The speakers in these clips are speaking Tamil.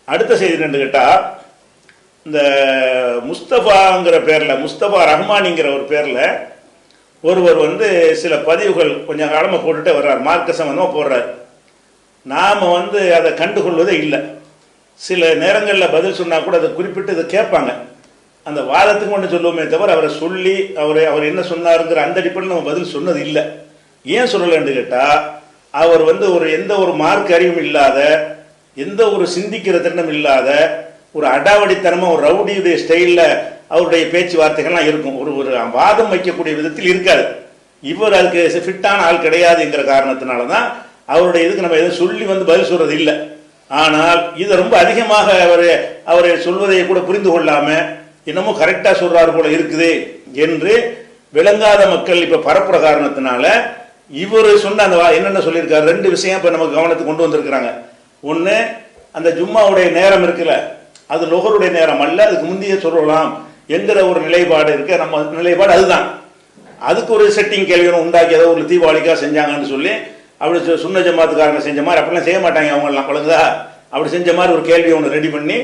அடுத்த செய்தி என்னன்னு கேட்டால், இந்த முஸ்தபாங்கிற பேரில், முஸ்தபா ரஹ்மானிங்கிற ஒரு பேரில் ஒருவர் வந்து சில பதிவுகள் கொஞ்சம் காலமாக போட்டுட்டே வர்றார், மார்க்க சம்பந்தமாக போடுறார். நாம் வந்து அதை கண்டுகொள்வதே இல்லை. சில நேரங்களில் பதில் சொன்னால் கூட அதை குறிப்பிட்டு இதை கேட்பாங்க. அந்த வாதத்துக்கு மட்டும் சொல்லுவோமே தவிர அவரை சொல்லி அவர் என்ன சொன்னாருங்கிற அந்த அடிப்படையில் நம்ம பதில் சொன்னது இல்லை. ஏன் சொல்லலைன்னு கேட்டால், அவர் வந்து எந்த ஒரு மார்க் அறிவும் இல்லாத, எந்த ஒரு சிந்திக்கிற திறனும் இல்லாத, ஒரு அடாவடித்தனமாக ஒரு ரவுடியுடைய ஸ்டைலில் அவருடைய பேச்சுவார்த்தைகள்லாம் இருக்கும். ஒரு வாதம் வைக்கக்கூடிய விதத்தில் இருக்காது. இவர் அதுக்கு ஃபிட்டான ஆள் கிடையாதுங்கிற காரணத்தினால தான் அவருடைய இதுக்கு நம்ம எதுவும் சொல்லி வந்து பதில் சொல்றது இல்லை. ஆனால் இதை ரொம்ப அதிகமாக அவர் சொல்வதை கூட புரிந்து கொள்ளாமல் இன்னமும் கரெக்டாக சொல்றாரு போல இருக்குது என்று விளங்காத மக்கள் இப்போ பரப்புற காரணத்தினால இவர் சொன்ன அந்த என்னென்ன சொல்லியிருக்காரு, ரெண்டு விஷயம் இப்போ நமக்கு கவனத்துக்கு கொண்டு வந்திருக்கிறாங்க. ஒன்று, அந்த ஜும்மாவுடைய நேரம் இருக்குல்ல, அது லொஹருடைய நேரம் அல்ல, அதுக்கு முந்தைய சொல்லலாம் என்கிற ஒரு நிலைப்பாடு இருக்கு. நம்ம நிலைப்பாடு அதுதான். அதுக்கு ஒரு செட்டிங் கேள்வி உண்டாக்கி ஏதோ ஒரு தீபாவளிக்காக செஞ்சாங்கன்னு சொல்லி அப்படி சுன்ன ஜமாத்துக்காரங்க செஞ்ச மாதிரி அப்படிலாம் செய்ய மாட்டாங்க அவங்கெல்லாம், பழகுதா அப்படி செஞ்ச மாதிரி ஒரு கேள்வி ஒன்று ரெடி பண்ணி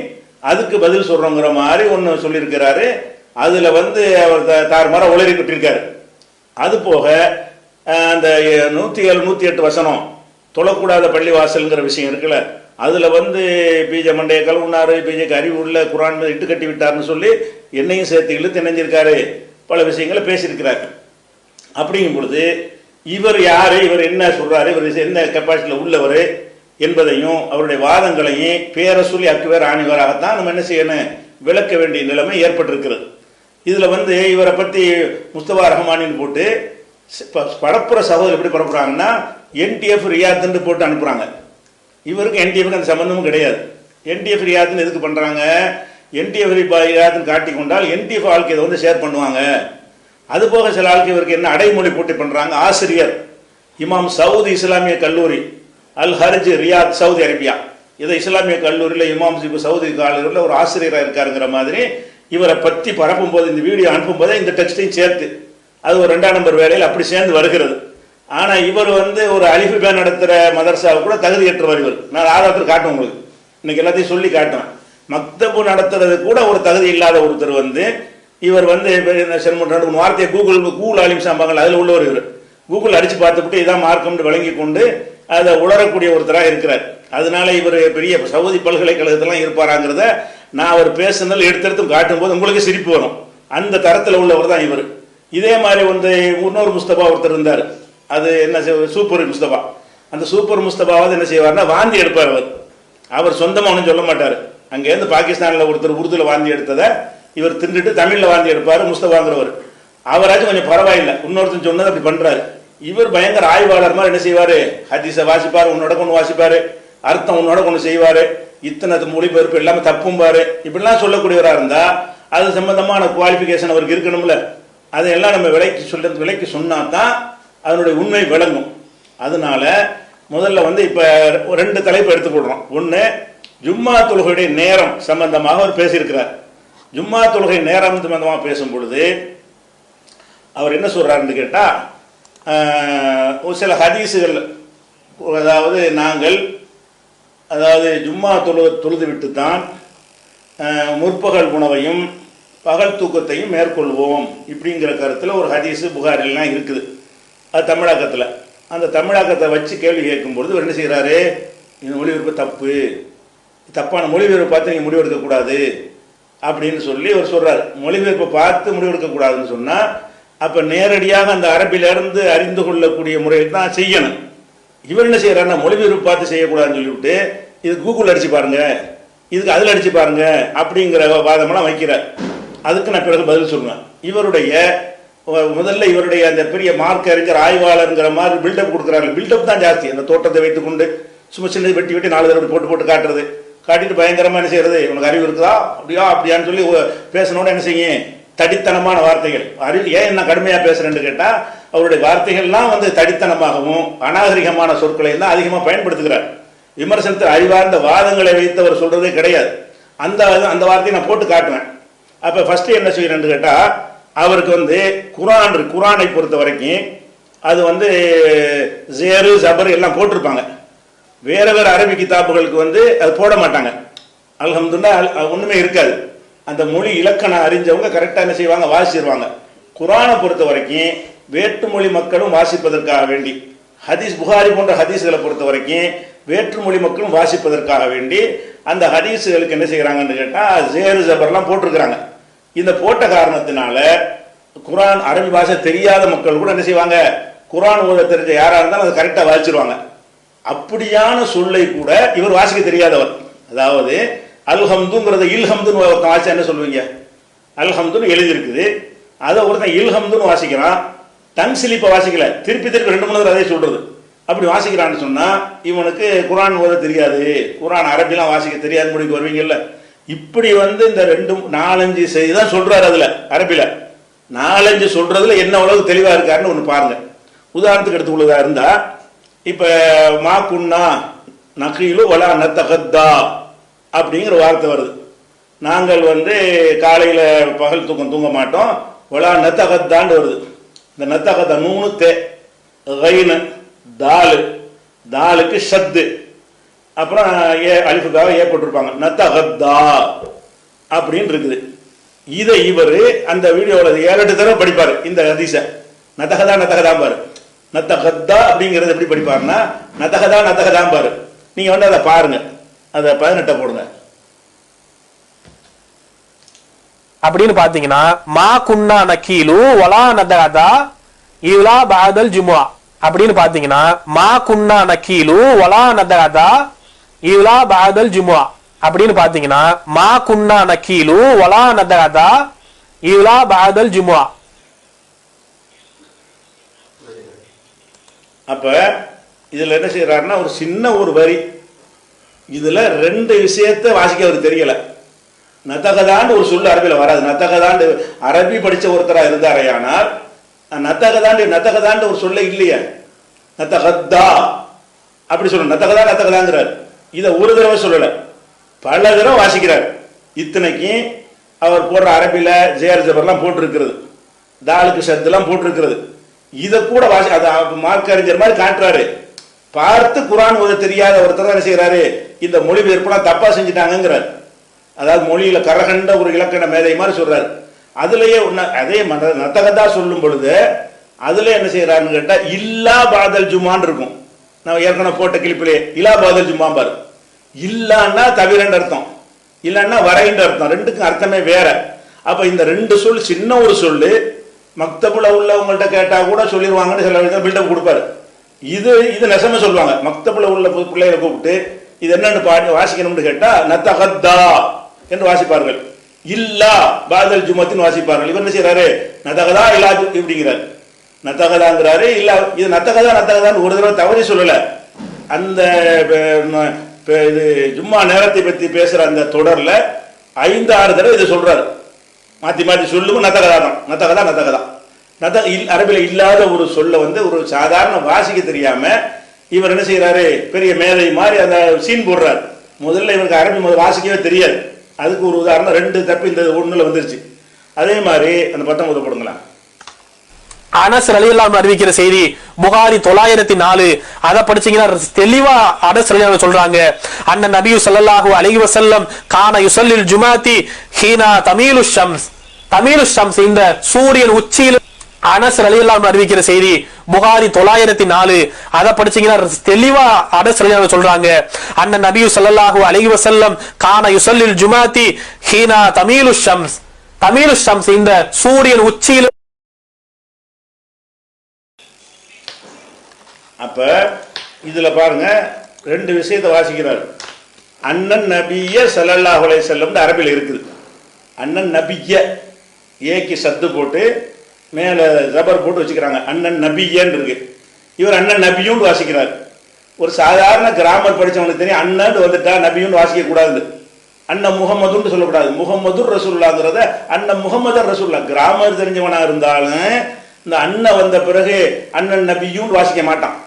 அதுக்கு பதில் சொல்றோங்கிற மாதிரி ஒன்று சொல்லியிருக்கிறாரு. அதில் வந்து அவர் தாறுமாற உளறிக்கிட்டு இருக்காரு. அது போக அந்த 107, 108 வசனம் தொழக்கூடாத பள்ளி வாசல்ங்கிற விஷயம் இருக்குல்ல, அதில் வந்து பிஜே மண்டையை கழுவுனாரு, பிஜேக்கு அறிவு உள்ள குரான் மீது இட்டு கட்டி விட்டார்னு சொல்லி என்னையும் சேர்த்து இழுத்து நினைஞ்சிருக்காரு, பல விஷயங்களை பேசியிருக்கிறாரு. அப்படிங்கும் பொழுது இவர் யாரு, இவர் என்ன சொல்றாரு, இவர் என்ன கெப்பாசிட்டியில் உள்ளவர் என்பதையும் அவருடைய வாதங்களையும் பேரை சொல்லி அக்குவேர் ஆணிவராகத்தான் நம்ம என்ன செய்யணும், விளக்க வேண்டிய நிலைமை ஏற்பட்டிருக்கிறது. இதில் வந்து இவரை பற்றி முஸ்தபா ரஹ்மானின்னு போட்டு பரப்புற சகோதரர் எப்படி பரப்புறாங்கன்னா, என்டிஎஃப் ரியாத்துன்னு போட்டு அனுப்புகிறாங்க. இவருக்கு என்டிஎஃப்க்கு அந்த சம்பந்தமும் கிடையாது. என்டிஎஃப் ரியாத்துன்னு எதுக்கு பண்ணுறாங்க, என்டிஎஃப் ரியாத்துன்னு காட்டி கொண்டால் என்டிஎஃப் ஆளுக்கு இதை வந்து ஷேர் பண்ணுவாங்க. அதுபோக சில ஆளுக்கு இவருக்கு என்ன அடைமொழி போட்டி பண்ணுறாங்க. ஆசிரியர் இமாம் சவுதி இஸ்லாமிய கல்லூரி அல் ஹர்ஜ் ரியாத் சவுதி அரேபியா, இதை இஸ்லாமிய கல்லூரியில் இமாம் சவுதி கல்லூரியில் ஒரு ஆசிரியராக இருக்காருங்கிற மாதிரி இவரை பற்றி பரப்பும் போது, இந்த வீடியோ அனுப்பும் போதே இந்த டெக்ஸ்டையும் சேர்த்து அது ஒரு 2ஆம் நம்பர் வேலையில் அப்படி சேர்ந்து வருகிறது. ஆனால் இவர் வந்து ஒரு அலிஃபு நடத்துகிற மதரசாவை கூட தகுதியற்றவர். இவர் நான் ஆதாரத்தில் காட்டுவேன் உங்களுக்கு, இன்னைக்கு எல்லாத்தையும் சொல்லி காட்டுவேன். மக்தபு நடத்துறது கூட ஒரு தகுதி இல்லாத ஒருத்தர் வந்து இவர் வந்து 2-3 வார்த்தையை கூகுள் ஆலிம் சாம்பாங்க அதில் உள்ளவர். இவர் கூகுள் அடித்து பார்த்துவிட்டு இதான் மார்க்கம்னு வழங்கி கொண்டு அதை உணரக்கூடிய ஒருத்தராக இருக்கிறார். அதனால இவர் பெரிய சவுதி பல்கலைக்கழகத்தெல்லாம் இருப்பாராங்கிறத நான் அவர் பேசுனதில் எடுத்து காட்டும் போது உங்களுக்கு சிரிப்பு வரும். அந்த தரத்தில் உள்ளவர் தான் இவர். இதே மாதிரி வந்து இன்னொரு முஸ்தபா ஒருத்தர் இருந்தார். அது என்ன சூப்பர் முஸ்தபா. அந்த சூப்பர் முஸ்தபாவது என்ன செய்வார்னா வாந்தி எடுப்பார். அவர் சொந்தமாக ஒன்றும் சொல்ல மாட்டார். அங்கேருந்து பாகிஸ்தானில் ஒருத்தர் உருதுல வாந்தி எடுத்ததை இவர் தின்னுட்டு தமிழில் வாந்தி எடுப்பார் முஸ்தபாங்கிறவர். அவராச்சும் கொஞ்சம் பரவாயில்லை, இன்னொருத்தர் சொன்னது அப்படி பண்ணுறாரு. இவர் பயங்கர ஆய்வாளர் மாதிரி என்ன செய்வார், ஹதீஸை வாசிப்பார், உன்னோட கொண்டு வாசிப்பார், அர்த்தம் உன்னோட கொண்டு செய்வார், இத்தனை மொழிபெயர்ப்பு எல்லாமே தப்பும்பார். இப்படிலாம் சொல்லக்கூடியவராக இருந்தால் அது சம்பந்தமான குவாலிஃபிகேஷன் அவருக்கு இருக்கணும்ல. அதையெல்லாம் நம்ம விலைக்கு சொன்னால் தான் அதனுடைய உண்மை விளங்கும். அதனால முதல்ல வந்து இப்போ 2 தலைப்பு எடுத்துக்கொள்கிறோம். ஒன்று, ஜும்மா தொழுகையுடைய நேரம் சம்பந்தமாக அவர் பேசியிருக்கிறார். ஜும்மா தொழுகை நேரம் சம்பந்தமாக பேசும் பொழுது அவர் என்ன சொல்றாருன்னு கேட்டால், சில ஹதீஸுகள், அதாவது நாங்கள் ஜும்மா தொழுது விட்டு தான் முற்பகல் உணவையும் பகல் தூக்கத்தையும் மேற்கொள்வோம் இப்படிங்கிற கருத்தில் ஒரு ஹதீஸு புகாரிலாம் இருக்குது. அது தமிழாக்கத்தில். அந்த தமிழாக்கத்தை வச்சு கேள்வி கேட்கும்பொழுது அவர் என்ன செய்கிறாரு, இந்த மொழிபெயர்ப்பு தப்பான மொழிபெயர்ப்பு பார்த்து நீங்கள் முடிவெடுக்கக்கூடாது அப்படின்னு சொல்லி அவர் சொல்கிறார். மொழிபெயர்ப்பை பார்த்து முடிவெடுக்கக்கூடாதுன்னு சொன்னால் அப்போ நேரடியாக அந்த அரபிலிருந்து அறிந்து கொள்ளக்கூடிய முறையில் தான் செய்யணும். இவர் என்ன செய்கிறாருன்னா மொழிபெயர்ப்பு பார்த்து செய்யக்கூடாதுன்னு சொல்லிவிட்டு இது கூகுள் அடித்து பாருங்க, இதுக்கு அதில் அடித்து பாருங்க அப்படிங்கிற வாதமெல்லாம் வைக்கிறார். அதுக்கு நான் பிறகு பதில் சொல்லுவேன். முதல்ல இவருடைய அந்த பெரிய மார்க் அறிஞர் ஆய்வாளருங்கிற மாதிரி பில்டப் கொடுக்குறாரு. பில்டப் தான் ஜாஸ்தி. அந்த தோட்டத்தை வைத்துக்கொண்டு சும்மா சின்னது வெட்டி 4 தடவை போட்டு காட்டுறது, காட்டிட்டு பயங்கரமாக என்ன செய்யறது, உனக்கு அறிவு இருக்குதா அப்படியான்னு சொல்லி பேசணுன்னு என்ன செய்யும், தடித்தனமான வார்த்தைகள். அறிவு ஏன் என்ன கடுமையாக பேசுறேன்னு கேட்டால் அவருடைய வார்த்தைகள்லாம் வந்து தடித்தனமாகவும் அநாகரிகமான சொற்களை தான் அதிகமாக பயன்படுத்துகிறார். விமர்சனத்தில் அறிவார்ந்த வாதங்களை வைத்தவர் சொல்றதே கிடையாது. அந்த வார்த்தையை நான் போட்டு காட்டுவேன். அப்போ ஃபர்ஸ்ட் என்ன செய்யறேன்னு கேட்டால், அவருக்கு வந்து குரானை பொறுத்த வரைக்கும் அது வந்து ஜேரு ஜபர் எல்லாம் போட்டிருப்பாங்க. வேற அரபி கிதாபுகளுக்கு வந்து அது போட மாட்டாங்க. அல்ஹம்துன்னா ஒண்ணுமே இருக்காது. அந்த மொழி இலக்கணம் அறிஞ்சவங்க கரெக்டாக என்ன செய்வாங்க, வாசிச்சிருவாங்க. குர்ஆனை பொறுத்த வரைக்கும் வேற்றுமொழி மக்களும் வாசிப்பதற்காக வேண்டி, ஹதீஸ் புகாரி போன்ற ஹதீஸ்களை பொறுத்த வரைக்கும் வேற்றுமொழி மக்களும் வாசிப்பதற்காக வேண்டி அந்த ஹதீஸுகளுக்கு என்ன செய்கிறாங்கன்னு கேட்டால் ஜேரு ஜபர்லாம் போட்டிருக்கிறாங்க. இந்த போட்ட காரணத்தினால குர்ஆன் அரபி பாஷை தெரியாத மக்கள் கூட என்ன செய்வாங்க, குர்ஆன் ஓத தெரிஞ்ச யாராக இருந்தாலும் அதை கரெக்டாக வாசிச்சிருவாங்க. அப்படியான சொல்லை கூட இவர் வாசிக்க தெரியாதவர். அதாவது அல்ஹம்துங்கிறத இல்ஹம்துன்னு ஒருத்தன் வாசிச்சா என்ன சொல்லுவீங்க? அல்ஹம்துன்னு எழுதியிருக்குது, அதை ஒருத்தன் இல்ஹம்துன்னு வாசிக்கிறான். டங் ஸ்லிப்பை வாசிக்கல, திருப்பி திருப்பி 2-3 தடவை அதே சொல்றது. அப்படி வாசிக்கிறான்னு சொன்னா இவனுக்கு குர்ஆன் ஓத தெரியாது, குர்ஆன் அரபிலாம் வாசிக்க தெரியாது முடிக்கு வருவீங்கல்ல. இப்படி இந்த 2-4-5 செய்தி தான் சொல்றாரு. அதுல அரபில 4-5 சொல்றதுல என்ன அளவுக்கு தெளிவா இருக்காருன்னு ஒன்று பாருங்க. உதாரணத்துக்கு எடுத்துக்கொள்ளதா இருந்தா, இப்ப மா குன்னா நகீலு வலா நத்தகத்தா அப்படிங்கிற வார்த்தை வருது. நாங்கள் காலையில பகல் தூக்கம் தூங்க மாட்டோம், வலா நத்தகத்தான்னு வருது. இந்த நத்தகத்தா நூனு தே கைனு தாலு, தாலுக்கு ஷத்து, அப்புறம் ஏ அலிஃபுக்காக ஏ போட்டிருப்பாங்க, நத்தகத்தா அப்படின்னு இருக்குது. இதை இவர் அந்த வீடியோவில் 7-8 தடவை படிப்பாரு. இந்த ஹதீஸை நத்தகதா நத்தகதான் பாரு, நத்தகத்தா அப்படிங்கிறது எப்படி படிப்பாருன்னா நத்தகதா நத்தகதான் பாரு. நீங்க அதை பாருங்க, அதை 18 போடுங்க. அப்படின்னு பாத்தீங்கன்னா மா குன்னா நக்கீலு வலா நத்தகதா இவ்லா பாதல் ஜுமுஆ அப்படின்னு பாத்தீங்கன்னா மா குன்னா நக்கீலு வலா நத்தகதா இவ்லா பாதல் ஜுமுஆ அப்படின்னு பாத்தீங்கன்னா மா குன்னா நக்கீலு வலா நத்தகதா இவ்லா பாதல் ஜுமுஆ. அப்ப இதுல என்ன செய்யறாருன்னா ஒரு சின்ன ஒரு வரி, இதுல 2 விஷயத்தை வாசிக்க அவருக்கு தெரியல. நத்தகதாண்டு ஒரு சொல்லு அரபியில் வராது. நத்தகதாண்டு அரபி படிச்ச ஒருத்தரா இருந்தாரையானால் நத்தகதாண்டு ஒரு சொல்ல இல்லையா, நத்தகத்தா அப்படி சொல்ல, நத்தகதா நத்தகதாங்கிறார். இதை ஒரு தடவை சொல்லல, பல தடவை வாசிக்கிறார். இத்தனைக்கும் அவர் போடுற அரபியில ஜேர் ஜபர்லாம் போட்டிருக்கிறது, தாலுக்கு ஷத்துலாம் போட்டிருக்கிறது. இதை கூட மார்க் அறிஞர் மாதிரி காட்டுறாரு. பார்த்து குர்ஆன் ஓத தெரியாத ஒருத்தர் தான் என்ன செய்யறாரு, இந்த மொழிபெயர்ப்புலாம் தப்பா செஞ்சுட்டாங்கிறார். அதாவது மொழியில கரகண்ட ஒரு இலக்கண மேதை மாதிரி சொல்றாரு. அதுலயே அதே நத்தகதா சொல்லும் பொழுது அதுல என்ன செய்யறாருன்னு கேட்டா இல்லா பாதல் ஜுமான் இருக்கும். நான் ஏற்கனவே போட்ட கிளிப்பிலே இலா பாதல் ஜுமா பாரு. இல்லான்னா தவிரன்ற அர்த்தம், இல்லன்னா வரைன்ற அர்த்தம், ரெண்டுக்கும் அர்த்தமே வேற. அப்ப இந்த 2 சொல் சின்ன ஒரு சொல்லு மக்தபுல உள்ளவங்கள்ட்ட கேட்டா கூட சொல்லிடுவாங்கன்னு சில பில்டப் கொடுப்பாரு. இது நெசமே சொல்லுவாங்க. மக்தபுல உள்ள பிள்ளைகளை கூப்பிட்டு இது என்னன்னு வாசிக்கணும்னு கேட்டா நத்தகத்தா என்று வாசிப்பார்கள், இல்லா பாதல் ஜுமத்தின் வாசிப்பார்கள். இவர் என்ன செய்யறாரு, நத்தகதா இல்லா இப்படிங்கிறார், நத்தகதாங்கிறாரு. இல்ல இது நத்தகதான்னு ஒரு தடவை தவறி சொல்லல. அந்த இது ஜும்மா நேரத்தை பத்தி பேசுற அந்த தொடர்ல 5-6 தடவை இதை சொல்றாரு. மாத்தி மாத்தி சொல்லுவோம், நத்தகதா தான், நத்தகதா. அரபில இல்லாத ஒரு சொல்ல ஒரு சாதாரண வாசிக்க தெரியாம இவர் என்ன செய்யறாரு, பெரிய மேதை மாதிரி அந்த சீன் போடுறாரு. முதல்ல இவருக்கு அரபி வாசிக்கவே தெரியாது. அதுக்கு ஒரு உதாரணம் 2 தப்பு இந்த ஒண்ணுல வந்துருச்சு. அதே மாதிரி அந்த 19 போடுங்களா. அனஸ் ரலியல்லாஹு அன்ஹு அறிவிக்கிற செய்தி புகாரி 904. அதை படிச்சீங்கன்னா தெளிவா அனஸ் ரலியல்லாஹு சொல்றாங்க, அண்ணன் நபி ஸல்லல்லாஹு அலைஹி வஸல்லம் கான யுஸல்லில் ஜுமாத்தி ஹீனா தமீலு ஷம்ஸ் இந்த சூரியன் உச்சியில். அனஸ் ரலியல்லாஹு அன்ஹு அறிவிக்கிற செய்தி புகாரி 904. அதை படிச்சீங்கன்னா தெளிவா அனஸ் ரலியல்லாஹு சொல்றாங்க, அண்ணன் நபி ஸல்லல்லாஹு அலைஹி வஸல்லம் கான யுஸல்லில் ஜுமாத்தி ஹீனா தமீலு ஷம்ஸ் இந்த சூரியன் உச்சியில். அப்ப இதுல பாருங்க 2 விஷயத்தை வாசிக்கிறார். அண்ணன் நபிய ஸல்லல்லாஹு அலைஹி வஸல்லம் அரபியில் இருக்குது. அண்ணன் நபிய ஏக்கு சத்து போட்டு மேல ரப்பர் போட்டு வச்சுக்கிறாங்க, அண்ணன் நபியன்னு இருக்கு. இவர் அண்ணன் நபியும் வாசிக்கிறார். ஒரு சாதாரண கிராமர் படிச்சவங்களுக்கு தெரியும், அண்ணன் வந்துட்டா நபியும் வாசிக்க கூடாது, அண்ணன் முகமதுன்னு சொல்லக்கூடாது. முகமது ரசூலுல்லாஹ்ங்கிறத அண்ணன் முகமது ரசூலுல்லா. கிராமர் தெரிஞ்சவனா இருந்தாலும் இந்த அண்ணன் வந்த பிறகு அண்ணன் நபியும் வாசிக்க மாட்டான்.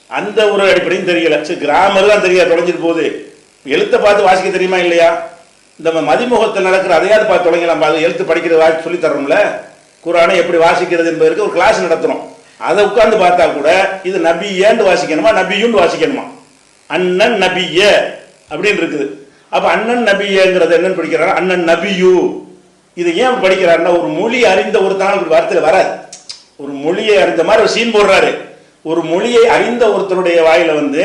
அந்த ஒரு அடிப்படையும் தெரியல. சரி, கிராமர் தான் தெரியாது, தொலைஞ்சிட்டு போகுது. எழுத்தை பார்த்து வாசிக்க தெரியுமா இல்லையா? இந்த மதிமுகத்தில் நடக்கிற அதையாவது பார்த்து தொலைங்கலாம். எழுத்து படிக்கிறது சொல்லி தர்றோம்ல, குர்ஆனை எப்படி வாசிக்கிறது என்பதற்கு ஒரு கிளாஸ் நடத்துறோம். அதை உட்கார்ந்து பார்த்தா கூட இது நபியன்னு வாசிக்கணுமா நபியுன்னு வாசிக்கணுமா, அண்ணன் நபிய அப்படின்னு இருக்குது. அப்ப அண்ணன் நபிங்கிறது என்னன்னு படிக்கிறாரு, அண்ணன் நபியு. இது ஏன் படிக்கிறாருன்னா, ஒரு மொழி அறிந்த ஒரு தான் வார்த்தையில வராது. ஒரு மொழியை அறிந்த மாதிரி ஒரு சீன் போடுறாரு. ஒரு மொழியை அறிந்த ஒருத்தருடைய வாயில வந்து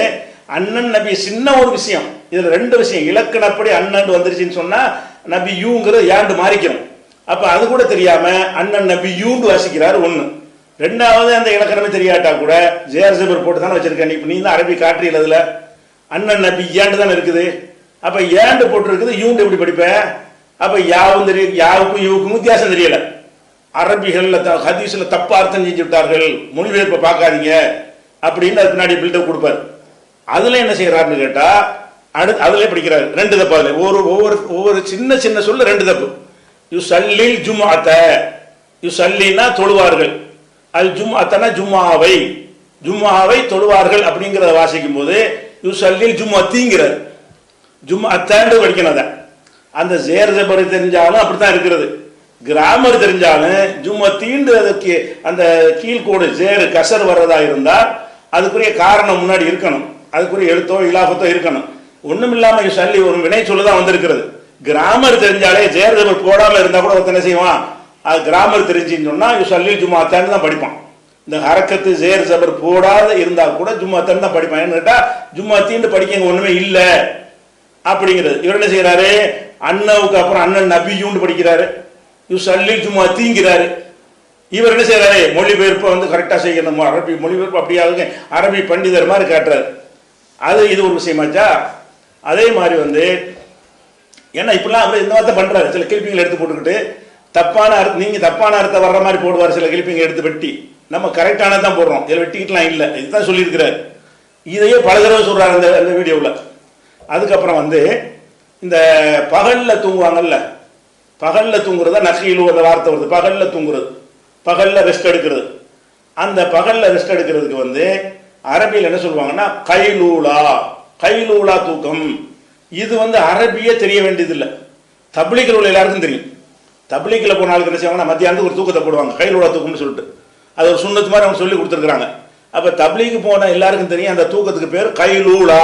அண்ணன் நபி, சின்ன ஒரு விஷயம். இதுல ரெண்டு விஷயம், இலக்கணப்படி அண்ணன் வந்துருச்சுன்னு சொன்னா நபி யூங்கிறது ஏண்டு மாறிக்கணும். அப்ப அது கூட தெரியாம அண்ணன் நபி யூண்டு வாசிக்கிறாரு ஒண்ணு. ரெண்டாவது, அந்த இலக்கணமே தெரியாட்டா கூட ஜேர் ஜபர் போட்டு தானே வச்சிருக்கேன். இப்ப நீ தான் அரபி காட்டுறீல, அதுல அண்ணன் நபி ஏண்டு தானே இருக்குது. அப்ப ஏண்டு போட்டு இருக்குது, யூண்டு எப்படி படிப்பேன்? அப்ப யாவும் தெரியும், யாவுக்கும் யூவுக்கும் வித்தியாசம் தெரியல. அரபிகள்ல ஹதீஸ்ல தப்பா அர்த்தம் செஞ்சு விட்டார்கள், மொழிபெயர்ப்பை பார்க்காதீங்க அப்படின்னு அதுக்கு பின்னாடி பில்டப் கொடுப்பாரு. அதுல என்ன செய்யறாருன்னு கேட்டா, அடுத்து அதுல படிக்கிறாரு ரெண்டு தப்பு. அதுல ஒவ்வொரு சின்ன சின்ன சொல்ல ரெண்டு தப்பு. யு சல்லில் ஜும்ஆத்த, யு சல்லினா தொழுவார்கள், அல் ஜும்ஆத்தனா ஜும்மாவை, ஜும்மாவை தொழுவார்கள் அப்படிங்கிறத வாசிக்கும் போது யு சல்லில் ஜும்மாத்திங்கிறார். ஜும்ஆத்தாண்டு படிக்கணும். அதை அந்த ஜேர் ஜபர் தெரிஞ்சாலும் அப்படித்தான் இருக்கிறது. கிராமர் தெரிஞ்சாலும் ஜும்மத்தீண்டு அதுக்கு அந்த கீழ்கோடு ஜேரு கசர் வர்றதா இருந்தால் அதுக்குரிய காரணம் முன்னாடி இருக்கணும், அதுக்குரிய எழுத்தோ இலாபத்தோ இருக்கணும். ஒண்ணும் இல்லாம சொல்லி ஒரு வினை சொல்லுதான் வந்திருக்கிறது. கிராமர் தெரிஞ்சாலே ஜேர் ஜபர் போடாம இருந்தா கூட ஒருத்தனை செய்வான். அது கிராமர் தெரிஞ்சுன்னு சொன்னா சொல்லி ஜும்மாத்தான்னு தான் படிப்பான். இந்த ஹரக்கத்து ஜேர் ஜபர் போடாத இருந்தா கூட ஜும்மாத்தான்னு தான் படிப்பான். ஏன்னு கேட்டா ஜும்மாத்தீண்டு படிக்க ஒண்ணுமே இல்லை அப்படிங்கிறது. இவர் என்ன செய்யறாரு, அண்ணவுக்கு அப்புறம் அண்ணன் நபியூன்னு படிக்கிறாரு, யுசல்லி ஜும்மாத்திங்கிறாரு. இவர் என்ன செய்யறாரு, மொழிபெயர்ப்பை வந்து கரெக்டா செய்யணும், அரபி மொழிபெயர்ப்பு அப்படியாக அரபி பண்டிதர் மாதிரி காட்டுறாரு. அது இது ஒரு விஷயமாச்சா. அதே மாதிரி வந்து ஏன்னா இப்பெல்லாம் அவர் இந்த வார்த்தை பண்றாரு, சில கிளிப்பிங்களை எடுத்து போட்டுக்கிட்டு தப்பான அர்த்தம், நீங்க தப்பான அர்த்தம் வர்ற மாதிரி போடுவார். சில கிளிப்பிங்க எடுத்து வெட்டி நம்ம கரெக்டான தான் போடுறோம், இதில் வெட்டிக்கிட்டுலாம் இல்லை, இதுதான் சொல்லியிருக்கிறார். இதையே பல தடவை சொல்றாரு அந்த வீடியோவில். அதுக்கப்புறம் வந்து இந்த பகல்ல தூங்குவாங்கல்ல, பகல்ல தூங்குறதா நகீலு அந்த வார்த்தை வருது. பகல்ல தூங்குறது, பகல்ல ரெஸ்ட் எடுக்கிறது. அந்த பகல்ல ரெஸ்ட் எடுக்கிறதுக்கு வந்து அரபியில் என்ன சொல்லுவாங்கன்னா கைலூலா, கைலூலா தூக்கம். இது வந்து அரபியே தெரிய வேண்டியதில்லை, தப்லீகில் உள்ள எல்லாருக்கும் தெரியும். தப்லீகில் போன ஆளுக்கு என்ன செய்வாங்கன்னா மத்தியானத்துக்கு ஒரு தூக்கத்தை போடுவாங்க, கைலூலா தூக்கம்னு சொல்லிட்டு. அது ஒரு சுண்ணத்து மாதிரி அவங்க சொல்லி கொடுத்துருக்காங்க. அப்ப தப்லீக்கு போன எல்லாருக்கும் தெரியும் அந்த தூக்கத்துக்கு பேர் கைலூலா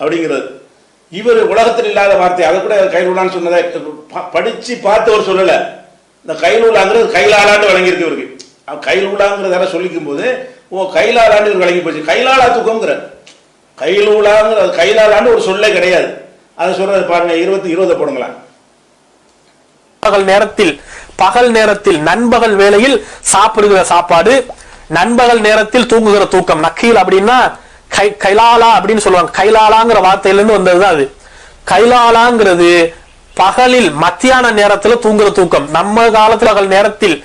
அப்படிங்கிறது. இவர் உலகத்தில் இல்லாத வார்த்தை, அதை கூட கைலூலான்னு சொன்னதை படிச்சு பார்த்து அவர் சொல்லல. இந்த கைலூலாங்கிறது கைலாலாண்டு வழங்கியிருக்கு இவருக்கு. கைலூலாங்கிறத சொல்லிக்கும் போது கைலாலாண்டு இவர் வழங்கி போச்சு. கைலாலா தூக்கம்ங்கிற கைலூலாங்கிற கைலாலாண்டு ஒரு சொல்லே கிடையாது. அதை சொல்றது பாருங்க, 20 போடுங்களேன். பகல் நேரத்தில் நண்பகல் வேளையில் சாப்பிடுகிற சாப்பாடு, நண்பகல் நேரத்தில் தூங்குகிற தூக்கம். நக்கீல் அப்படின்னா கைலாலா அப்படின்னு சொல்லுவாங்க. கைலாலாங்கிற வார்த்தையிலிருந்து வந்ததுதான் அது. கைலாலாங்கிறது பகலில் மத்தியான நேரத்தில் தூங்குற தூக்கம். நம்ம காலத்தில்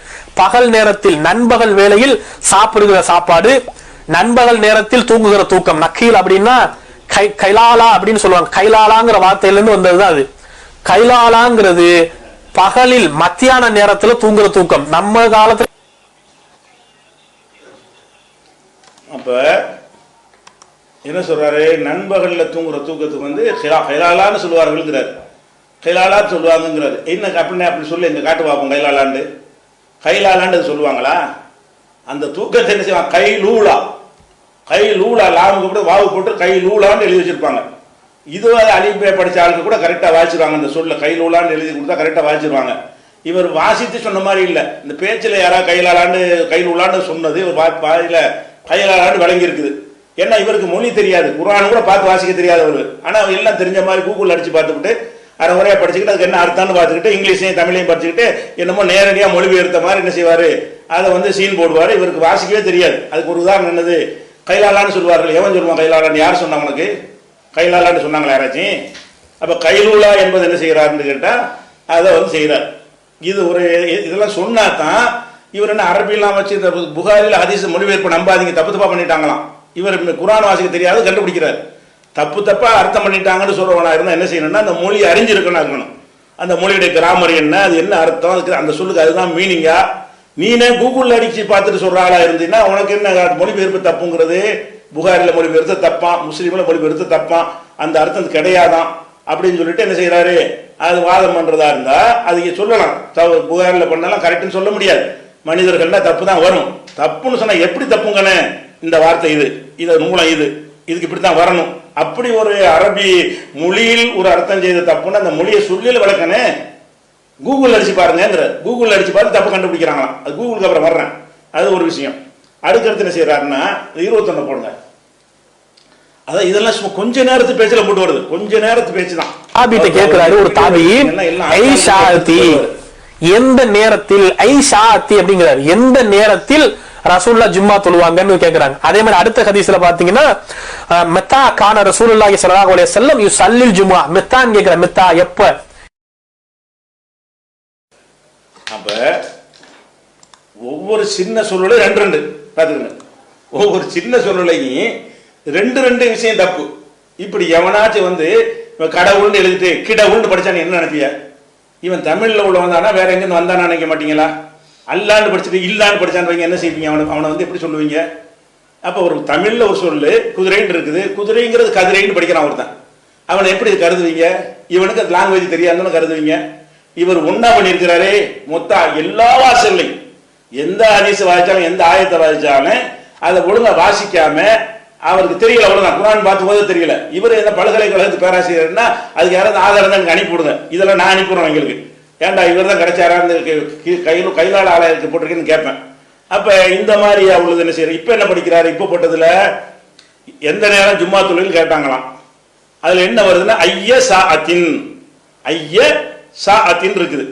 பகல் நேரத்தில் நண்பகல் வேளையில் சாப்பிடுகிற சாப்பாடு, நண்பகல் நேரத்தில் தூங்குகிற தூக்கம். நக்கீல் அப்படின்னா கைலாலா அப்படின்னு சொல்லுவாங்க. கைலாலாங்கிற வார்த்தையிலிருந்து வந்ததுதான் அது. கைலாலாங்கிறது பகலில் மத்தியான நேரத்தில் தூங்குற தூக்கம். நம்ம காலத்துல அப்ப என்ன சொல்றாரு, நண்பகல்ல தூங்குற தூக்கத்துக்கு வந்து கைலாலான்னு சொல்லுவார்கள், கைலாலா சொல்லுவாங்கிறாரு. என்ன அப்படின்னா அப்படி சொல்லி எங்க காட்டு பார்ப்போம். கைலாலாண்டு கைலாலாண்டு சொல்லுவாங்களா? அந்த தூக்கத்தை என்ன செய்வாங்க, கைலூலா, கைலூலா லாமுக்கு கூட வாவு போட்டு கைலூலான்னு எழுதி வச்சிருப்பாங்க. இதுவாக அலிபே படிச்ச ஆளுக்கு கூட கரெக்டா வாசிச்சிருவாங்க. அந்த சொல்ல கைலூலான்னு எழுதி கொடுத்தா கரெக்டா வாசிச்சிருவாங்க. இவர் வாசித்து சொன்ன மாதிரி இல்லை. இந்த பேச்சில் யாராவது கைலூலான்னு சொன்னது இவர் வாயில கைலாலான்னு வழங்கி இருக்குது. ஏன்னா இவருக்கு மொழி தெரியாது, குர்ஆன் கூட பார்த்து வாசிக்க தெரியாது அவரு. ஆனா எல்லாம் தெரிஞ்ச மாதிரி கூகுள் அடிச்சு பார்த்துக்கிட்டு அரை முறையா படிச்சுக்கிட்டு அதுக்கு என்ன அர்த்தம்னு பார்த்துக்கிட்டு இங்கிலீஷையும் தமிழையும் படிச்சுக்கிட்டு என்னமோ நேரடியா மொழிபெயர்த்த மாதிரி என்ன செய்வாரு, அதை வந்து சீன் போடுவாரு. இவருக்கு வாசிக்கவே தெரியாது. அதுக்கு ஒரு உதாரணம் என்னது, கைலாலான்னு சொல்லுவார்கள். எவன் சொல்லுவான் கைலாலான்னு? யார் சொன்னாங்க உனக்கு? கைலாலான்னு சொன்னாங்களா யாராச்சும்? அப்ப கைலூலா என்பது என்ன செய்யறாருன்னு கேட்டா அதை வந்து செய்யறார். இது ஒரு இதெல்லாம் சொன்னா தான் இவர் என்ன அரபியெல்லாம் வச்சு இந்த புகாரில் ஹதீஸ் மொழிபெயர்ப்பு நம்பாதீங்க, தப்பு தப்பா பண்ணிட்டாங்களாம். இவர் குர்ஆன் வாசிக்க தெரியாது கண்டுபிடிக்கிறார். தப்பு தப்பா அர்த்தம் பண்ணிட்டாங்கன்னு சொல்றவனா இருந்தா என்ன செய்யணும்னா அந்த மொழி அறிஞ்சிருக்கணும். அந்த மொழியுடைய கிராமர் என்ன, அது என்ன அர்த்தம், அந்த சொல்லுக்கு அதுதான் மீனிங்கா. நீனே கூகுள்ல அடிச்சு பார்த்துட்டு சொல்ற ஆளா இருந்தீங்கன்னா உனக்கு என்ன மொழிபெயர்ப்பு தப்புங்கிறது? புகாரில மொழிபெயர்த்து தப்பான், முஸ்லீம்ல மொழிபெயர்த்து தப்பான், அந்த அர்த்தம் கிடையாதான் அப்படின்னு சொல்லிட்டு என்ன செய்யறாரு, அது வாதம் பண்றதா இருந்தா அது சொல்லலாம். புகாரில பண்ணாலும் கரெக்ட்னு சொல்ல முடியாது. மனிதர்கள்னா தப்பு தான் வரும். தப்புன்னு சொன்னா எப்படி தப்புங்கன்னு இந்த வார்த்தை இது, இத மூலம் இதுக்கு இப்படித்தான் வரணும் அப்படி ஒரு அரபி மொழியில் ஒரு அர்த்தம் செய்த தப்புன்னு அந்த மொழியை சொல்லியில் விளக்கனே. கூகுள் அடிச்சு பாருங்கிற, கூகுள் அடிச்சு பார்த்து தப்பு கண்டுபிடிக்கிறாங்களாம். அது கூகுளுக்கு அப்புறம் வர்றேன், அது ஒரு விஷயம். அடுக்கடுத்து என்ன செய்யறாருன்னா 21 போடுங்க. அதான் இதெல்லாம் சும்மா கொஞ்ச நேரத்து பேச்சுல போட்டு வருது, கொஞ்ச நேரத்து பேச்சு தான். கேட்கிறாரு ஒரு தாபி, எந்த நேரத்தில் ஐஷாத்தி அப்படிங்கிறார், எந்த நேரத்தில் ரசூலுல்லாஹ் ஜும்மா தொழுவாங்கன்னு கேக்குறாங்க. அதே மாதிரி அடுத்த ஹதீஸ்ல பாத்தீங்கன்னா மெத்தா கான ரசூலுல்லாஹி ஸல்லல்லாஹு அலைஹி வஸல்லம் யுஸல்லில் ஜும்ஆ, மெத்தான்னு கேக்குற, மெத்தா எப்ப? அப்ப ஒவ்வொரு சின்ன சொல்லுல ரெண்டு பாத்துக்கங்க, ஒவ்வொரு சின்ன சொல்லுலையும் ரெண்டு விஷயம் தப்பு. இப்படி எவனாச்சும் வந்து கடவுள்னு எழுதிட்டு கிடவுள்னு படிச்சான்னு என்ன நினைப்பிய? இவன் தமிழ்ல உள்ள வந்தானா வேற எங்க வந்தானா நினைக்க மாட்டீங்களா? அல்லான்னு படிச்சுட்டு இல்லான்னு படிச்சான்னு என்ன செய்வீங்க? அவனை வந்து எப்படி சொல்லுவீங்க? அப்ப ஒரு தமிழ்ல ஒரு சொல்லு குதிரைன்னு இருக்குது, குதிரைங்கிறது கதிரைன்னு படிக்கிறான் ஒருத்தன், அவனை எப்படி கருதுவீங்க? இவனுக்கு அது லாங்குவேஜ் தெரியாதுன்னு கருதுவீங்க. இவர் ஒன்னா பண்ணியிருக்கிறாரே மொத்த எல்லா வாசல்லையும் எந்த ஹதீஸ் வாசிச்சாலும் எந்த ஆயத்தை வாசிச்சாலும் அதை ஒழுங்கா வாசிக்காம அவருக்கு தெரியல, அவ்வளவுதான். குர்ஆன் பார்த்து போது தெரியல. இவர் என்ன பல்கலைக்கழகத்து பேராசிரியர்னா அதுக்கு யாராவது ஆதாரம் தான் அனுப்பி விடுங்க. இதெல்லாம் நான் அனுப்பிடுறேன் எங்களுக்கு. ஏன்டா இவர் தான் கிடைச்சாரான்னு கையிலால ஆலயத்துக்கு போட்டிருக்கேன்னு கேட்பேன். அப்ப இந்த மாதிரி அவ்வளவு என்ன செய்யற? இப்ப என்ன படிக்கிறாரு? இப்ப போட்டதுல எந்த நேரம் ஜும்மா தொழில் கேட்டாங்களாம். அதுல என்ன வருதுன்னா ஐய சா அத்தின், ஐய சா அத்தின் இருக்குது.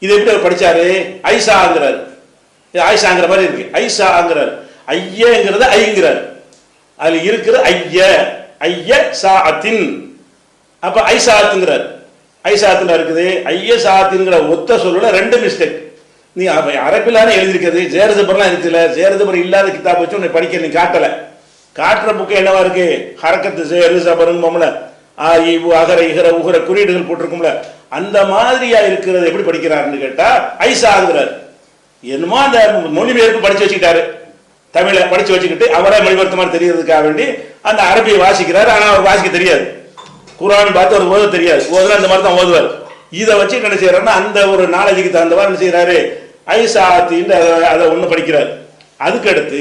இது எப்படி அவர் படிச்சாரு? ஐசாங்கிறாரு, ஆயிஷாங்கிற மாதிரி இருக்கு, ஐசாங்கிறாரு. ஐயங்கிறது ஐங்கிறாரு, அதுல இருக்கிற ஐய ஐய சா அத்தின். அப்ப ஐசாத்துங்கிறார், ஐசாத்துல இருக்குது. ஐய சாத்தின்கிற ஒத்த சொல்லல ரெண்டு மிஸ்டேக். நீ அரபிலான எழுதிருக்கிறது, ஜேரதுபர்லாம் இருக்குல்ல, ஜேரதுபர் இல்லாத கிதாப் வச்சு உன்னை படிக்க நீ காட்டல. காட்டுற புக்கு என்னவா இருக்கு? ஹரக்கத்து சேரு சபருங்கோம்ல, அகர இகர உகர குறியீடுகள் போட்டிருக்கும்ல, அந்த மாதிரியா இருக்கிறது எப்படி படிக்கிறாருன்னு கேட்டா ஐசாங்கிறார். என்னமோ அந்த மொழிபெயர்ப்பு படிச்சு வச்சுக்கிட்டாரு, தமிழை படிச்சு வச்சுக்கிட்டு அவரே மொழிபெயர்த்த மாதிரி தெரியறதுக்காக வேண்டி அந்த அரபியை வாசிக்கிறார். ஆனா அவர் வாசிக்க தெரியாது, குர்ஆன் பார்த்து ஒரு ஓத தெரியாது, ஓதுனா இந்த மாதிரி தான் ஓதுவார். இதை வச்சு என்ன செய்யறாருன்னா அந்த ஒரு நாலேஜுக்கு தகுந்தவாறு என்ன செய்யறாரு? ஐசாத்தின்னு அதை ஒண்ணு படிக்கிறார். அதுக்கடுத்து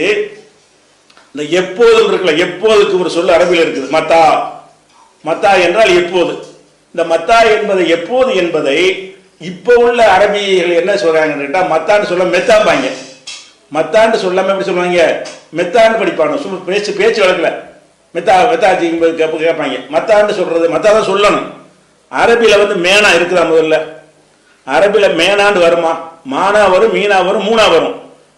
இந்த எப்போதும் இருக்குல்ல, எப்போதுக்கு ஒரு சொல்ல அரபியில் இருக்குது, மத்தா. மத்தா என்றால் எப்போது. இந்த மத்தா என்பதை எப்போது என்பதை இப்ப உள்ள அரபிகள் என்ன சொல்றாங்கன்னு கேட்டா மத்தான்னு சொல்ல மெத்தாம்பாங்க. மத்தான்னு சொல்லாம எப்படி சொல்லுவாங்க? மெத்தான்னு படிப்பாங்க. சும்மா பேச்சு வழக்கல மெத்தா மெத்தாச்சி கேட்பாங்க. மத்தான்னு சொல்றது மத்தா தான் சொல்லணும். அரபியில வந்து மேனா இருக்குதா? முதல்ல அரபியில மேனான்னு வருமா? மானா வரும், மீனா வரும், மூணா வரும்,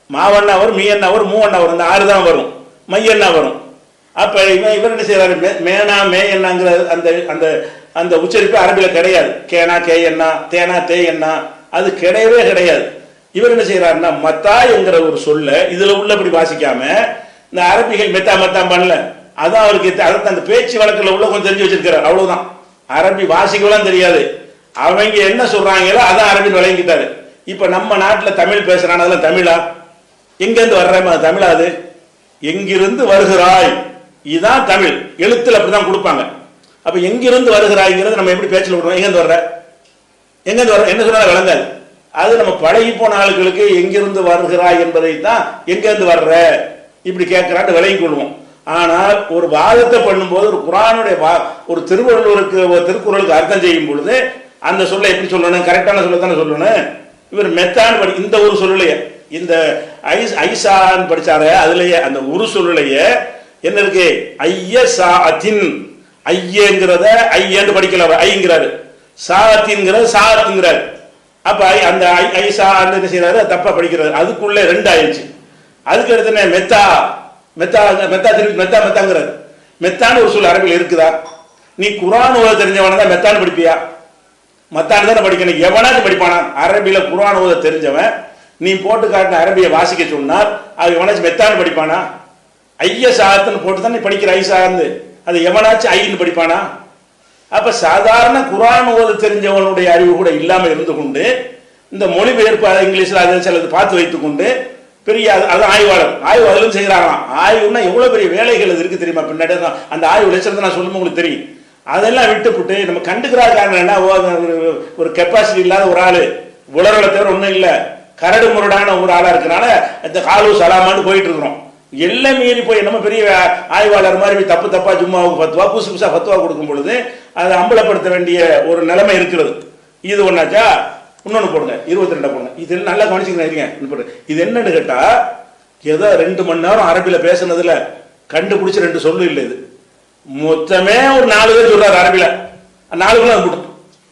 மாவண்ணா வரும், மீயண்ணா வரும், மூவண்ணா வரும், இந்த 6 தான் வரும், மையண்ணா வரும். அப்ப இவர் என்ன செய்யறாரு? மேனா மேயண்ணாங்கிற அந்த அந்த அந்த உச்சரிப்பு அரபியில கிடையாது. கேனா கே எண்ணா, தேனா தே எண்ணா, அது கிடையவே கிடையாது. இவர் என்ன செய்யறாருன்னா மத்தா என்கிற ஒரு சொல்ல இதுல உள்ளபடி வாசிக்காம இந்த அரபிகள் மெத்தா மெத்தாம் பண்ணல, அதான் அவருக்கு அந்த பேச்சு வழக்கில் உள்ள கொஞ்சம் தெரிஞ்சு வச்சிருக்காரு, அவ்வளவுதான். அரபி வாசிக்கலாம் தெரியாது, அவங்க என்ன சொல்றாங்களோ அதான் அரபி விளங்கிட்டாரு. இப்ப நம்ம நாட்டில் தமிழ் பேசுறான், அதெல்லாம் தமிழா? எங்கிருந்து வர்ற தமிழா? அது எங்கிருந்து வருகிறாய், இதுதான் தமிழ். எழுத்துல அப்படிதான் கொடுப்பாங்க. அப்ப எங்கிருந்து வருகிறாய்ங்கிறது நம்ம எப்படி பேச்சில் விடுறோம்? எங்கிருந்து வர்ற, எங்கிருந்து வர்ற என்ன சொன்னாலும் விளங்காது. அது நம்ம பழகி போன ஆளுகளுக்கு எங்கிருந்து வருகிறாய் என்பதை தான் எங்கிருந்து வர்ற இப்படி கேட்கிறான்னு விளங்கி கொள்வோம். ஆனால் ஒரு வாதத்தை பண்ணும்போது ஒரு குர்ஆனுடைய ஒரு திருவள்ளுவருக்கு ஒரு திருக்குறளுக்கு அர்த்தம் செய்யும் பொழுது அந்த சொல்ல எப்படி சொல்லணும்? கரெக்டான சொல்ல தானே சொல்லணும். இவர் மெத்தான் படி இந்த ஒரு சொல்லலையே, இந்த ஐசான்னு படிச்சாரு, அதுலயே அந்த ஒரு சொல்லலையே என்ன இருக்கு? ஐய சா அத்தின், ஐயங்கிறத ஐயன்னு படிக்கல, ஐங்கிறாரு. சாத்தின்ங்கிறது சாத்துங்கிறாரு. அப்ப அந்த ஐசா என்ன செய்யறாரு? தப்பா படிக்கிறாரு. அதுக்குள்ள 2 ஆயிடுச்சு. அதுக்கு அடுத்து மெத்தா மெத்தா மெத்தா திருப்பி மெத்தா மெத்தாங்கிறாரு. மெத்தான்னு ஒரு சொல்ல அரபியில் இருக்குதா? நீ குர்ஆன் ஓத தெரிஞ்சவன தான் மெத்தான்னு படிப்பியா? மத்தான்னு தானே படிக்கணும். எவனாச்சும் படிப்பானா? அரபியில குர்ஆன் ஓத தெரிஞ்சவன் நீ போட்டு காட்டின அரபியை வாசிக்க சொன்னால் அது எவனாச்சும் மெத்தான்னு படிப்பானா? ஐய சாத்துன்னு போட்டு தான் நீ படிக்கிற ஐசாந்து, அது எவனாச்சும் ஐன்னு படிப்பானா? அப்ப சாதாரண குர்ஆன் ஓத தெரிஞ்சவனுடைய அறிவு கூட இல்லாம இருந்து கொண்டு இந்த மொழிபெயர்ப்பு இங்கிலீஷ்ல அதை சிலது பார்த்து வைத்துக் கொண்டு பெரிய அது ஆய்வாளரும் செய்யறாங்களாம். ஆய்வுன்னா எவ்வளவு பெரிய வேலைகள் அது இருக்கு தெரியுமா? பின்னாடி அந்த ஆய்வு லட்சத்தை நான் சொல்லும் உங்களுக்கு தெரியும். அதெல்லாம் விட்டுப்புட்டு நம்ம கண்டுக்கிற காரணம் என்ன? ஒரு கெப்பாசிட்டி இல்லாத ஒரு ஆளு, உலர்களை தவிர ஒண்ணும் இல்ல, கரடு முரடான ஒரு ஆளா இருக்கனால இந்த காலு சலாமான்னு போயிட்டு இருக்கிறோம். எல்லாம் மீறி போய் நம்ம பெரிய ஆய்வாளர் மாதிரி தப்பு தப்பா ஜும்மாவுக்கு ஃபத்வா புதுசு புதுசா ஃபத்வா கொடுக்கும் பொழுது அதை அம்பலப்படுத்த வேண்டிய ஒரு நிலைமை இருக்கிறது. இது ஒன்னாச்சா. இன்னொன்னு போடுங்க, 22 போடுங்க. இது நல்லா கவனிச்சுக்கிறீங்க. இது என்னன்னு கேட்டா, ஏதோ 2 மணி நேரம் அரபில பேசுனதுல கண்டுபிடிச்ச 2 சொல்லு இல்லை. இது மொத்தமே ஒரு 4 பேர் சொல்றாரு அரபில. 4 பேரும்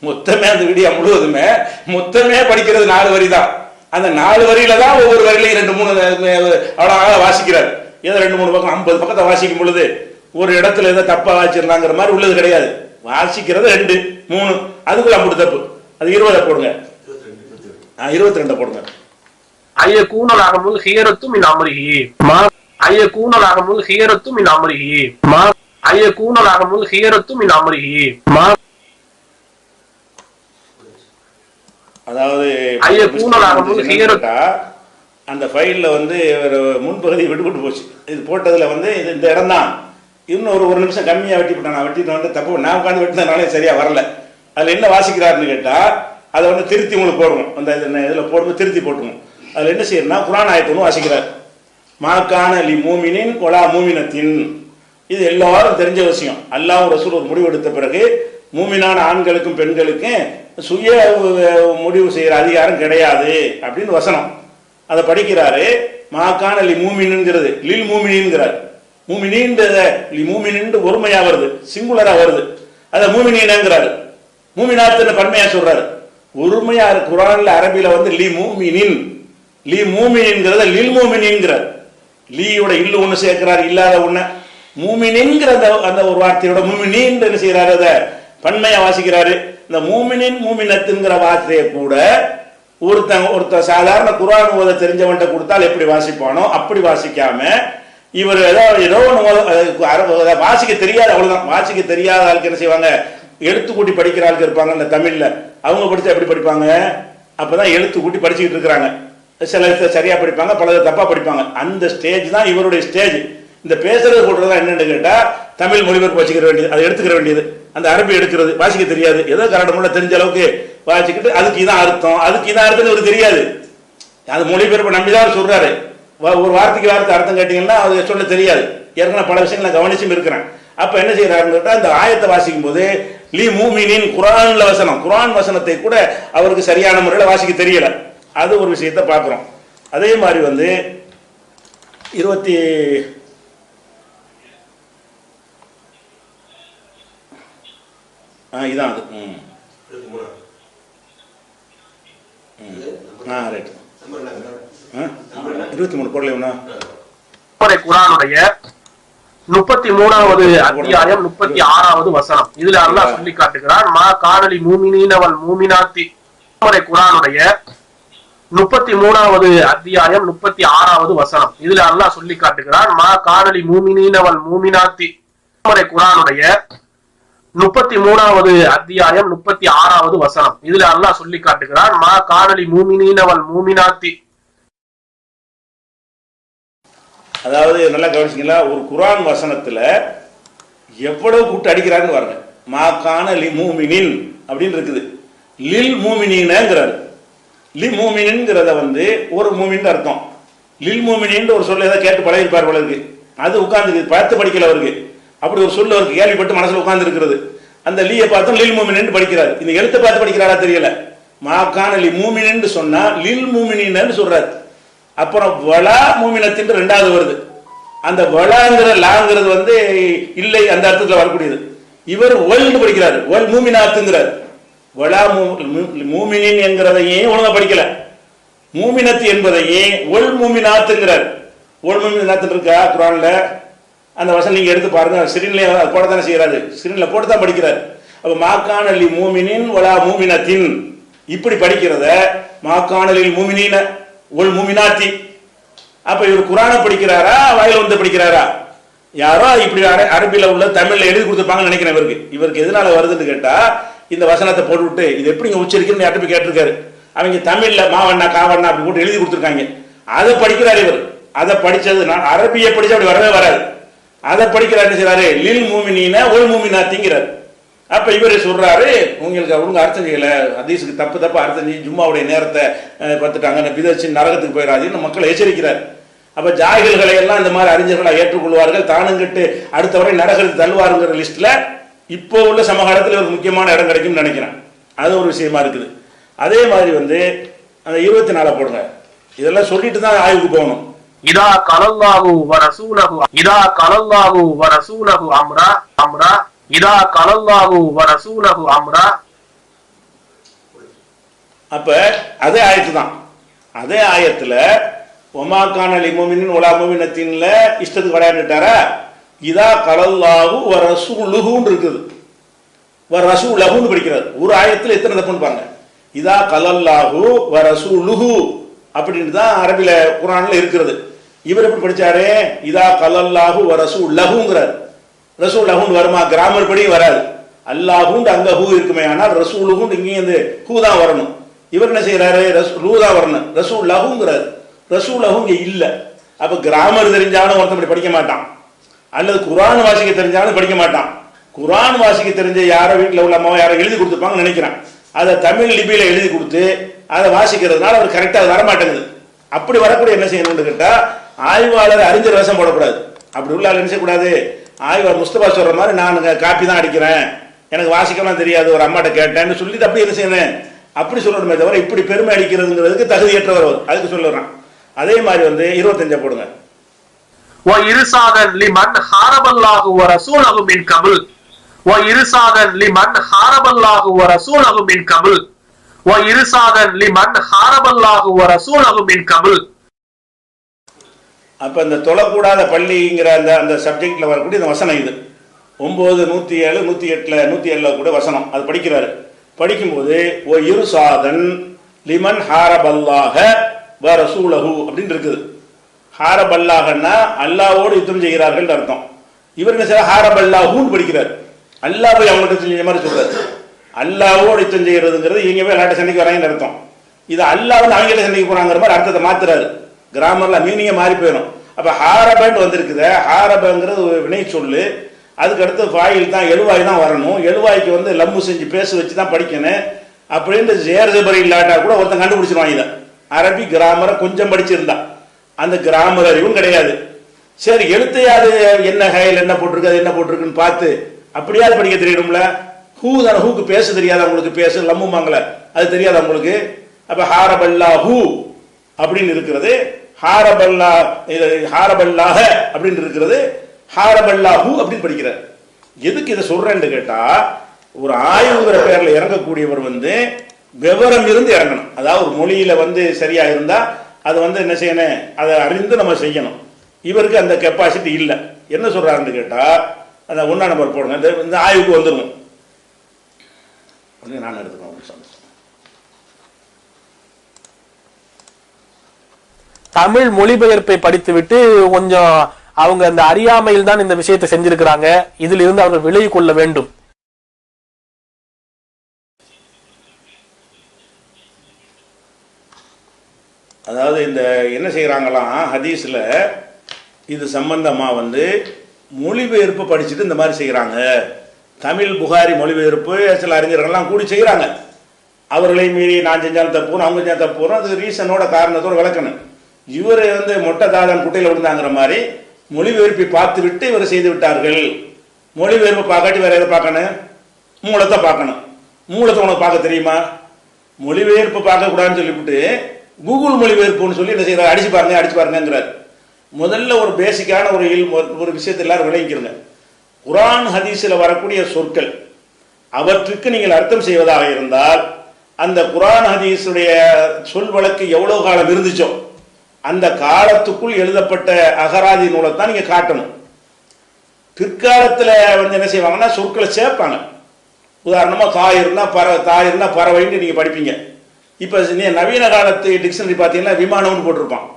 மொத்தமே அந்த வீடியோ முழுவதுமே மொத்தமே படிக்கிறது 4 வரி தான். அந்த 4 வரியில தான் ஒவ்வொரு வரியிலையும் 2-3 அவ்வளோ வாசிக்கிறார். ஏதோ 2-3 பக்கம் 50 பக்கத்தை வாசிக்கும் பொழுது ஒரு இடத்துல ஏதோ தப்பா வாசிச்சிடலாங்கிற மாதிரி உள்ளது கிடையாது. வாசிக்கிறது 2-3 அதுக்குள்ள அப்படி தப்பு. அது 20 போடுங்க. 22 போடுங்க. ஐயகூனல் அஹமுல் ஹியரத்து மின் அம்ரிஹி மா ஐயகூனல் அஹமுல் ஹியரத்து மின் அம்ரிஹி மா ஐயகூனல் அஹமுல் ஹியரத்து மின் அம்ரிஹி மா. அதாவது அந்த ஃபைல்ல வந்து முன்பகுதி விடுபட்டு போச்சு. இது போட்டதுல வந்து இந்த இடம் தான். இன்னும் ஒரு நிமிஷம் கம்மியா வெட்டி போட்டேன். நான் வெட்டிட்டு வந்து தப்பு நான் உட்காந்து வெட்டினதுனாலே சரியா வரல. அதுல என்ன வாசிக்கிறாருன்னு கேட்டா அதை வந்து திருத்தி உங்களுக்கு போடணும். அந்த இதுல போடும்போது திருத்தி போட்டுணும். அதுல என்ன செய்யணும்னா குர்ஆன் ஆயத்து வாசிக்கிறார். மாக்கான லி மூமினின் வலா மூமினத்தின். இது எல்லாரும் தெரிஞ்ச விஷயம். அல்லாஹ் ரசூல் ஒரு முடிவெடுத்த பிறகு மூமினான ஆண்களுக்கும் பெண்களுக்கும் சுய முடிவு செய்யற அதிகாரம் கிடையாது அப்படின்னு வசனம். அதை படிக்கிறாரு. மாக்கான லி மூமின்ங்கிறது லில் மூமினின்ங்கிறார். மூமினின்றத லி மூமினின் ஒருமையா வருது, சிங்குலரா வருது. அத மூமினின்ங்கிறாரு. மூமினாத்துன்னு பன்மையா சொல்றாரு. ஒருமையா குர்ஆன்ல அரபில வந்து லி மூமினின், லி மூமினின்ங்கிறத லில் மூமினின்ங்கிறார். லீயோட இல்லு ஒண்ணு சேர்க்கிறார், இல்லாத ஒண்ணு மூமினின்ங்கிற அந்த ஒரு வார்த்தையோட மூமினின் என்ன செய்யறாரு, அதை பன்மையா வாசிக்கிறாரு. இந்த மூமினின் மூமினத்துங்கிற வார்த்தையை கூட ஒருத்த சாதாரண குர்ஆன் ஓத தெரிஞ்சவன்ட்ட கொடுத்தால் எப்படி வாசிப்பானோ அப்படி வாசிக்காம இவர் ஏதோ ஒன்று வாசிக்க தெரியாது, அவ்வளவுதான். வாசிக்க தெரியாத ஆளுக்கு என்ன செய்வாங்க, எழுத்து கூட்டி படிக்கிற ஆளுக்கு இருப்பாங்க இந்த தமிழ்ல. அவங்க படிச்சா எப்படி படிப்பாங்க, அப்பதான் எழுத்து கூட்டி படிச்சுக்கிட்டு இருக்கிறாங்க. சில சரியா படிப்பாங்க, பல தப்பா படிப்பாங்க. அந்த ஸ்டேஜ் தான் இவருடைய ஸ்டேஜ். இந்த பேசுறது சொல்றதா என்னன்னு கேட்டா தமிழ் மொழிபெயர்ப்பு வச்சுக்கிற வேண்டியது, அதை எடுத்துக்கிற வேண்டியது. அந்த அரபி எடுக்கிறது வாசிக்க தெரியாது, ஏதோ கரடமுள்ள தெரிஞ்ச அளவுக்கு வாசிக்கிட்டு அதுக்கு இதான் அர்த்தம், அதுக்கு இதான் அர்த்தம் ஒரு தெரியாது. அது மொழிபெயர்ப்பு நம்பிதான் சொல்றாரு. ஒரு வார்த்தைக்கு வார்த்தை அர்த்தம் கேட்டீங்கன்னா அது சொல்ல தெரியாது. ஏற்கனவே பல விஷயங்கள் நான் கவனிச்சும் இருக்கிறேன். அப்ப என்ன செய்யறாருன்னு கேட்டா இந்த ஆயத்தை வாசிக்கும் போது லி மூமினின் குர்ஆன்ல வசனம், குர்ஆன் வசனத்தை கூட அவருக்கு சரியான முறையில் வாசிக்க தெரியல. அது ஒரு விஷயத்தை பார்க்கிறோம். அதே மாதிரி வந்து 20 இதான் அது. ரைட் 23 போடலையா? குர்ஆனுடைய 33வது அத்தியாயம் 36வது வசனம். இதுல அல்லாஹ் சொல்லி காட்டுகிறான், மா கானலி மூமினீன வல் மூமினாத்தி. குர்ஆனுடைய 33வது அத்தியாயம் 36வது வசனம். இதுல அல்லாஹ் சொல்லி காட்டுகிறான், மா கானலி மூமினீன வல் மூமினாத்தி. குர்ஆனுடைய 33வது அத்தியாயம் 36வது வசனம். இதுல அல்லாஹ் சொல்லி காட்டுகிறான், மா கானலி மூமினீன வல் மூமினாத்தி. அதாவது நல்லா கவனிச்சிங்களா, ஒரு குர்ஆன் வசனத்துல எவ்வளவு கூட்டு அடிக்கிறாருன்னு பாருங்க. மா கான லி மூமினின் அப்படின்னு இருக்குது, லில் மூமினின்ங்கிறாரு. லி மூமினின்ங்கிறத வந்து ஒரு மூமின் அர்த்தம். லில் மூமினின் ஒரு சொல்ல ஏதாவது கேட்டு பழகிருப்பார் போல இருக்கு. அது உட்கார்ந்து பார்த்து படிக்கல அவருக்கு. அப்படி ஒரு சொல்ல அவருக்கு கேள்விப்பட்டு மனசுல உட்கார்ந்து இருக்கிறது. அந்த லீயை பார்த்து லில் மூமினின் படிக்கிறாரு. இந்த எழுத்தை பார்த்து படிக்கிறாரா தெரியல. மா கான லி மூமினின்னு சொன்னா லில் மூமினின்னு சொல்றாரு. அப்புறம் வலா மூமினத்தின் 2வது வருது. அந்த வலாங்கிற லாங்கிறது வந்து இல்லை, அந்த அர்த்தத்தில் வரக்கூடியது. இவர் ஒல்னு படிக்கிறாரு, ஒல் மூமினாத்துங்கிறார். வலா மூமினின் என்கிறதையே ஒழுங்கா படிக்கல. மூமினத்து என்பதையே ஒல் மூமினாத்துங்கிறார். ஒல் மூமினாத்து இருக்கா குர்ஆன்ல? அந்த வசனம் நீங்க எடுத்து பாருங்க. ஸ்கிரீன்ல போட தானே செய்யறாரு, ஸ்கிரீன்ல போட்டு தான் படிக்கிறார். அப்ப மாக்கானலி மூமினின் வலா மூமினத்தின் இப்படி படிக்கிறத மாக்கானலில் மூமினின ஒல் மூமினாத்தி. அப்ப இவர் குர்ஆனை படிக்கிறாரா வாயில வந்து படிக்கிறாரா? யாரோ இப்படி அரபில உள்ள தமிழ்ல எழுதி கொடுத்துருப்பாங்கன்னு நினைக்கிறேன். இவருக்கு எதனால வருதுன்னு கேட்டா இந்த வசனத்தை போட்டுவிட்டு இது எப்படிங்க உச்சரிக்கணும்னு யார்கிட்ட போய் கேட்டிருக்காரு. அவங்க தமிழ்ல மாவண்ணா காவண்ணா அப்படி போட்டு எழுதி கொடுத்துருக்காங்க. அதை படிக்கிறார் இவர். அதை படிச்சது நான் அரபியை படிச்சா அப்படி வரவே வராது. அதை படிக்கிறார். என்ன செய்யறாரு, லில் மூமினீன ஒல் மூமினாத்திங்கிறார். அப்ப இவரு சொல்றாரு, உங்களுக்கு ஒழுங்கு அர்த்தம் செய்யல, ஹதீஸுக்கு தப்பு அர்த்தம் செய்ய ஜும்மாவுடைய நேரத்தை பார்த்துட்டாங்க, பிதச்சு நரகத்துக்கு போயிடாதுன்னு மக்களை எச்சரிக்கிறார். அப்ப ஜாகில்களை எல்லாம் இந்த மாதிரி அறிஞர்களை ஏற்றுக்கொள்வார்கள், தானுங்கிட்டு அடுத்தவரை நரகத்தில் தள்ளுவாருங்கிற லிஸ்ட்ல இப்போ உள்ள சமகாலத்தில் ஒரு முக்கியமான இடம் கிடைக்கும்னு நினைக்கிறேன். அது ஒரு விஷயமா இருக்குது. அதே மாதிரி வந்து அந்த 24 போடுங்க. இதெல்லாம் சொல்லிட்டு தான் ஆய்வுக்கு போகணும். இதா கலல்லாஹு வ ரசூலஹு இதா கலல்லாஹு வ ரசூலஹு அம்ரா அம்ரா இதா கலல்லாஹு வ ரசூலஹு அம்ரா. அப்ப அதே ஆயத்து தான். அதே ஆயத்துல ஒமாக்கான லிமுமினின் ஒலா முமினத்தின்ல இஷ்டத்துக்கு விளையாண்டுட்டாரா, இதா கலல்லாஹு வ ரசூலுஹுன்னு இருக்குது, வ ரசூலஹுன்னு படிக்கிறார். ஒரு ஆயத்துல எத்தனை தப்புன்னு பாருங்க. இதா கலல்லாஹு வ ரசூலுஹு அப்படின்னு தான் அரபில குர்ஆன்ல இருக்கிறது. இவர் எப்படி படிச்சாரு? இதா கலல்லாஹு வ ரசூலஹுங்கிறார். ரசூலஹுன்னு வருமா? கிராமர் படி வராது. அல்லாஹுன்னு அங்க ஹூ இருக்குமே, ஆனால் ரசூலுஹுன்னு இங்கேயும் இந்த ஹூ தான் வரணும். இவர் என்ன செய்யறாரு? ரூ தான் வரணும், ரசூலஹுங்கிறார். ரசூலஹு இங்க இல்ல. அப்ப கிராமர் தெரிஞ்சாலும் ஒருத்தன் இப்படி படிக்க மாட்டான், அல்லது குர்ஆன் வாசிக்க தெரிஞ்சாலும் படிக்க மாட்டான். குர்ஆன் வாசிக்க தெரிஞ்ச யாரோ வீட்டில் உள்ள அம்மாவை யாரோ எழுதி கொடுத்துருப்பாங்கன்னு நினைக்கிறேன். அதை தமிழ் லிபியில எழுதி கொடுத்து அதை வாசிக்கிறதுனால அவர் கரெக்டாக வர மாட்டேங்குது. அப்படி வரக்கூடிய என்ன செய்யணும்னு கேட்டா, ஆய்வாளர் அறிஞர் வேஷம் போடக்கூடாது. அப்படி உள்ள என்ன செய்யக்கூடாது? ஆய்வாளர் முஸ்தபா சொல்ற மாதிரி நான் காப்பி தான் அடிக்கிறேன், எனக்கு வாசிக்கலாம் தெரியாது, ஒரு அம்மாட்ட கேட்டேன்னு சொல்லிட்டு அப்படி என்ன செய்யணும்? அப்படி சொல்லணுமே தவிர இப்படி பெருமை அடிக்கிறதுங்கிறதுக்கு தகுதியற்றவர் அவர். அதுக்கு சொல்லுறான். அதே மாதிரி வந்து 25 போடுங்க. வ இர்சாதன் லிமன் ஹாரபல்லாஹு வ ரசூலஹு மின் கபில் வ இர்சாதன் லிமன் ஹாரபல்லாஹு வ ரசூலஹு மின் கபில் வ இர்சாதன் லிமன் ஹாரபல்லாஹு வ ரசூலஹு மின் கபில். அப்ப இந்த தொழக்கூடாத பள்ளிங்கிற அந்த அந்த சப்ஜெக்ட்ல வரக்கூடிய இந்த வசனம் இது 9, 107, 108, 107 கூட வசனம் அது படிக்கிறாரு. படிக்கும்போது ஓ இருசாதன் லிமன் ஹாரபல்லாஹ வ ரசூலஹு அப்படின்னு இருக்குது. ஹாரபல்லாஹன்னா அல்லாஹ்வோடு யுத்தம் செய்கிறார்கள் அர்த்தம். இவர் என்ன செய்ய ஹாரபல்லாஹுன்னு படிக்கிறார். அல்லாஹ் போய் அவங்கள்ட்ட செஞ்ச மாதிரி சொல்றாரு. அல்லாஹ்வோடு யுத்தம் செய்யறதுங்கிறது இவங்க போய் எல்லாட்ட சண்டைக்கு வராங்கன்னு அர்த்தம். இது அல்லாஹ் வந்து அவங்கள்ட்ட சண்டைக்கு போறாங்கிற மாதிரி அர்த்தத்தை மாத்துறாரு. கிராமர்ல மீனிங்க மாறி போயிடும். அப்ப ஹாரபன்னு வந்திருக்குது. ஹாரபங்கிறது ஒரு வினை சொல்லு. அதுக்கு அடுத்து வாயில் தான் எழுவாய் தான் வரணும். எழுவாய்க்கு வந்து லம்மு செஞ்சு பேச வச்சு தான் படிக்கணும். அப்படின்னு ஜேர் ஜபரி இல்லாட்டா கூட ஒருத்தன் கண்டுபிடிச்சிருவாங்க. இதை அரபி கிராமரை கொஞ்சம் படிச்சிருந்தா, அந்த கிராமர் அறிவும் கிடையாது. சரி எழுத்தையாது என்ன ஹைல் என்ன போட்டிருக்கு அது என்ன போட்டிருக்குன்னு பார்த்து அப்படியாவது படிக்க தெரியணும்ல. ஹூ தானே, ஹூக்கு பேச தெரியாது அவங்களுக்கு, பேச லம்முமாங்கள அது தெரியாது அவங்களுக்கு. அப்ப ஹாரபல்லா ஹூ அப்படின்னு இருக்கிறது, ஹாரபல்லா ஹாரபல்லாஹ அப்படின்னு இருக்கிறது, ஹாரபல்லாஹு அப்படின்னு படிக்கிறார். எதுக்கு இதை சொல்றேன்னு கேட்டா, ஒரு ஆய்வுங்கிற பேர்ல இறங்கக்கூடியவர் வந்து விவரம் இருந்து இறங்கணும். அதாவது ஒரு மொழியில வந்து சரியா இருந்தா அதை வந்து என்ன செய்யணும், அதை அறிந்து நம்ம செய்யணும். இவருக்கு அந்த கெப்பாசிட்டி இல்லை. என்ன சொல்றாருன்னு கேட்டா, அந்த 1ஆம் நம்பர் போடுங்க. இந்த ஆய்வுக்கு வந்துடும். நான் எடுத்துக்கணும். தமிழ் மொழிபெயர்ப்பை படித்துவிட்டு கொஞ்சம் அவங்க அந்த அறியாமையில் தான் இந்த விஷயத்தை செஞ்சிருக்கிறாங்க. இதில் இருந்து அவர்கள் விலகி கொள்ள வேண்டும். அதாவது இந்த என்ன செய்யறாங்களாம் ஹதீஸ்ல இது சம்பந்தமா வந்து மொழிபெயர்ப்பு படிச்சுட்டு இந்த மாதிரி செய்யறாங்க. தமிழ் புகாரி மொழிபெயர்ப்பு சில அறிஞர்கள்லாம் கூடி செய்யறாங்க. அவர்களை மீறி நான் செஞ்சாலும் தப்புன்னு அவங்க செஞ்சாலும் தப்புன்னு அது ரீசனோட காரணத்தோட விளக்கணும். இவர் வந்து மொட்டை தாதான் குட்டையில் விழுந்தாங்கிற மாதிரி மொழிபெயர்ப்பை பார்த்து விட்டு இவர் செய்து விட்டார்கள். மொழிபெயர்ப்பு பார்க்காட்டி வேற எதை பார்க்கணும்? மூலத்தை பார்க்கணும். மூலத்தை உனக்கு பார்க்க தெரியுமா? மொழிபெயர்ப்பு பார்க்க கூடாதுன்னு சொல்லிவிட்டு கூகுள் மொழிபெயர்ப்புன்னு சொல்லி என்ன செய்யறாரு, அடிச்சு பாருங்கிறார். முதல்ல ஒரு பேசிக்கான ஒரு விஷயத்தை எல்லாரும் விளங்கிக்கிறங்க. குர்ஆன் ஹதீஸில் வரக்கூடிய சொற்கள் அவற்றுக்கு நீங்கள் அர்த்தம் செய்வதாக இருந்தால் அந்த குர்ஆன் ஹதீஸுடைய சொல் வழக்கு எவ்வளவு காலம் இருந்துச்சோ அந்த காலத்துக்குள் எழுதப்பட்ட அகராதி நூலைத்தான் நீங்க காட்டணும். பிற்காலத்தில் வந்து என்ன செய்வாங்கன்னா சொற்களை சேர்ப்பாங்க. உதாரணமா தாயிர்னா பறவைன்னு நீங்க படிப்பீங்க. இப்ப நவீன காலத்து டிக்ஷனரி பார்த்தீங்கன்னா விமானம்னு போட்டிருப்பான்.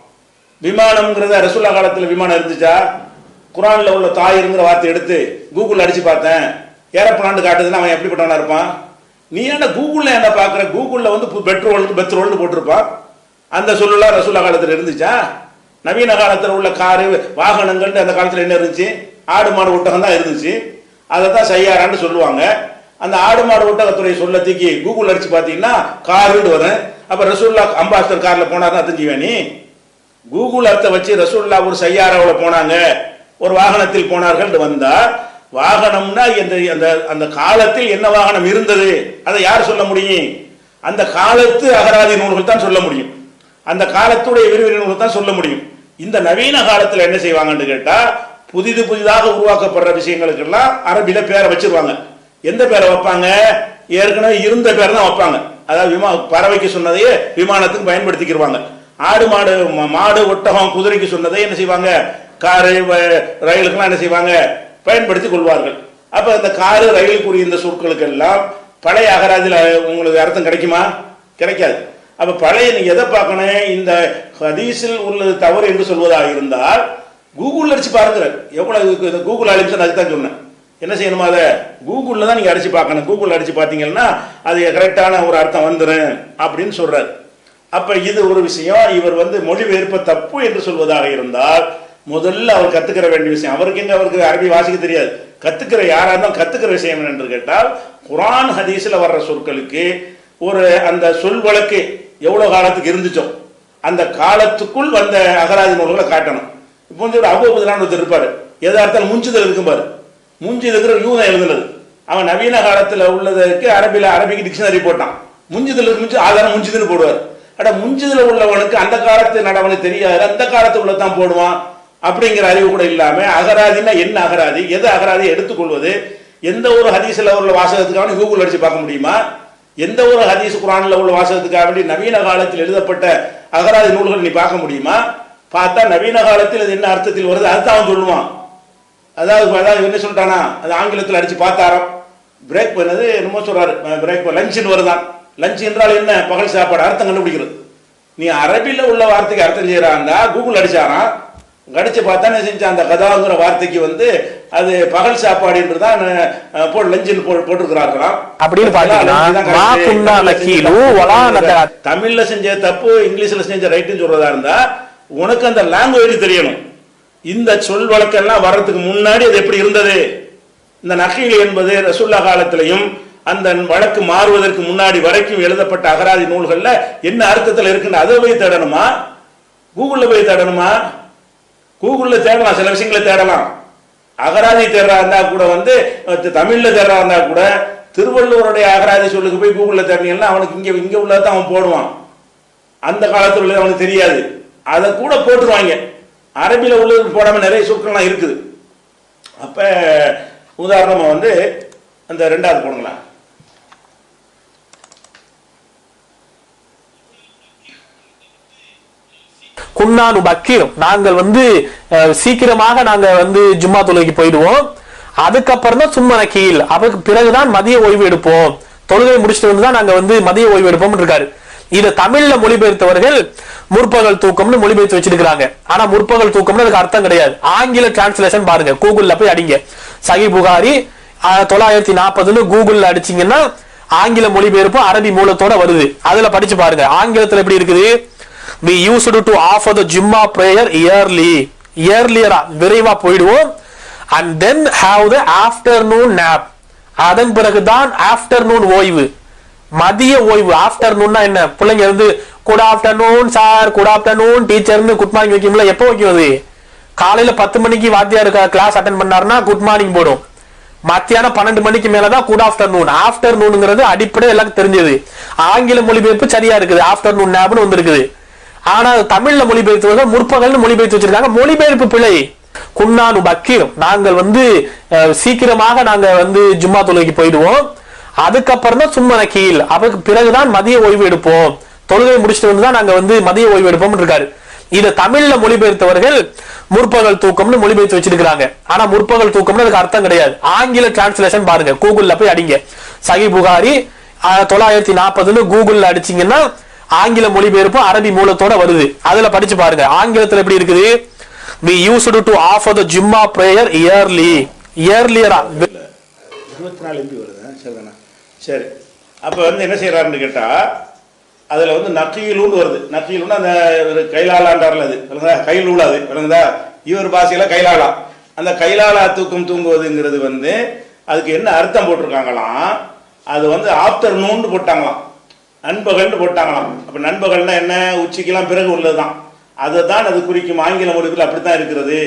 விமானம்ங்கிறத ரசூல்லா காலத்தில் விமானம் இருந்துச்சா? குர்ஆன்ல உள்ள தாயிர்ங்கிற வார்த்தை எடுத்து கூகுள் அடிச்சு பார்த்தேன், ஏரோப்ளான் காட்டுதுன்னா அவன் எப்படிப்பட்டவனா இருப்பான்? நீ என்ன கூகுள்ல என்ன பாக்குற? கூகுள்ல வந்து பெட்ரோல்னு போட்டிருப்பான். அந்த சொல்லலாம் ரசூல்லா காலத்தில் இருந்துச்சா? நவீன காலத்தில் உள்ள காரு வாகனங்கள் அந்த காலத்தில் என்ன இருந்துச்சு? ஆடு மாடு ஒட்டகம் தான் இருந்துச்சு. அதை தான் சையாரான்னு சொல்லுவாங்க. அந்த ஆடு மாடு ஒட்டகத்துறை சொல்ல தூக்கி கூகுள் அடிச்சு பார்த்தீங்கன்னா காருன்னு வரும். அப்ப ரசூல்லா அம்பாஸ்டர் கார்ல போனார்னா தெரிஞ்சுவே நீ? கூகுள் அர்த்தத்தை வச்சு ரசூலுல்லாஹ் ஒரு சையாராவில் போனாங்க, ஒரு வாகனத்தில் போனார்கள் வந்தா, வாகனம்னா அந்த அந்த காலத்தில் என்ன வாகனம் இருந்தது அதை யார் சொல்ல முடியும்? அந்த காலத்து அகராதி நூல்கள் தான் சொல்ல முடியும், அந்த காலத்துடைய விரிவுரை நூல்கள் தான் சொல்ல முடியும். இந்த நவீன காலத்தில் என்ன செய்வாங்கன்னு கேட்டா, புதிதாக உருவாக்கப்படுற விஷயங்களுக்கெல்லாம் அரபில பேரை வச்சிருவாங்க. எந்த பேரை வைப்பாங்க? ஏற்கனவே இருந்த பேரை தான் வைப்பாங்க. அதாவது பறவைக்கு சொன்னதையே விமானத்துக்கு பயன்படுத்திக்கிடுவாங்க. ஆடு மாடு ஒட்டகம் குதிரைக்கு சொன்னதை என்ன செய்வாங்க? காரு ரயிலுக்கெல்லாம் என்ன செய்வாங்க? பயன்படுத்தி கொள்வார்கள். அப்ப இந்த காரு ரயிலுக்குரிய இந்த சொற்களுக்கு எல்லாம் பழைய அகராதியில் உங்களுக்கு அர்த்தம் கிடைக்குமா? கிடைக்காது. அப்ப பழைய நீங்க எதை பார்க்கணும்? இந்த ஹதீஸில் உள்ளது தவறு என்று சொல்வதாக இருந்தால் கூகுள் அடிச்சு பாருங்க. எவ்வளவு கூகுள் அழிச்சு அதுதான் சொன்னேன். என்ன செய்யணுமா? அதை கூகுளில் தான் நீங்க அடிச்சு பார்க்கணும். கூகுள் அடிச்சு பார்த்தீங்கன்னா அது கரெக்டான ஒரு அர்த்தம் வந்துடும் அப்படின்னு சொல்றாரு. அப்ப இது ஒரு விஷயம். இவர் மொழிபெயர்ப்ப தப்பு என்று சொல்வதாக இருந்தால் முதல்ல அவர் கத்துக்கிற வேண்டிய விஷயம், அவருக்கு அரபி வாசிக்க தெரியாது, கத்துக்கிற யாரா இருந்தாலும் கத்துக்கிற விஷயம் என்று கேட்டால், குர்ஆன் ஹதீஸ்ல வர்ற சொற்களுக்கு ஒரு அந்த சொல் வழக்கு எவ்வளவு காலத்துக்கு இருந்துச்சோ அந்த காலத்துக்குள் வந்த அகராதி நூல்களை காட்டணும். இப்போ அபூபக்கர் ஒருத்தர் இருப்பாரு, எதா இருந்தாலும் முஞ்சுதல் இருக்கும் பாரு, முஞ்சி இருக்கிற யூதன் எழுதுனது, அவன் நவீன காலத்துல உள்ளதற்கு அரபிக்கு டிக்ஷனரி போட்டான். முஞ்சுதல் ஆதாரம் முஞ்சுதுன்னு போடுவார். அட முஞ்சுதல உள்ளவனுக்கு அந்த காலத்து நடவனை தெரியாது, அந்த காலத்துக்குள்ள தான் போடுவான் அப்படிங்கிற அறிவு கூட இல்லாம அகராதினா என்ன அகராதி, எது அகராதியை எடுத்துக்கொள்வது, எந்த ஒரு ஹதீஸ்ல உள்ள வாசகத்துக்காக கூகுள் அடிச்சு பார்க்க முடியுமா? எந்த ஒரு ஹதீஸ் குர்ஆன்ல உள்ள வாசகத்துக்காக வேண்டி நவீன காலத்தில் எழுதப்பட்ட அகராதி நூல்கள் நீ பார்க்க முடியுமா? பார்த்தா நவீன காலத்தில் அது என்ன அர்த்தத்தில் வருது அதுதான் அவன் சொல்லுவான். அதாவது என்ன சொல்லிட்டானா, அது ஆங்கிலத்தில் அடிச்சு பார்த்தாராம். பிரேக் பண்ணது என்னமோ சொல்றாரு, பிரேக் லஞ்சுன்னு வருதான். லஞ்ச் என்றால் என்ன? பகல் சாப்பாடு. அர்த்தம் கண்டுபிடிக்கிறது. நீ அரபில உள்ள வார்த்தைக்கு அர்த்தம் செய்யறாங்க, கூகுள் அடிச்சாராம், கடிச்சு பார்த்தா என்ன செஞ்சா அந்த கதாங்கிற வார்த்தைக்கு அது பகல் சாப்பாடு என்றுதான் லஞ்சுன்னு போட்டிருக்கிறார்களாம். அப்படின்னு தமிழ்ல செஞ்ச தப்பு இங்கிலீஷ்ல செஞ்ச ரைட்டுன்னு சொல்றதா இருந்தா உனக்கு அந்த லாங்குவேஜ் தெரியணும். இந்த சொல் வழக்கெல்லாம் வர்றதுக்கு முன்னாடி அது எப்படி இருந்தது? இந்த நகீல் என்பது ரசூலுல்லாஹ் காலத்திலையும் அந்த வழக்கு மாறுவதற்கு முன்னாடி வரைக்கும் எழுதப்பட்ட அகராதி நூல்கள்ல என்ன அர்த்தத்தில் இருக்குன்னு அதை போய் தேடணுமா? கூகுள்ல போய் தேடணுமா? கூகுள்ல தேடலாம், சில விஷயங்களை தேடலாம். அகராதி தேடுறா இருந்தா கூட தமிழ்ல தேடுறா இருந்தா கூட திருவள்ளுவருடைய அகராதி சொல்லுக்கு போய் கூகுள்ல தேடினீங்கன்னா அவனுக்கு இங்க உள்ளதான் அவன் போடுவான். அந்த காலத்துல உள்ளது அவனுக்கு தெரியாது, அதை கூட போட்டுருவாங்க. அரபில உள்ளது போடாம நிறைய சொற்கள்லாம் இருக்குது. அப்ப உதாரணமா அந்த ரெண்டாவது போடுங்களா, குன்னானு பக்கீர், நாங்கள் சீக்கிரமாக நாங்க ஜும்மா தொழுகைக்கு போயிடுவோம், அதுக்கப்புறம் தான் சும்ம நக்கீல், அதுக்கு பிறகுதான் மதிய ஓய்வு எடுப்போம், தொழுகை முடிச்சுட்டு தான் நாங்க மதிய ஓய்வு எடுப்போம் இருக்காரு. இத தமிழ்ல மொழிபெயர்த்தவர்கள் முற்பகல் தூக்கம்னு மொழிபெயர்த்து வச்சிருக்காங்க. ஆனா முற்பகல் தூக்கம்னு அதுக்கு அர்த்தம் கிடையாது. ஆங்கில டிரான்ஸ்லேஷன் பாருங்க, கூகுள்ல போய் அடிங்க, சஹீஹ் புகாரி 940 கூகுள்ல அடிச்சீங்கன்னா ஆங்கில மொழிபெயர்ப்பு அரபி மூலத்தோட வருது. அதுல படிச்சு பாருங்க ஆங்கிலத்துல எப்படி இருக்குது. We used to offer the Jumma prayer earlier விரைவா போயிடுவோம், and then have the afternoon nap, அதன் பிறகுதான் ஆஃப்டர்நூன் ஓய்வு, மதிய ஓய்வு. ஆஃப்டர்நூன்னா என்ன? பிள்ளைங்க good afternoon sir, good afternoon டீச்சர்னு குட் மார்னிங் வைக்கும்ல, எப்போ வைக்கும்? காலையில 10 மணிக்கு வாத்தியார் கிளாஸ் அட்டென்ட் பண்ணாருன்னா குட் மார்னிங் போடும். மத்தியானம் 12 மணிக்கு மேலதான் குட் ஆஃப்டர்நூன். ஆஃப்டர்நூன்ங்கிறது அடிப்படை எல்லாருக்கும் தெரிஞ்சது. ஆங்கில மொழிபெயர்ப்பு சரியா இருக்குது, ஆஃப்டர்நூன் நேப்னு வந்திருக்குது. ஆனா தமிழ்ல மொழிபெயர்த்தவர்கள் முற்பகல்னு மொழிபெயர்த்து வச்சிருக்காங்க, மொழிபெயர்ப்பு பிழை. குன்னானு பக்கீர், நாங்கள் சீக்கிரமாக நாங்க ஜும்மா தொழுகைக்கு போயிடுவோம், அதுக்கப்புறம் தான் சும்ம நக்கீல், அதுக்கு பிறகுதான் மதிய ஓய்வு எடுப்போம், தொழுகை முடிச்சுட்டு தான் நாங்க மதிய ஓய்வு எடுப்போம் இருக்காரு. இத தமிழ்ல மொழிபெயர்த்தவர்கள் முற்பகல் தூக்கம்னு மொழிபெயர்த்து வச்சிருக்காங்க. ஆனா முற்பகல் தூக்கம்னு அதுக்கு அர்த்தம் கிடையாது. ஆங்கில டிரான்ஸ்லேஷன் பாருங்க, கூகுள்ல போய் அடிங்க, சஹீஹ் புகாரி 940 கூகுள்ல அடிச்சீங்கன்னா ஆங்கில மொழிபெயர்ப்பு அரபி மூலத்தோட வருது. அதுல படிச்சு பாருங்க ஆங்கிலத்துல எப்படி இருக்குது. We used to offer the Jumma prayer earlier 24 MB வருது. சரிதானா? சரி, அப்ப என்ன செய்யறாருன்னு கேட்டா அதுல நக்கீலுன்னு வருது. நக்கீலுன்னு அந்த கைலாளாண்டார்ல அது கைலூலா, அது விளங்குதா? இவர் பாஷையில கைலாளா. அந்த கைலாளா தூக்கம் தூங்குவதுங்கிறது அதுக்கு என்ன அர்த்தம் போட்டிருக்காங்களாம், அது ஆஃப்டர்நூன் போட்டாங்களாம், நண்பகல்னு போட்டாங்களாம். அப்ப நண்பகல்னா என்ன? உச்சிக்கெல்லாம் பிறகு உள்ளதுதான். அதை தான் அது குறிக்கும். ஆங்கில மொழிகள் அப்படித்தான் இருக்கிறது.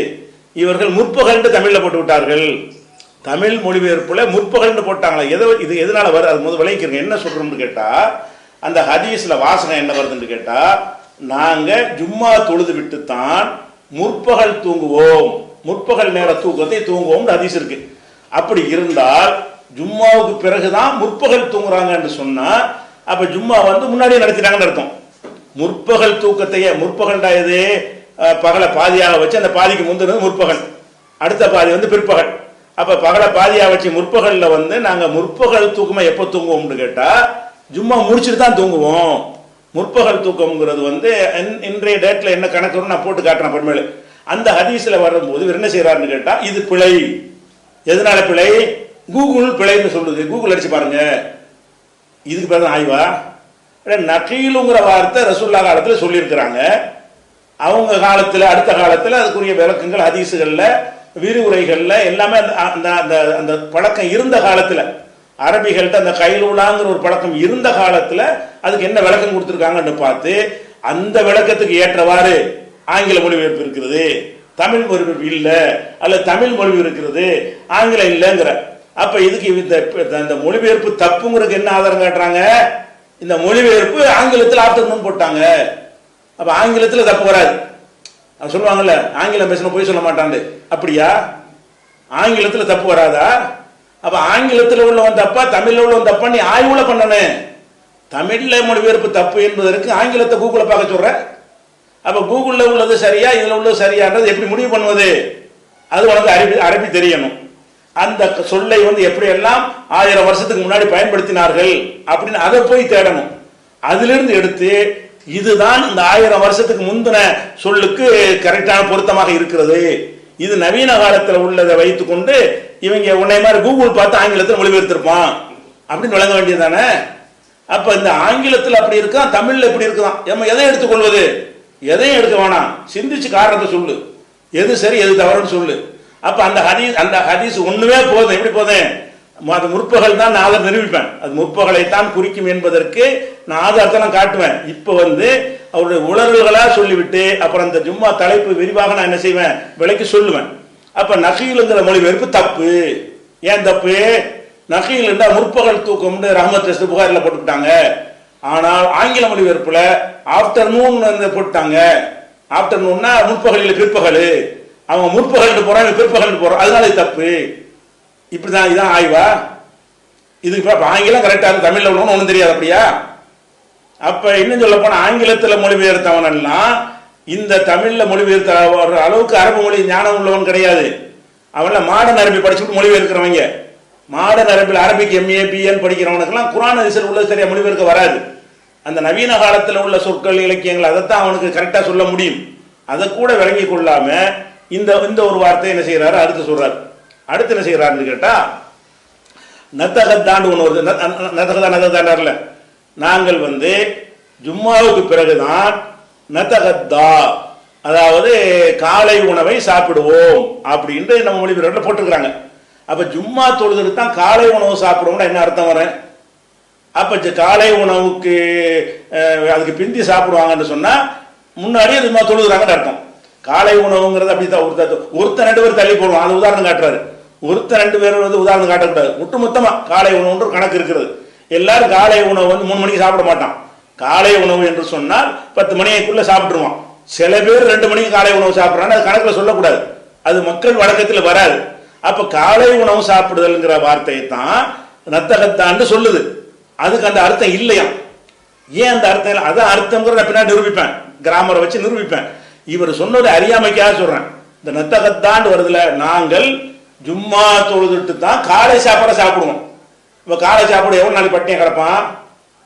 இவர்கள் முற்பகல்னு தமிழ்ல போட்டு விட்டார்கள். தமிழ் மொழிபெயர்ப்புல முற்பகல்னு போட்டாங்களா? இது எதனால வருது? அது முதல் விளைக்கிறங்க. என்ன சொல்றோம்னு கேட்டா, அந்த ஹதீஸ்ல வாசகம் என்ன வருதுன்னு கேட்டா, நாங்க ஜும்மா தொழுது விட்டு தான் முற்பகல் தூங்குவோம், முற்பகல் நேர தூக்கத்தை தூங்குவோம் ஹதீஸ் இருக்கு. அப்படி இருந்தால் ஜும்மாவுக்கு பிறகுதான் முற்பகல் தூங்குறாங்கன்னு சொன்னா, அப்ப ஜும்மா முன்னாடியே நடத்திட்டாங்கன்னு அர்த்தம். முற்பகல் தூக்கத்தையே, முற்பகல் எது, பகலை பாதியாக வச்சு அந்த பாதிக்கு முந்தினது முற்பகல், அடுத்த பாதி பிற்பகல். அப்ப பகலை பாதியாக வச்சு முற்பகல்ல நாங்க முற்பகல் தூக்கமா எப்ப தூங்குவோம்னு கேட்டா, ஜும்மா முடிச்சுட்டு தான் தூங்குவோம். முற்பகல் தூக்கம்ங்கிறது இன்றைய டேட்ல என்ன கணக்கு நான் போட்டு காட்டுறேன் பண்மேலு. அந்த ஹதீஸ்ல வரும்போது இவர் என்ன செய்யறாருன்னு கேட்டா, இது பிழை. எதனால பிழை? கூகுள் பிழைன்னு சொல்லுது. கூகுள் அடிச்சு பாருங்க. இதுக்கு பேர் ஆய்வா? நகீலுங்கிற வார்த்தை ரசூல்லா காலத்துல சொல்லி இருக்கிறாங்க. அவங்க காலத்துல, அடுத்த காலத்துல அதுக்குரிய விளக்கங்கள் ஹதீஸுகள்ல, விரிவுரைகள்ல எல்லாமே அந்த பழக்கம் இருந்த காலத்துல, அரபிகள்கிட்ட அந்த கைலூலாங்கிற ஒரு பழக்கம் இருந்த காலத்துல அதுக்கு என்ன விளக்கம் கொடுத்துருக்காங்கன்னு பார்த்து, அந்த விளக்கத்துக்கு ஏற்றவாறு ஆங்கில மொழிபெயர்ப்பு இருக்கிறது, தமிழ் மொழிபெயர்ப்பு இல்ல, அல்ல தமிழ் மொழி இருக்கிறது, ஆங்கிலம் இல்லைங்கிற. அப்ப இதுக்கு இந்த மொழிபெயர்ப்பு தப்புங்கிறதுக்கு என்ன ஆதாரம் காட்டுறாங்க? இந்த மொழிபெயர்ப்பு ஆங்கிலத்தில் ஆப்டர்நூன் போட்டாங்க. அப்ப ஆங்கிலத்துல தப்பு வராது. சொல்லுவாங்கல்ல, ஆங்கிலம் பேசணும் போய் சொல்ல மாட்டாண்டு. அப்படியா? ஆங்கிலத்துல தப்பு வராதா? அப்ப ஆங்கிலத்தில் உள்ளவன் தப்பா தமிழ்ல உள்ளவன் தப்பா நீ ஆய்வுல பண்ணணும். தமிழ்ல மொழிபெயர்ப்பு தப்பு என்பதற்கு ஆங்கிலத்தை கூகுள பார்க்க சொல்ற. அப்ப கூகுள்ல உள்ளது சரியா, இதுல உள்ளது சரியான்றது எப்படி முடிவு பண்ணுவது? அது உனக்கு அரபி தெரியணும். அந்த சொல்லை எப்படி எல்லாம் 1000 வருஷத்துக்கு முன்னாடி பயன்படுத்தினார்கள் அப்படின்னு அதை போய் தேடணும். அதிலிருந்து எடுத்து இதுதான் இந்த 1000 வருஷத்துக்கு முந்தின சொல்லுக்கு கரெக்டான பொருத்தமாக இருக்கிறது, இது நவீன காலத்தில் உள்ளதை வைத்துக் கொண்டு இவங்க உன்னை மாதிரி கூகுள் பார்த்து ஆங்கிலத்தில் மொழிபெயர்த்திருப்பான் அப்படின்னு வழங்க வேண்டியதானே. அப்ப இந்த ஆங்கிலத்தில் அப்படி இருக்கான், தமிழ்ல எப்படி இருக்குதான். நம்ம எதை எடுத்துக்கொள்வது? எதையும் எடுக்க வேணாம், சிந்திச்சு காரணத்தை சொல்லு, எது சரி எது தவறுன்னு சொல்லு. அப்ப அந்த ஹதீஸ் ஒண்ணுமே போதும். எப்படி போதும்? அது முற்பகல் தான் நான் அதை நிரூபிப்பேன், அது முற்பகலை தான் குறிக்கும் என்பதற்கு நான் ஆதாரத்தை நான் காட்டுவேன். இப்ப அவருடைய உணர்வுகளா சொல்லிவிட்டு அப்புறம் அந்த ஜும்மா தலைப்பு விரிவாக நான் என்ன செய்வேன், விலைக்கு சொல்லுவேன். அப்ப நகீலுங்கிற மொழிபெயர்ப்பு தப்பு. ஏன் தப்பு? நகீல் என்றா முற்பகல் தூக்கம் ரஹ்மத் புகாரில் போட்டுக்கிட்டாங்க. ஆனால் ஆங்கில மொழிபெயர்ப்புல ஆப்டர்நூன் போட்டாங்க. ஆப்டர்நூன்னா முற்பகல் பிற்பகல். அவங்க முற்பகல் போறாங்க, பிற்பகல் போறோம், அதனால இது தப்பு. இப்படிதான், இதான் ஆய்வா? இதுக்கு ஆங்கிலம் கரெக்டா இருக்கு, தமிழ்ல உள்ளவனு ஒண்ணும் தெரியாது. அப்படியா? அப்ப இன்னும் சொல்ல போனா ஆங்கிலத்துல மொழிபெயர்த்தவன் எல்லாம் இந்த தமிழ்ல மொழிபெயர்த்த அளவுக்கு அரபு மொழி ஞானம் உள்ளவன் கிடையாது. அவன்ல மாடர்ன் அரபி படிச்சுட்டு மொழிபெயர்க்கிறவங்க, மாடர்ன் அரபில் அரபிக் MA BN படிக்கிறவனுக்கெல்லாம் குர்ஆன் ஹதீஸில் உள்ள சரியா மொழிபெயர்க்க வராது. அந்த நவீன காலத்தில் உள்ள சொற்கள் இலக்கியங்கள் அதைத்தான் அவனுக்கு கரெக்டா சொல்ல முடியும். அதை கூட விளங்கி கொள்ளாம இந்த ஒரு வார்த்தை என்ன செய்யறாரு, அடுத்து சொல்றாரு. அடுத்து என்ன செய்யறாருன்னு கேட்டா, நத்தகத்தாண்டு ஒன்று வருது. நத்தகதாண்டர்ல நாங்கள் ஜும்மாவுக்கு பிறகுதான் நத்தகத்தா, அதாவது காலை உணவை சாப்பிடுவோம் அப்படின்ட்டு நம்ம மொழிபெயர்ப்புல போட்டுக்கிறாங்க. அப்ப ஜும்மா தொழுதுட்டு தான் காலை உணவு சாப்பிடுவோம்னா என்ன அர்த்தம் வரும்? அப்ப காலை உணவுக்கு அதுக்கு பிந்தி சாப்பிடுவாங்கன்னு சொன்னா முன்னாடியே ஜும்மா தொழுகிறாங்கன்னு அர்த்தம். காலை உணவுங்கிறது அப்படித்தான். ஒருத்தர் 2 பேர் தள்ளி போடுவோம், அது உதாரணம் காட்டுறாரு. ஒருத்தர் 2 பேர் உதாரணம் காட்டக்கூடாது. ஒட்டுமொத்தமா காலை உணவு கணக்கு இருக்கிறது. எல்லாரும் காலை உணவு 3 மணிக்கு சாப்பிட மாட்டான். காலை உணவு என்று சொன்னால் 10 மணிக்குள்ள சாப்பிட்டுருவான். சில பேர் 2 மணிக்கு காலை உணவு சாப்பிட்றான்னு அது கணக்குல சொல்லக்கூடாது, அது மக்கள் வழக்கத்தில் வராது. அப்ப காலை உணவு சாப்பிடுதல்ங்கிற வார்த்தையை தான் நத்தகத்தான்னு சொல்லுது. அதுக்கு அந்த அர்த்தம் இல்லையா? ஏன் அந்த அர்த்தம் இல்லை? அதான் அர்த்தம் பின்னாடி நிரூபிப்பேன், கிராமரை வச்சு நிரூபிப்பேன். இவர் சொன்னது அறியாமைக்காக சொல்றேன். இந்த நத்தகத்தாண்டு வருதுல, நாங்கள் ஜும்மா தொழுதுட்டு தான் காலை சாப்பாடை சாப்பிடுவோம். இப்ப காலை சாப்பாடு எவ்வளவு நாளைக்கு பட்டினியா கிடப்பான்?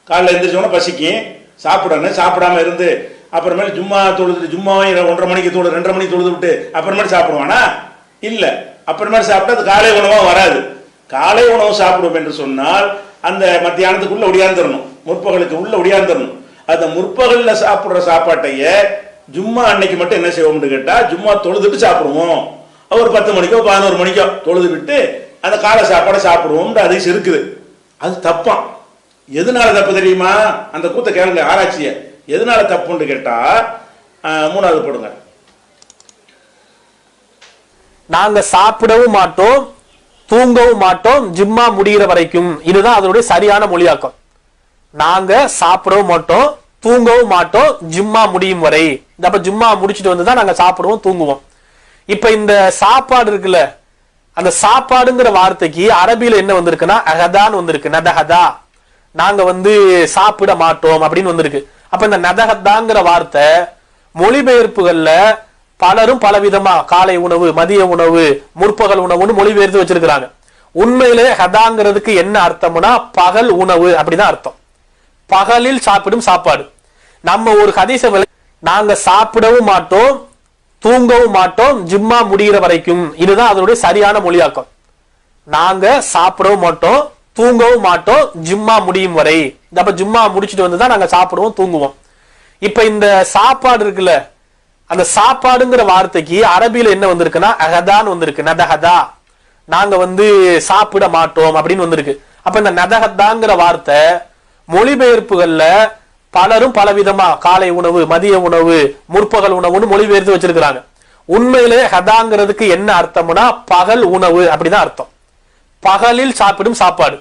காலைல எந்திரிச்சோன்னா பசிக்கும், சாப்பிடணும். சாப்பிடாம இருந்து அப்புறமேல ஜும்மா தொழுதுட்டு, ஜும்மாவை 1:30 மணிக்கு தொழுது 2:30 மணிக்கு தொழுது விட்டு அப்புறமேல சாப்பிடுவானா? இல்ல. அப்புறமேல சாப்பிட்டா அது காலை உணவா வராது. காலை உணவு சாப்பிடுவோம் என்று சொன்னால் அந்த மத்தியானத்துக்குள்ள ஒடியாந்துடணும், முற்பகலுக்கு உள்ள ஒடியாந்துடணும். அந்த முற்பகல்ல சாப்பிடுற சாப்பாட்டைய ஜும்மா அன்னைக்கு மட்டும் என்ன செய்வோம்னு கேட்டா, ஜும்மா தொழுதுட்டு சாப்பிடுவோம். ஒரு 10 மணிக்கோ 11 மணிக்கோ தொழுது விட்டு அந்த காலை சாப்பாடை சாப்பிடுவோம். அது இருக்குது. அது தப்பான். எதனால தப்பு தெரியுமா? அந்த கூத்த கேளுங்க, ஆராய்ச்சிய. எதனால தப்புன்னு கேட்டா, மூணாவது போடுங்க. நாங்க சாப்பிடவும் மாட்டோம் தூங்கவும் மாட்டோம் ஜும்மா முடிகிற வரைக்கும். இதுதான் அதனுடைய சரியான மொழியாக்கம். நாங்க சாப்பிடவும் மாட்டோம் தூங்கவும் மாட்டோம் ஜும்மா முடியும் வரை. அப்ப ஜும்மா முடிச்சுட்டு வந்துதான் நாங்க சாப்பிடுவோம் தூங்குவோம். இப்ப இந்த சாப்பாடு இருக்குல்ல, அந்த சாப்பாடுங்கிற வார்த்தைக்கு அரபியில என்ன வந்திருக்குன்னா அஹதான் வந்திருக்கு. நதஹதா, நாங்க சாப்பிட மாட்டோம் அப்படின்னு வந்திருக்கு. அப்ப இந்த நதஹதாங்கிற வார்த்தை மொழிபெயர்ப்புகள்ல பலரும் பலவிதமா காலை உணவு, மதிய உணவு, முற்பகல் உணவுன்னு மொழிபெயர்த்து வச்சிருக்கிறாங்க. உண்மையிலே ஹதாங்கிறதுக்கு என்ன அர்த்தம்னா பகல் உணவு அப்படிதான் அர்த்தம். பகலில் சாப்பிடும் சாப்பாடு. நம்ம ஒரு ஹதீஸ நாங்க சாப்பிடவும் மாட்டோம் தூங்கவும் மாட்டோம் ஜும்மா முடிகிற வரைக்கும். இதுதான் அதனுடைய சரியான மொழியாக்கம். நாங்க சாப்பிடவும் மாட்டோம் தூங்கவும் மாட்டோம் ஜும்மா முடியும் வரை. அப்ப ஜும்மா முடிச்சுட்டு வந்துதான் நாங்க சாப்பிடுவோம் தூங்குவோம். இப்ப இந்த சாப்பாடு இருக்குல்ல, அந்த சாப்பாடுங்கிற வார்த்தைக்கு அரபியில என்ன வந்திருக்குன்னா அஹதான் வந்திருக்கு. நதஹதா, நாங்க சாப்பிட மாட்டோம் அப்படின்னு வந்திருக்கு. அப்ப இந்த நதஹதாங்கிற வார்த்தை மொழிபெயர்ப்புகள்ல பலரும் பலவிதமா காலை உணவு, மதிய உணவு, முற்பகல் உணவுன்னு மொழிபெயர்த்து வச்சிருக்கிறாங்க. உண்மையிலே ஹதாங்கிறதுக்கு என்ன அர்த்தம்னா பகல் உணவு அப்படிதான் அர்த்தம். பகலில் சாப்பிடும் சாப்பாடு.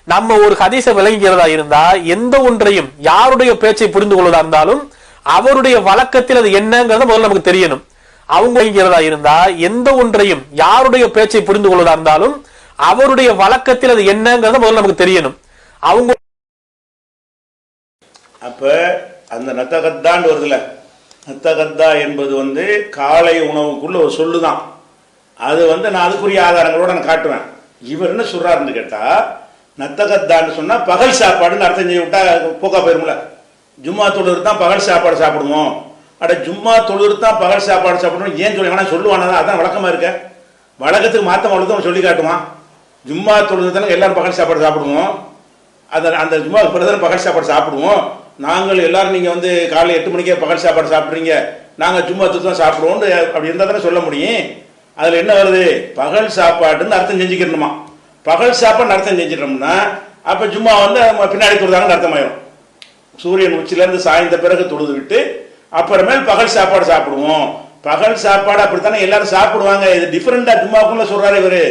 நம்ம ஒரு ஹதீஸ விளங்குகிறதா இருந்தா எந்த ஒன்றையும் யாருடைய பேச்சை புரிந்து கொள்வதா இருந்தாலும் அவருடைய வழக்கத்தில் அது என்னங்கிறத முதல்ல நமக்கு தெரியணும். அவங்க இருந்தா எந்த ஒன்றையும் யாருடைய பேச்சை புரிந்து கொள்வதா இருந்தாலும் அவருடைய வழக்கத்தில் அது என்னங்கிறத முதல்ல நமக்கு தெரியணும். அவங்க அப்ப அந்த நத்தகத்தான் வருதுல, நத்தகத்தா என்பது காலை உணவுக்குள்ள ஒரு சொல்லுதான். அது நான் அதுக்குரிய ஆதாரங்களோட நான் காட்டுவேன். இவர் என்ன சொல்றாருன்னு கேட்டா, நத்தகத்தான்னு சொன்னா பகல் சாப்பாடுன்னு அர்த்தம் செய்ய விட்டா போக்கா போயிரும்ல. ஜும்மா தொழுது தான் பகல் சாப்பாடு சாப்பிடுவோம். அட ஜும்மா தொழுது தான் பகல் சாப்பாடு சாப்பிடணும் ஏன் சொல்லி வேணா சொல்லுவானா? அதான் வழக்கமா இருக்க. வழக்கத்துக்கு மாத்தம் அவ்வளவுதான் சொல்லி காட்டுவான். ஜும்மா தொழுது தானே எல்லாரும் பகல் சாப்பாடு சாப்பிடுவோம். அந்த ஜும்மா பிறகு பகல் சாப்பாடு சாப்பிடுவோம். நாங்கள் எல்லாரும் நீங்க காலையில் 8 மணிக்கே பகல் சாப்பாடு சாப்பிட்றீங்க, நாங்க ஜும்மா தொழுது தான் சாப்பிடுவோம் அப்படி இருந்தா தானே சொல்ல முடியும். அதுல என்ன வருது? பகல் சாப்பாடுன்னு அர்த்தம் செஞ்சுக்கணுமா? பகல் சாப்பாடு அர்த்தம் செஞ்சிட்டோம்னா அப்ப ஜும்மா பின்னாடி தொழுதாங்கன்னு அர்த்தமாயிரும். சூரியன் உச்சிலேருந்து சாய்ந்த பிறகு தொழுது விட்டு அப்புறமேல் பகல் சாப்பாடு சாப்பிடுவோம். பகல் சாப்பாடு அப்படித்தானே எல்லாரும் சாப்பிடுவாங்க. இது டிஃபரெண்டா ஜும்மாவுக்குள்ள சொல்றாரு இவரு.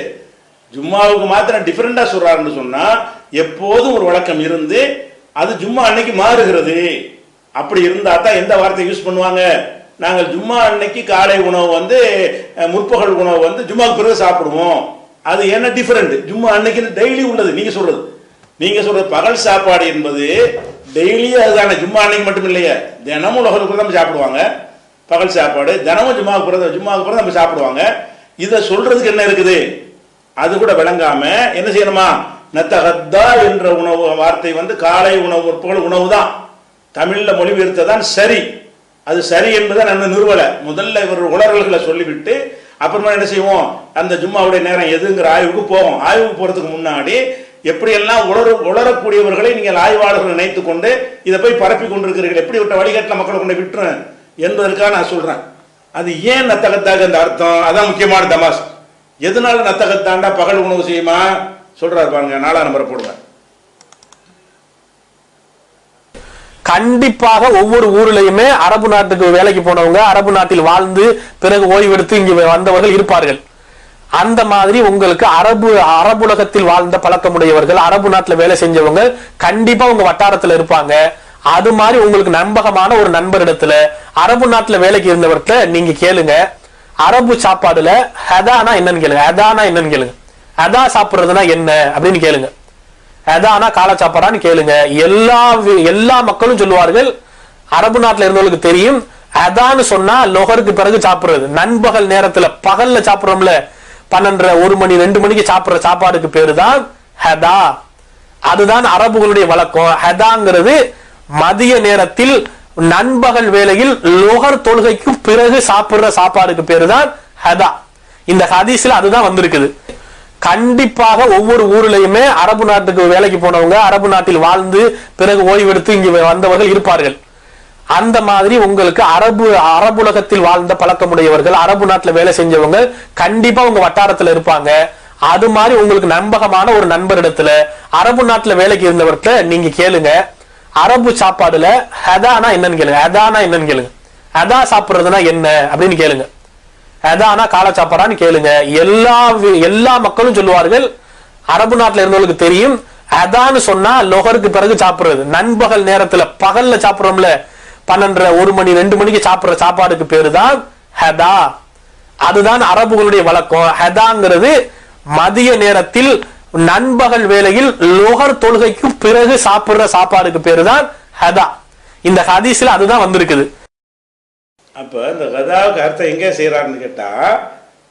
ஜும்மாவுக்கு மாத்திரம் டிஃபரெண்டா சொல்றாருன்னு சொன்னா எப்போதும் ஒரு வழக்கம் இருந்து அது ஜும்மா அன்னைக்கு மாறுகிறது. அப்படி இருந்தா தான் எந்த வார்த்தை யூஸ் பண்ணுவாங்க? நாங்கள் ஜும்மா அன்னைக்கு காலை உணவு முற்பகல் உணவு ஜும்மாவுக்கு பிறகு சாப்பிடுவோம். அது என்ன டிஃபரெண்ட்? ஜும்மா அன்னைக்கு டெய்லி உள்ளது. நீங்க சொல்றது பகல் சாப்பாடு என்பது டெய்லியே அதுதானே. ஜும்மா அன்னைக்கு மட்டும் இல்லையே, தினமும் உலகத்துக்கு நம்ம சாப்பிடுவாங்க பகல் சாப்பாடு. தினமும் ஜும்மாவுக்கு பிறகு நம்ம சாப்பிடுவாங்க. இதை சொல்றதுக்கு என்ன இருக்குது? அது கூட விளங்காம என்ன செய்யணுமா? நத்தகத்தா என்ற உணவு வார்த்தை காலை உணவு முற்பகல் உணவு தான் தமிழ்ல மொழிபெயர்த்ததான் சரி. அது சரி என்பதை நான் நிறுவல. முதல்ல இவர் உளறல்களை சொல்லிவிட்டு அப்புறமா என்ன செய்வோம்? அந்த ஜும்மாவுடைய நேரம் எதுங்கிற ஆய்வுக்கு போவோம். ஆய்வுக்கு போறதுக்கு முன்னாடி எப்படியெல்லாம் உளரக்கூடியவர்களை நீங்கள் ஆய்வாளர்கள் நினைத்து கொண்டு இதை போய் பரப்பி கொண்டிருக்கிறீர்கள், எப்படி விட்ட வழிகாட்டில் மக்களை கொண்டு விட்டுரும் என்பதற்காக நான் சொல்றேன். அது ஏன் நத்தகத்தாக அந்த அர்த்தம்? அதான் முக்கியமான தமாஸ். எதனால நத்தகத்தாண்டா பகல் உணவு செய்யுமா சொல்றாரு பாருங்க. 4ஆம் நம்பரை போடுங்க. கண்டிப்பாக ஒவ்வொரு ஊர்லயுமே அரபு நாட்டுக்கு வேலைக்கு போனவங்க, அரபு நாட்டில் வாழ்ந்து பிறகு ஓய்வெடுத்து இங்க வந்தவர்கள் இருப்பார்கள். அந்த மாதிரி உங்களுக்கு அரபுலகத்தில் வாழ்ந்த பழக்கமுடையவர்கள், அரபு நாட்டுல வேலை செஞ்சவங்க கண்டிப்பா உங்க வட்டாரத்துல இருப்பாங்க. அது மாதிரி உங்களுக்கு நம்பகமான ஒரு நண்பரிடத்துல அரபு நாட்டுல வேலைக்கு இருந்தவர்கிட்ட நீங்க கேளுங்க, அரபு சாப்பாடுல ஹதானா என்னன்னு கேளுங்க. ஹதானா என்னன்னு கேளுங்க. ஹதா சாப்பிடுறதுனா என்ன அப்படின்னு கேளுங்க. ஹதானா காலை சாப்பாடான்னு கேளுங்க. எல்லா மக்களும் சொல்லுவார்கள். அரபு நாட்டுல இருந்தவங்களுக்கு தெரியும். ஹதான்னு சொன்னா லொஹருக்கு பிறகு சாப்பிடுறது, நண்பகல் நேரத்துல பகல்ல சாப்பிடுறோம்ல, 12, 1 மணி 2 மணிக்கு சாப்பிடுற சாப்பாடுக்கு பேரு தான் ஹதா. அதுதான் அரபுகளுடைய வழக்கம். ஹதாங்கிறது மதிய நேரத்தில் நண்பகல் வேளையில் லோகர் தொழுகைக்கு பிறகு சாப்பிடுற சாப்பாடுக்கு பேரு தான் ஹதா. இந்த ஹதீஸ்ல அதுதான் வந்திருக்குது. கண்டிப்பாக ஒவ்வொரு ஊர்லயுமே அரபு நாட்டுக்கு வேலைக்கு போனவங்க, அரபு நாட்டில் வாழ்ந்து பிறகு ஓய்வெடுத்து இங்க வந்தவர்கள் இருப்பார்கள். அந்த மாதிரி உங்களுக்கு அரபுலகத்தில் வாழ்ந்த பழக்கமுடையவர்கள், அரபு நாட்டுல வேலை செஞ்சவங்க கண்டிப்பா உங்க வட்டாரத்துல இருப்பாங்க. அது மாதிரி உங்களுக்கு நம்பகமான ஒரு நண்பரிடத்துல அரபு நாட்டுல வேலைக்கு இருந்தவர்கிட்ட நீங்க கேளுங்க, அரபு சாப்பாடுல ஹதானா என்னன்னு கேளுங்க. ஹதானா என்னன்னு கேளுங்க. அதா சாப்பிடுறதுனா என்ன அப்படின்னு கேளுங்க. அதானா காலை சாப்பாடான்னு கேளுங்க. எல்லா மக்களும் சொல்லுவார்கள், அரபு நாட்டுல இருந்தவங்களுக்கு தெரியும், அதான்னு சொன்னா லொஹருக்கு பிறகு சாப்பிடுறது. நண்பகல் நேரத்துல பகல்ல சாப்பிடுறோம்ல, 12, 1 மணி 2 மணிக்கு சாப்பிடுற சாப்பாடுக்கு பேரு தான் ஹதா. அதுதான் அரபுகளுடைய வழக்கம். ஹதாங்கிறது மதிய நேரத்தில் நண்பகல் வேளையில் லொஹர் தொழுகைக்கு பிறகு சாப்பிடுற சாப்பாடுக்கு பேரு தான் ஹதா. இந்த ஹதீஸ்ல அதுதான் வந்திருக்குது. அப்ப இந்த கதாவுக்கு அர்த்தம் எங்கே செய்யறாருன்னு கேட்டா,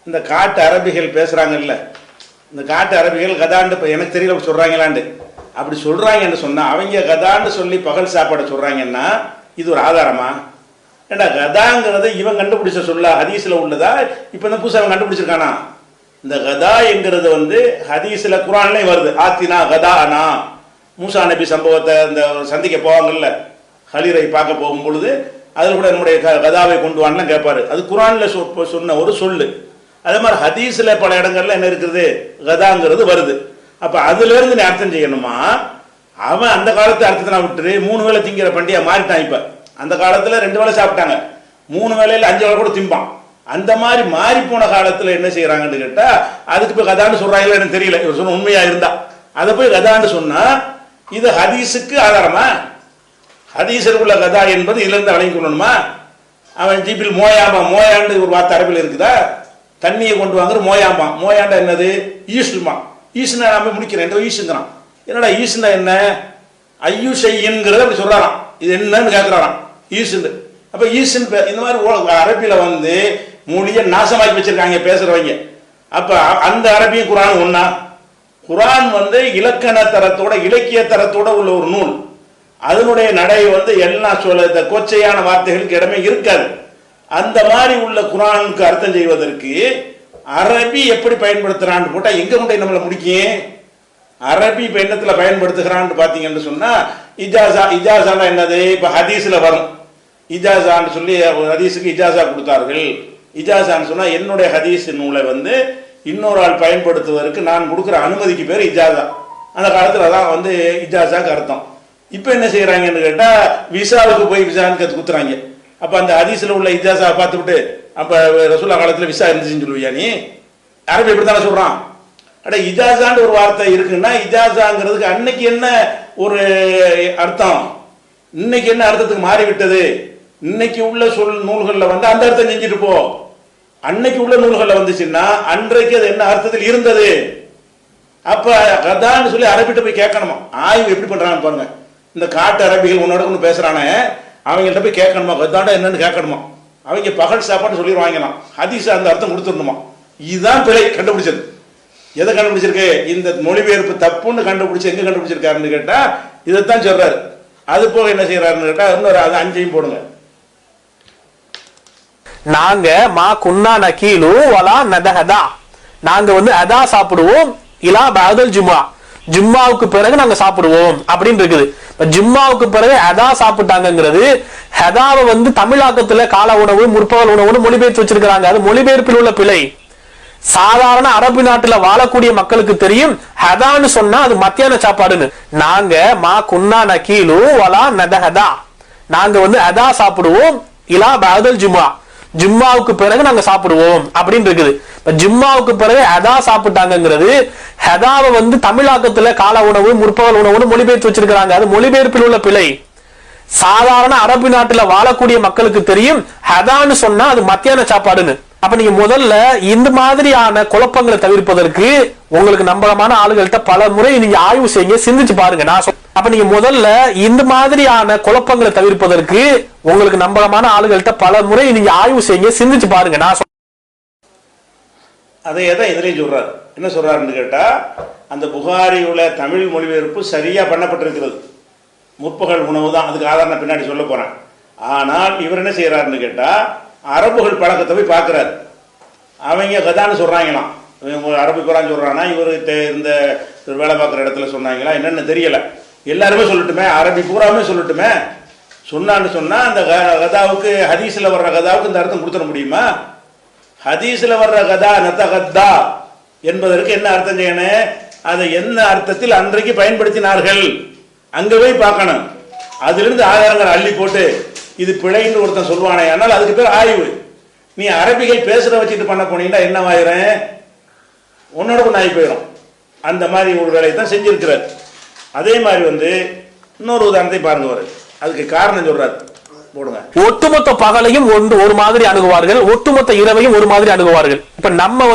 இந்த காட்டு அரபிகள் பேசுறாங்கல்ல, இந்த காட்டு அரபிகள் கதாண்டு எனக்கு தெரியல சொல்றாங்களாண்டு, அப்படி சொல்றாங்கன்னு சொன்னா அவங்க கதான்னு சொல்லி பகல் சாப்பாடை சொல்றாங்கன்னா இது ஒரு ஆதாரமா? ஏண்டா கதாங்கிறது இவன் கண்டுபிடிச்ச சொல்ல ஹதீஸ்ல உள்ளதா? இப்ப இந்த புதுசா அவன் கண்டுபிடிச்சிருக்கானா? இந்த கதா என்கிறது ஹதீஸ்ல குர்ஆன்லயும் வருது. ஆத்தினா கதானா, மூசா நபி சம்பவத்தை இந்த சந்திக்க போவாங்கல்ல, ஹலீரை பார்க்க போகும் பொழுது அதில் கூட நம்முடைய கதாவை கொண்டு வான்லாம் கேட்பாரு. அது குர்ஆன்ல சொன்ன ஒரு சொல்லு. அதே மாதிரி ஹதீஸ்ல பல இடங்கள்ல என்ன இருக்குது, கதாங்கிறது வருது. அப்ப அதுல இருந்து நீ அர்த்தம் செய்யணுமா? அவன் அந்த காலத்து அர்த்தத்தை நான் விட்டுரு 3 வேளை திங்கிற பண்டிகை மாறிட்டான். இப்ப அந்த காலத்துல 2 வேளை சாப்பிட்டாங்க, 3 வேளையில 5 வேளை கூட திம்பான். அந்த மாதிரி மாறி போன காலத்துல என்ன செய்யறாங்கன்னு கேட்டா, அதுக்கு போய் கதான்னு சொல்றாங்களா எனக்கு தெரியல. இவர் சொன்ன உண்மையா இருந்தா அதை போய் கதான்னு சொன்னா இது ஹதீஸுக்கு ஆதாரமா? ஹதீஸில் உள்ள கதா என்பது இதுல இருந்து வழங்கி கொள்ளணுமா? அவன் ஜீப்பில் மோயாம்பா, மோயாண்டு ஒரு வார்த்தை அரபில் இருக்குதா? தண்ணியை கொண்டு வாங்குற மோயாம்பா. மோயாண்டா என்னது? ஈஸ்டுமா. ஈஸ்னா நாம முடிக்கிறேன் ஈசுங்கிறான். என்னடா ஈசுனா என்ன? ஐயு செய்யுங்கிறத அப்படி சொல்றாராம். இது என்னன்னு கேட்கிறாராம் ஈசுன்னு. அப்ப ஈசுன்னு இந்த மாதிரி அரபியில மொழியை நாசமாக்கி வச்சிருக்காங்க பேசுறவங்க. அப்ப அந்த அரபியும் குர்ஆன் ஒன்னா? குர்ஆன் இலக்கண தரத்தோட இலக்கிய தரத்தோட உள்ள ஒரு நூல். அதனுடைய நடை எல்லாம் சொல்ல கொச்சையான வார்த்தைகளுக்கு இடமே இருக்காது. அந்த மாதிரி உள்ள குர்ஆனுக்கு அர்த்தம் செய்வதற்கு அரபி எப்படி பயன்படுத்துறான்னு போட்டா எங்க கொண்டு நம்மளை முடிக்கும்? அரபி இப்ப என்னத்துல பயன்படுத்துகிறான்னு பாத்தீங்கன்னு சொன்னா, இஜாசா. இஜாசானா என்னது? இப்ப ஹதீஸ்ல வரும் இஜாசான்னு சொல்லி ஹதீஸுக்கு இஜாசா கொடுத்தார்கள். இஜாசான்னு சொன்னா என்னுடைய ஹதீஸ் நூலை இன்னொரு ஆள் பயன்படுத்துவதற்கு நான் கொடுக்குற அனுமதிக்கு பேர் இஜாசா. அந்த காலத்துல அதான் இஜாசாக்கு அர்த்தம். இப்ப என்ன செய்யறாங்கன்னு கேட்டா, விசாவுக்கு போய் விசான்னு குத்துறாங்க. அப்ப அந்த ஹதீஸ்ல உள்ள இஜாசா பார்த்து விட்டு, அப்ப ரசூலுல்லாஹ் காலத்துல விசா இருந்துச்சுன்னு சொல்லுவியா நீ? அரபி இப்படித்தானே சொல்றான். அட இஜாசான்னு ஒரு வார்த்தை இருக்குன்னா, இஜாசாங்கிறதுக்கு அன்னைக்கு என்ன ஒரு அர்த்தம், இன்னைக்கு என்ன அர்த்தத்துக்கு மாறிவிட்டது? இன்னைக்கு உள்ள நூல்கள்ல அந்த அர்த்தம் செஞ்சுட்டு போ. அன்னைக்கு உள்ள நூல்கள்ல வந்துச்சுன்னா அன்றைக்கு அது என்ன அர்த்தத்தில் இருந்தது. அப்ப கதான்னு சொல்லி அரபிட்ட போய் கேட்கணுமா? ஆய்வு எப்படி பண்றாங்க பாருங்க. இந்த காட்டு அரபிகள் உன்னோட ஒன்று பேசுறானே, அவங்கள்ட்ட போய் கேட்கணுமா கதாண்டா என்னன்னு கேட்கணுமா? அவங்க பகல் சாப்பாடு சொல்லிடுவாங்களாம், ஹதீஸ் அந்த அர்த்தம் கொடுத்துடணுமா? இதுதான் பிழை கண்டுபிடிச்சது. எதை கண்டுபிடிச்சிருக்கு? இந்த மொழிபெயர்ப்பு தப்புன்னு கண்டுபிடிச்சு எங்க கண்டுபிடிச்சிருக்காருன்னு கேட்டா இதைத்தான் சொல்றாரு. அது போக என்ன செய்யறாருன்னு கேட்டா இன்னொரு அது 5ஐயும் போடுங்க. நாங்க மா குன்னா நகீலு வலா நதஹதா, நாங்க அதா சாப்பிடுவோம், இலா பஅதல் ஜும்ஆ, ஜும்மாவுக்கு பிறகு நாங்க சாப்பிடுவோம் அப்படின்னு இருக்குது. ஜும்மாவுக்கு பிறகு அதா சாப்பிட்டாங்கிறது ஹதாவை தமிழாக்கத்துல கால உணவு முற்பகல் உணவுன்னு மொழிபெயர்த்து வச்சிருக்காங்க. அது மொழிபெயர்ப்பில் உள்ள பிழை. சாதாரண அரபு நாட்டுல வாழக்கூடிய மக்களுக்கு தெரியும் ஹதான்னு சொன்னா அது மத்தியான சாப்பாடுன்னு. நாங்க மா குன்னா நகீலு வலா நதஹதா, நாங்க அதா சாப்பிடுவோம், இலா பஅதல் ஜும்ஆ, ஜும்மாவுக்கு பிறகு நாங்க சாப்பிடுவோம் அப்படின்னு இருக்குது. ஜும்மாவுக்கு பிறகு அதா சாப்பிட்டாங்கிறது ஹதாவை தமிழாக்கத்துல கால உணவு முற்பகல் உணவுன்னு மொழிபெயர்த்து வச்சிருக்காங்க. அது மொழிபெயர்ப்பில் உள்ள பிழை. சாதாரண அரபு நாட்டுல வாழக்கூடிய மக்களுக்கு தெரியும் ஹதான்னு சொன்னா அது மத்தியான சாப்பாடுன்னு. அப்ப நீங்க முதல்ல இந்த மாதிரியான குழப்பங்களை தவிர்ப்பதற்கு உங்களுக்கு நம்பகமான ஆளுகள்கிட்ட பல முறை நீங்க ஆய்வு செய்யுங்க, சிந்திச்சு பாருங்க. அப்ப நீங்க முதல்ல இந்த மாதிரியான குழப்பங்களை தவிர்ப்பதற்கு உங்களுக்கு நம்பகமான ஆளுகள்கிட்ட பல முறை நீங்க ஆய்வு செய்யுங்க, சிந்திச்சு பாருங்க. அதை எதை இதுலயும் சொல்றாரு. என்ன சொல்றாருன்னு கேட்டா, அந்த புகாரியுள்ள தமிழ் மொழிபெயர்ப்பு சரியா பண்ணப்பட்டிருக்கிறது. முற்பகல் உணவு தான் அதுக்கு ஆதாரம் பின்னாடி சொல்ல போறேன். ஆனால் இவர் என்ன செய்யறாருன்னு கேட்டா, அரபுகள் பழக்கத்தை போய் பார்க்கிறாரு. அவங்க கதான்னு சொல்றாங்களாம். அரபு குரான் சொல்றானா, இவரு இந்த வேலை பார்க்குற இடத்துல சொன்னாங்களா என்னன்னு தெரியல. எல்லாருமே சொல்லட்டுமே, அரபி பூராமே சொல்லட்டுமே. சொன்னான்னு சொன்னா அந்த கதாவுக்கு ஹதீஸ்ல வர்ற கதாவுக்கு இந்த அர்த்தம் கொடுத்துட முடியுமா? ஹதீஸ்ல வர்ற கதா நதகத்தா என்பதற்கு என்ன அர்த்தம் செய்யணும்? அதை என்ன அர்த்தத்தில் அன்றைக்கு பயன்படுத்தினார்கள் அங்க போய் பார்க்கணும். அதிலிருந்து ஆதாரங்கள் அள்ளி போட்டு இது பிழைன்னு ஒருத்தன் சொல்லுவானே, ஆனால் அதுக்கு பேர் ஆய்வு. நீ அரபிகள் பேசுற வச்சுட்டு பண்ண போனீங்கன்னா என்ன ஆயிரும், உன்னோட ஒன்று ஆகி போயிடும். அந்த மாதிரி ஒரு வேலையை தான் செஞ்சிருக்கிறார். அதே மாதிரி இன்னொரு உதாரணத்தை பாருங்க, வரு அதுக்கு காரணம் சொல்றாரு, போடுங்க. ஒட்டுமொத்த பகலையும் ஒரு மாதிரி அணுகுவார்கள், ஒட்டுமொத்த இரவையும் ஒரு மாதிரி அணுகுவார்கள். இப்ப நம்ம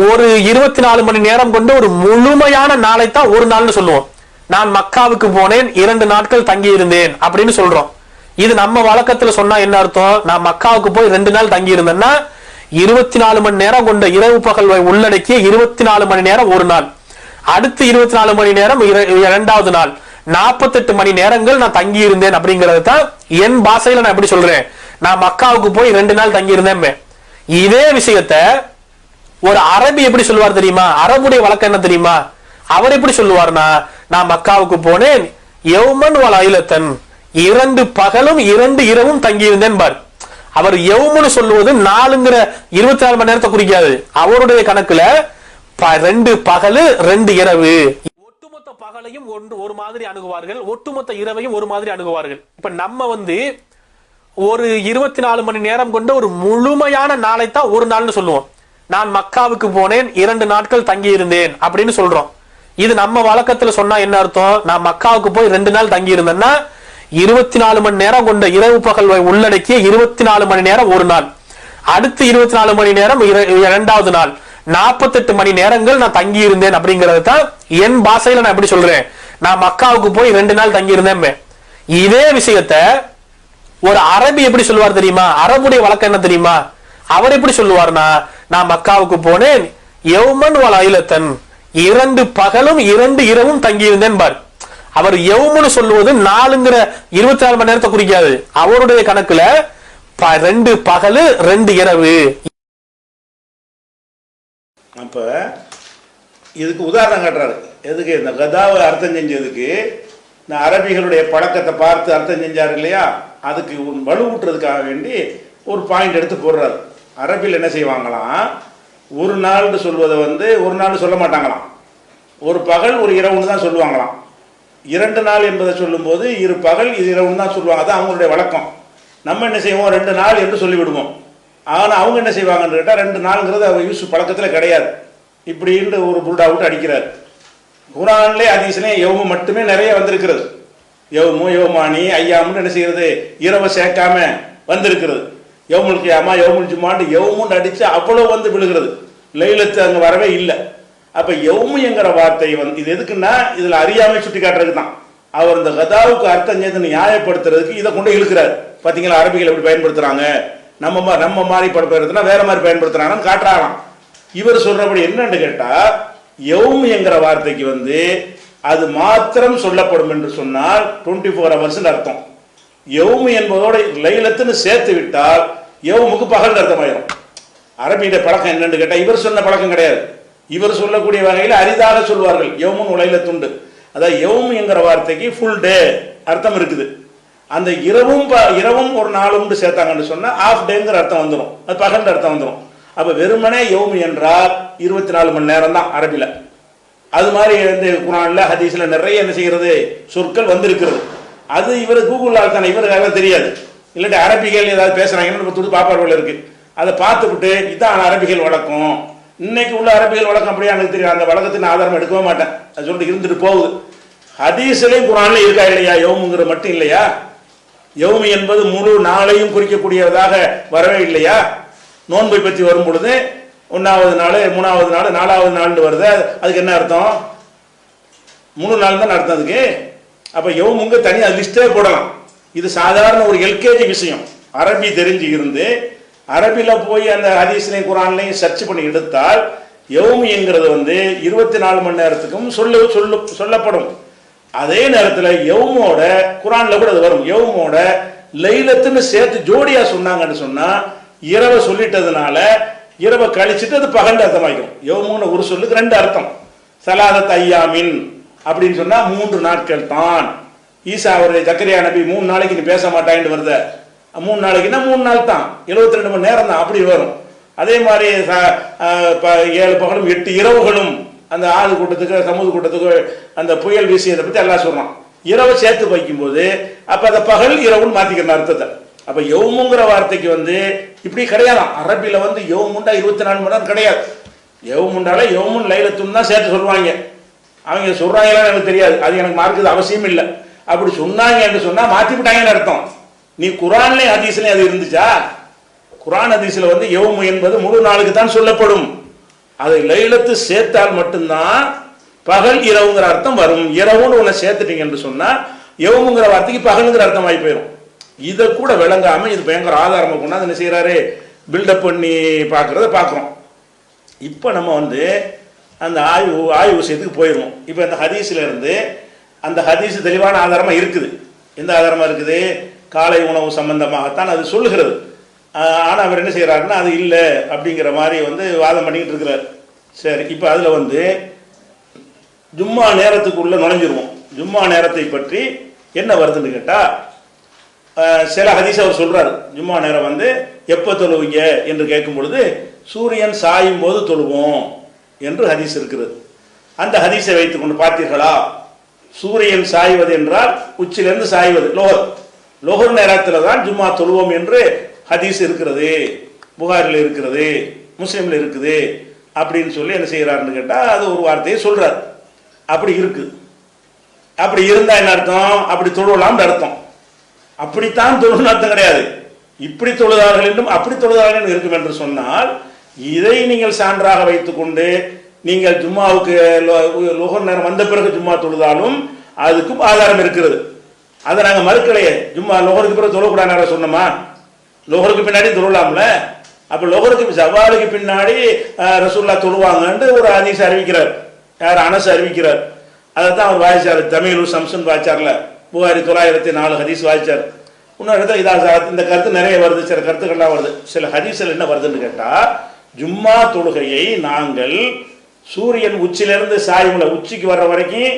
ஒரு 24 மணி நேரம் கொண்டு ஒரு முழுமையான நாளை தான் ஒரு நாள்னு சொல்லுவோம். நான் மக்காவுக்கு போனேன், 2 நாட்கள் தங்கி இருந்தேன் அப்படின்னு சொல்றோம். இது நம்ம வழக்கத்துல சொன்னா என்ன அர்த்தம், நான் மக்காவுக்கு போய் 2 நாள் தங்கி இருந்தேன்னா 24 மணி நேரம் கொண்ட இரவு பகல் உள்ளடக்கிய 24 மணி நேரம் ஒரு நாள். அடுத்து 24 மணி நேரம் இரண்டாவது நாள், 48 மணி நேரங்கள் நான் தங்கி இருந்தேன் அப்படிங்கறது தான் என் பாஷையில நான் எப்படி சொல்றேன், நான் மக்காவுக்கு போய் 2 நாள் தங்கி இருந்தேன். இதே விஷயத்த ஒரு அரபி எப்படி சொல்லுவார் தெரியுமா, அரபுடைய வழக்கம் என்ன தெரியுமா, அவர் எப்படி சொல்லுவார்னா, நான் மக்காவுக்கு போனேன் யௌமன் வ லைலத்தன், 2 பகலும் 2 இரவும் தங்கி இருந்தேன் பார். அவர் யௌமுன்னு சொல்லுவது நாளுங்கிற 24 மணி நேரத்தை குறிக்காது. அவருடைய கணக்குல 2 பகலு 2 இரவு. ஒட்டுமொத்த பகலையும் ஒரு மாதிரி அணுகுவார்கள், ஒட்டுமொத்த இரவையும் ஒரு மாதிரி அணுகுவார்கள். இப்ப நம்ம ஒரு 24 மணி நேரம் கொண்ட ஒரு முழுமையான நாளை தான் ஒரு நாள்னு சொல்லுவோம். நான் மக்காவுக்கு போனேன், 2 நாட்கள் தங்கி இருந்தேன் அப்படின்னு சொல்றோம். இது நம்ம வழக்கத்துல சொன்னா என்ன அர்த்தம், நான் மக்காவுக்கு போய் 2 நாள் தங்கி இருந்தேன்னா 24 மணி நேரம் கொண்ட இரவு பகல் உள்ளடக்கிய 24 மணி நேரம் ஒரு நாள். அடுத்து 24 மணி நேரம் இரண்டாவது நாள், 48 மணி நேரங்கள் நான் தங்கி இருந்தேன் அப்படிங்கறது தான் என் பாஷையில நான் எப்படி சொல்றேன், நான் மக்காவுக்கு போய் 2 நாள் தங்கி இருந்தேன். இதே விஷயத்த ஒரு அரபி எப்படி சொல்லுவார் தெரியுமா, அரபுடைய வழக்கம் என்ன தெரியுமா, அவர் எப்படி சொல்லுவார்னா, நான் மக்காவுக்கு போனேன் யௌமன் வ லைலத்தன், 2 பகலும் 2 இரவும் தங்கி இருந்தேன் பார். அவர் யௌமுன்னு சொல்லுவது நாளுங்கிற 24 மணி நேரத்தை குறிக்காது. அவருடைய கணக்குல 2 பகலு 2 இரவு. அப்ப இதுக்கு உதாரணம் காட்டுறாரு. எதுக்கு இந்த கதாவை அர்த்தம் செஞ்சதுக்கு, இந்த அரபிகளுடைய பழக்கத்தை பார்த்து அர்த்தம் செஞ்சாரு இல்லையா, அதுக்கு வலுவூட்டுறதுக்காக வேண்டி ஒரு பாயிண்ட் எடுத்து போடுறாரு. அரபியில் என்ன செய்வாங்களாம், ஒரு நாள்னு சொல்வதை ஒரு நாள் சொல்ல மாட்டாங்களாம், ஒரு பகல் ஒரு இரவுன்னு தான் சொல்லுவாங்களாம். 2 நாள் என்பதை சொல்லும் போது 2 பகல் 2 இரவுன்னு தான் சொல்லுவாங்க. அதான் அவங்களுடைய வழக்கம். நம்ம என்ன செய்வோம், 2 நாள் என்று சொல்லிவிடுவோம். ஆனால் அவங்க என்ன செய்வாங்கன்னு கேட்டால் 2 நாளுங்கிறது அவங்க யூஸ் பழக்கத்தில் கிடையாது. இப்படின்னு ஒரு புல்டா விட்டு அடிக்கிறார். குரான்லே ஹதீஸ்லே யௌமு மட்டுமே நிறைய வந்திருக்கிறது. யௌமு யௌமானி ஐயாமுன்னு என்ன செய்யறது, இரவை சேர்க்காம வந்திருக்கிறது. யௌமுல் கியாமா யௌமுல் ஜுமான்னு யௌமுன்னு அடிச்சு அவ்வளவு விழுகிறது. லைலத்து அங்கே வரவே இல்லை. அப்ப யௌமு என்கிற வார்த்தை இது எதுக்குன்னா, இதுல அறியாமை சுட்டி காட்டுறதுக்கு தான். அவர் இந்த கதாவுக்கு அர்த்தம் செய்து நியாயப்படுத்துறதுக்கு இதை கொண்டு இழுக்கிறார். பாத்தீங்களா அரபிகள் எப்படி பயன்படுத்துறாங்க, நம்ம மாதிரி படுத்துனா வேற மாதிரி பயன்படுத்துறாங்கன்னு காட்டுறாங்களாம். இவர் சொல்றபடி என்னன்னு கேட்டா, யௌமு என்கிற வார்த்தைக்கு அது மாத்திரம் சொல்லப்படும் என்று சொன்னால் 24 hours அர்த்தம். யௌமு என்பதோட லைலத்துன்னு சேர்த்து விட்டால் யௌமுக்கு பகல் அர்த்தமாயிரும். அரபியுடைய பழக்கம் என்னன்னு கேட்டா, இவர் சொன்ன பழக்கம் கிடையாது. இவர் சொல்லக்கூடிய வகையில் அரிதாக சொல்வார்கள் யௌமுன் உலைலத்துண்டு. அதாவது யௌமு என்கிற வார்த்தைக்கு ஃபுல் டே அர்த்தம் இருக்குது. அந்த இரவும் ஒரு நாளும் சேர்த்தாங்கன்னு சொன்னா ஆஃப் டேங்கிற அர்த்தம் வந்துடும், அது பகல் அர்த்தம் வந்துடும். அப்ப வெறுமனே யௌமு என்றால் 24 மணி நேரம் தான் அரபில. அது மாதிரி குரான்ல ஹதீஸ்ல நிறைய என்ன செய்கிறது சொற்கள் வந்திருக்கிறது. அது இவர் கூகுள் ஆள் தானே, இவருக்கு தெரியாது. இல்லாட்டி அரபிகள் ஏதாவது பேசுறாங்கன்னு நம்ம துடு பாப்பார்கள் இருக்கு, அதை பார்த்துக்கிட்டு இதான் அரபிகள் வழக்கம், இன்னைக்கு உள்ள அரபிகள் வழக்கம் அப்படியே எனக்கு தெரியும், அந்த வழக்கத்தின் ஆதாரம் எடுக்கவே மாட்டேன், அது சொல்லிட்டு இருந்துட்டு போகுது. ஹதீஸ்லயும் குரான்ல இருக்கா இல்லையா யௌமுங்கிற மட்டும் இல்லையா, யௌமு என்பது முழு நாளையும் குறிக்கக்கூடியதாக வரவே இல்லையா. நோன்பை பற்றி வரும் பொழுது 1வது நாள் 3வது நாள் 4வது நாள் வருது, அதுக்கு என்ன அர்த்தம், முழு நாள் தான் அர்த்தம் அதுக்கு. அப்ப யௌமுங்க தனி அது லிஸ்டே போடலாம். இது சாதாரண ஒரு எல்கேஜி விஷயம். அரபி தெரிஞ்சு இருந்து அரபில போய் அந்த ஹதீஸ்லையும் குரான்லையும் சர்ச் பண்ணி எடுத்தால் யௌமு என்கிறது 24 மணி நேரத்துக்கும் சொல்லப்படும். அதே நேரத்தில் யௌமோட குரான்ல கூட அது வரும். யௌமோட லைலத்துன்னு சேர்த்து ஜோடியா சொன்னாங்கன்னு சொன்னா இரவை சொல்லிட்டதுனால இரவை கழிச்சுட்டு அது பகல் அர்த்தமாக்கும். யௌமுன்னு ஒரு சொல்லுக்கு 2 அர்த்தம். சலாதத் ஐயாமின் அப்படின்னு சொன்னா 3 நாட்கள் தான். ஈசா அவருடைய ஜக்கரியா நபி 3 நாளைக்கு நீ பேச மாட்டாயின்னு வருது, 3 நாளைக்குன்னா 3 நாள் தான், 72 மணி நேரம் தான், அப்படி வரும். அதே மாதிரி 7 பகலும் 8 இரவுகளும் அந்த ஆது கூட்டத்துக்கு சமூக கூட்டத்துக்கு அந்த புயல் வீசியதை பத்தி எல்லாம் சொல்றான். இரவை சேர்த்து வைக்கும்போது அப்ப அந்த பகல் இரவுன்னு மாத்திக்கிற அர்த்தத்தை. அப்ப யௌமுங்கிற வார்த்தைக்கு வந்து இப்படி கிடையாதான். அரபில வந்து யௌமுண்டா 24 மணி நேரம் கிடையாது. யௌமுண்டால யௌமுன் லைலத்துன் தான் சேர்த்து சொல்லுவாங்க. அவங்க சொல்றாங்களா எனக்கு தெரியாது, அது எனக்கு மார்க்குது அவசியம் இல்லை. அப்படி சொன்னாங்க என்று சொன்னா மாத்தி விட்டாங்கன்னு அர்த்தம். நீ குரான்லயும் ஹதீஸ்லயும் அது இருந்துச்சா? குரான் ஹதீஸ்ல வந்து யௌமு என்பது முழு நாளுக்கு தான் சொல்லப்படும். அதை லைலத்து சேர்த்தால் மட்டும்தான் பகல் இரவுங்கிற அர்த்தம் வரும். இரவுன்னு உன்னை சேர்த்துட்டீங்க என்று சொன்னா யௌமுங்கிற வார்த்தைக்கு பகலுங்கிற அர்த்தம் ஆகி போயிடும். இதை கூட விளங்காம இது பயங்கர ஆதாரமா கொண்டாந்து என்ன செய்யறாரு, பில்டப் பண்ணி பார்க்கறத பார்க்குறோம். இப்போ நம்ம வந்து அந்த ஆய்வு விஷயத்துக்கு போயிடுவோம். இப்போ இந்த ஹதீஸ்ல இருந்து அந்த ஹதீஸ் தெளிவான ஆதாரமா இருக்குது. எந்த ஆதாரமா இருக்குது? காலை உணவு சம்பந்தமாகத்தான் அது சொல்லுகிறது. ஆனால் அவர் என்ன செய்யறாருன்னா அது இல்லை அப்படிங்கிற மாதிரி வந்து வாதம் பண்ணிக்கிட்டு இருக்கிறார். சரி, இப்போ அதில் வந்து ஜும்மா நேரத்துக்குள்ள நுழைஞ்சிருவோம். ஜும்மா நேரத்தை பற்றி என்ன வருதுன்னு கேட்டா, சில ஹதீஸ் அவர் சொல்றாரு. ஜும்மா நேரம் வந்து எப்போ தொழுவீங்க என்று கேட்கும் பொழுது சூரியன் சாயும் போது தொழுவோம் என்று ஹதீஸ் இருக்கிறது. அந்த ஹதீஸை வைத்துக் கொண்டு பார்த்தீர்களா, சூரியன் சாய்வது என்றால் உச்சிலிருந்து சாய்வது லோகர் நேரத்தில் தான் ஜும்மா தொழுவோம் என்று ஹதீஸ் இருக்கிறது, புகாரில் இருக்கிறது, முஸ்லீம்ல இருக்குது அப்படின்னு சொல்லி என்ன செய்யறாருன்னு கேட்டா அது ஒரு வார்த்தையை சொல்றாரு. அப்படி இருக்கு. அப்படி இருந்தா என்ன அர்த்தம்? அப்படி தொழுவலாம்னு அர்த்தம். அப்படித்தான் தொழுன்னு அர்த்தம் கிடையாது. இப்படி தொழுதார்கள் என்றும் அப்படி தொழுதார்கள் இருக்கும் என்று சொன்னால் இதை நீங்கள் சான்றாக வைத்துக் கொண்டு நீங்கள் ஜும்மாவுக்கு லோகர் நேரம் வந்த பிறகு ஜும்மா தொழுதாலும் அதுக்கும் ஆதாரம் இருக்கிறது. அதை நாங்கள் மறுக்கலையே. ஜும்மா லோகருக்கு பிறகு தொழக்கூடாது நேரம் சொன்னோமா? லோகருக்கு பின்னாடி தொழலாம்ல. அப்ப லோகருக்கு ஜவாலுக்கு பின்னாடி ரசூல்லா தொழுவாங்கன்னு ஒரு ஹதீஸ் அறிவிக்கிறார். யார்? அனஸ் அறிவிக்கிறார். அதைத்தான் அவர் வாய்ச்சார். தமிழ் சம்சன் வாய்ச்சார்ல, புகாரி 904 ஹதீஸ் வாய்ச்சார். இன்னொரு இடத்துல இந்த கருத்து நிறைய வருது, சில கருத்துக்கள்லாம் வருது. சில ஹதீஸ்ல என்ன வருதுன்னு கேட்டா, ஜும்மா தொழுகையை நாங்கள் சூரியன் உச்சிலிருந்து சாயும்ல, உச்சிக்கு வர்ற வரைக்கும்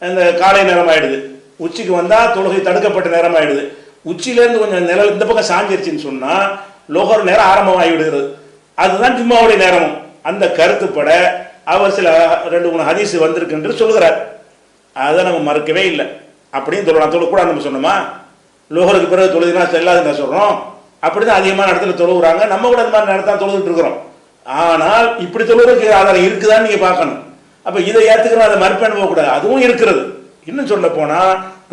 இந்த காலை நேரம் ஆயிடுது. உச்சிக்கு வந்தா தொழுகை தடுக்கப்பட்ட நேரம் ஆயிடுது. உச்சியிலேருந்து கொஞ்சம் நிழல் இந்த பக்கம் சாஞ்சிருச்சுன்னு சொன்னா லோகர் நேரம் ஆரம்பமாகி விடுகிறது. அதுதான் ஜும்மாவுடைய நேரமும். அந்த கருத்துப்பட அவர் சில 2-3 ஹதீஸ் வந்திருக்கு என்று சொல்கிறார். அதை நம்ம மறுக்கவே இல்லை. அப்படியும் தொழக்கூடாது நம்ம சொன்னோமா? லோகருக்கு பிறகு தொழுதுனா செல்லாதுன்னு சொல்றோம். அப்படிதான் அதிகமான இடத்துல தொழுகிறாங்க. நம்ம கூட இந்த மாதிரி நேரத்தான் தொழுதுட்டு இருக்கிறோம். ஆனால் இப்படி தொழுகிறதுக்கு ஆதாரம் இருக்குதான்னு நீங்க பார்க்கணும். அப்ப இதை ஏத்துக்கணும், அதை மறுப்பேன்னு போகக்கூடாது. அதுவும் இருக்கிறது. இன்னும் சொல்ல போனா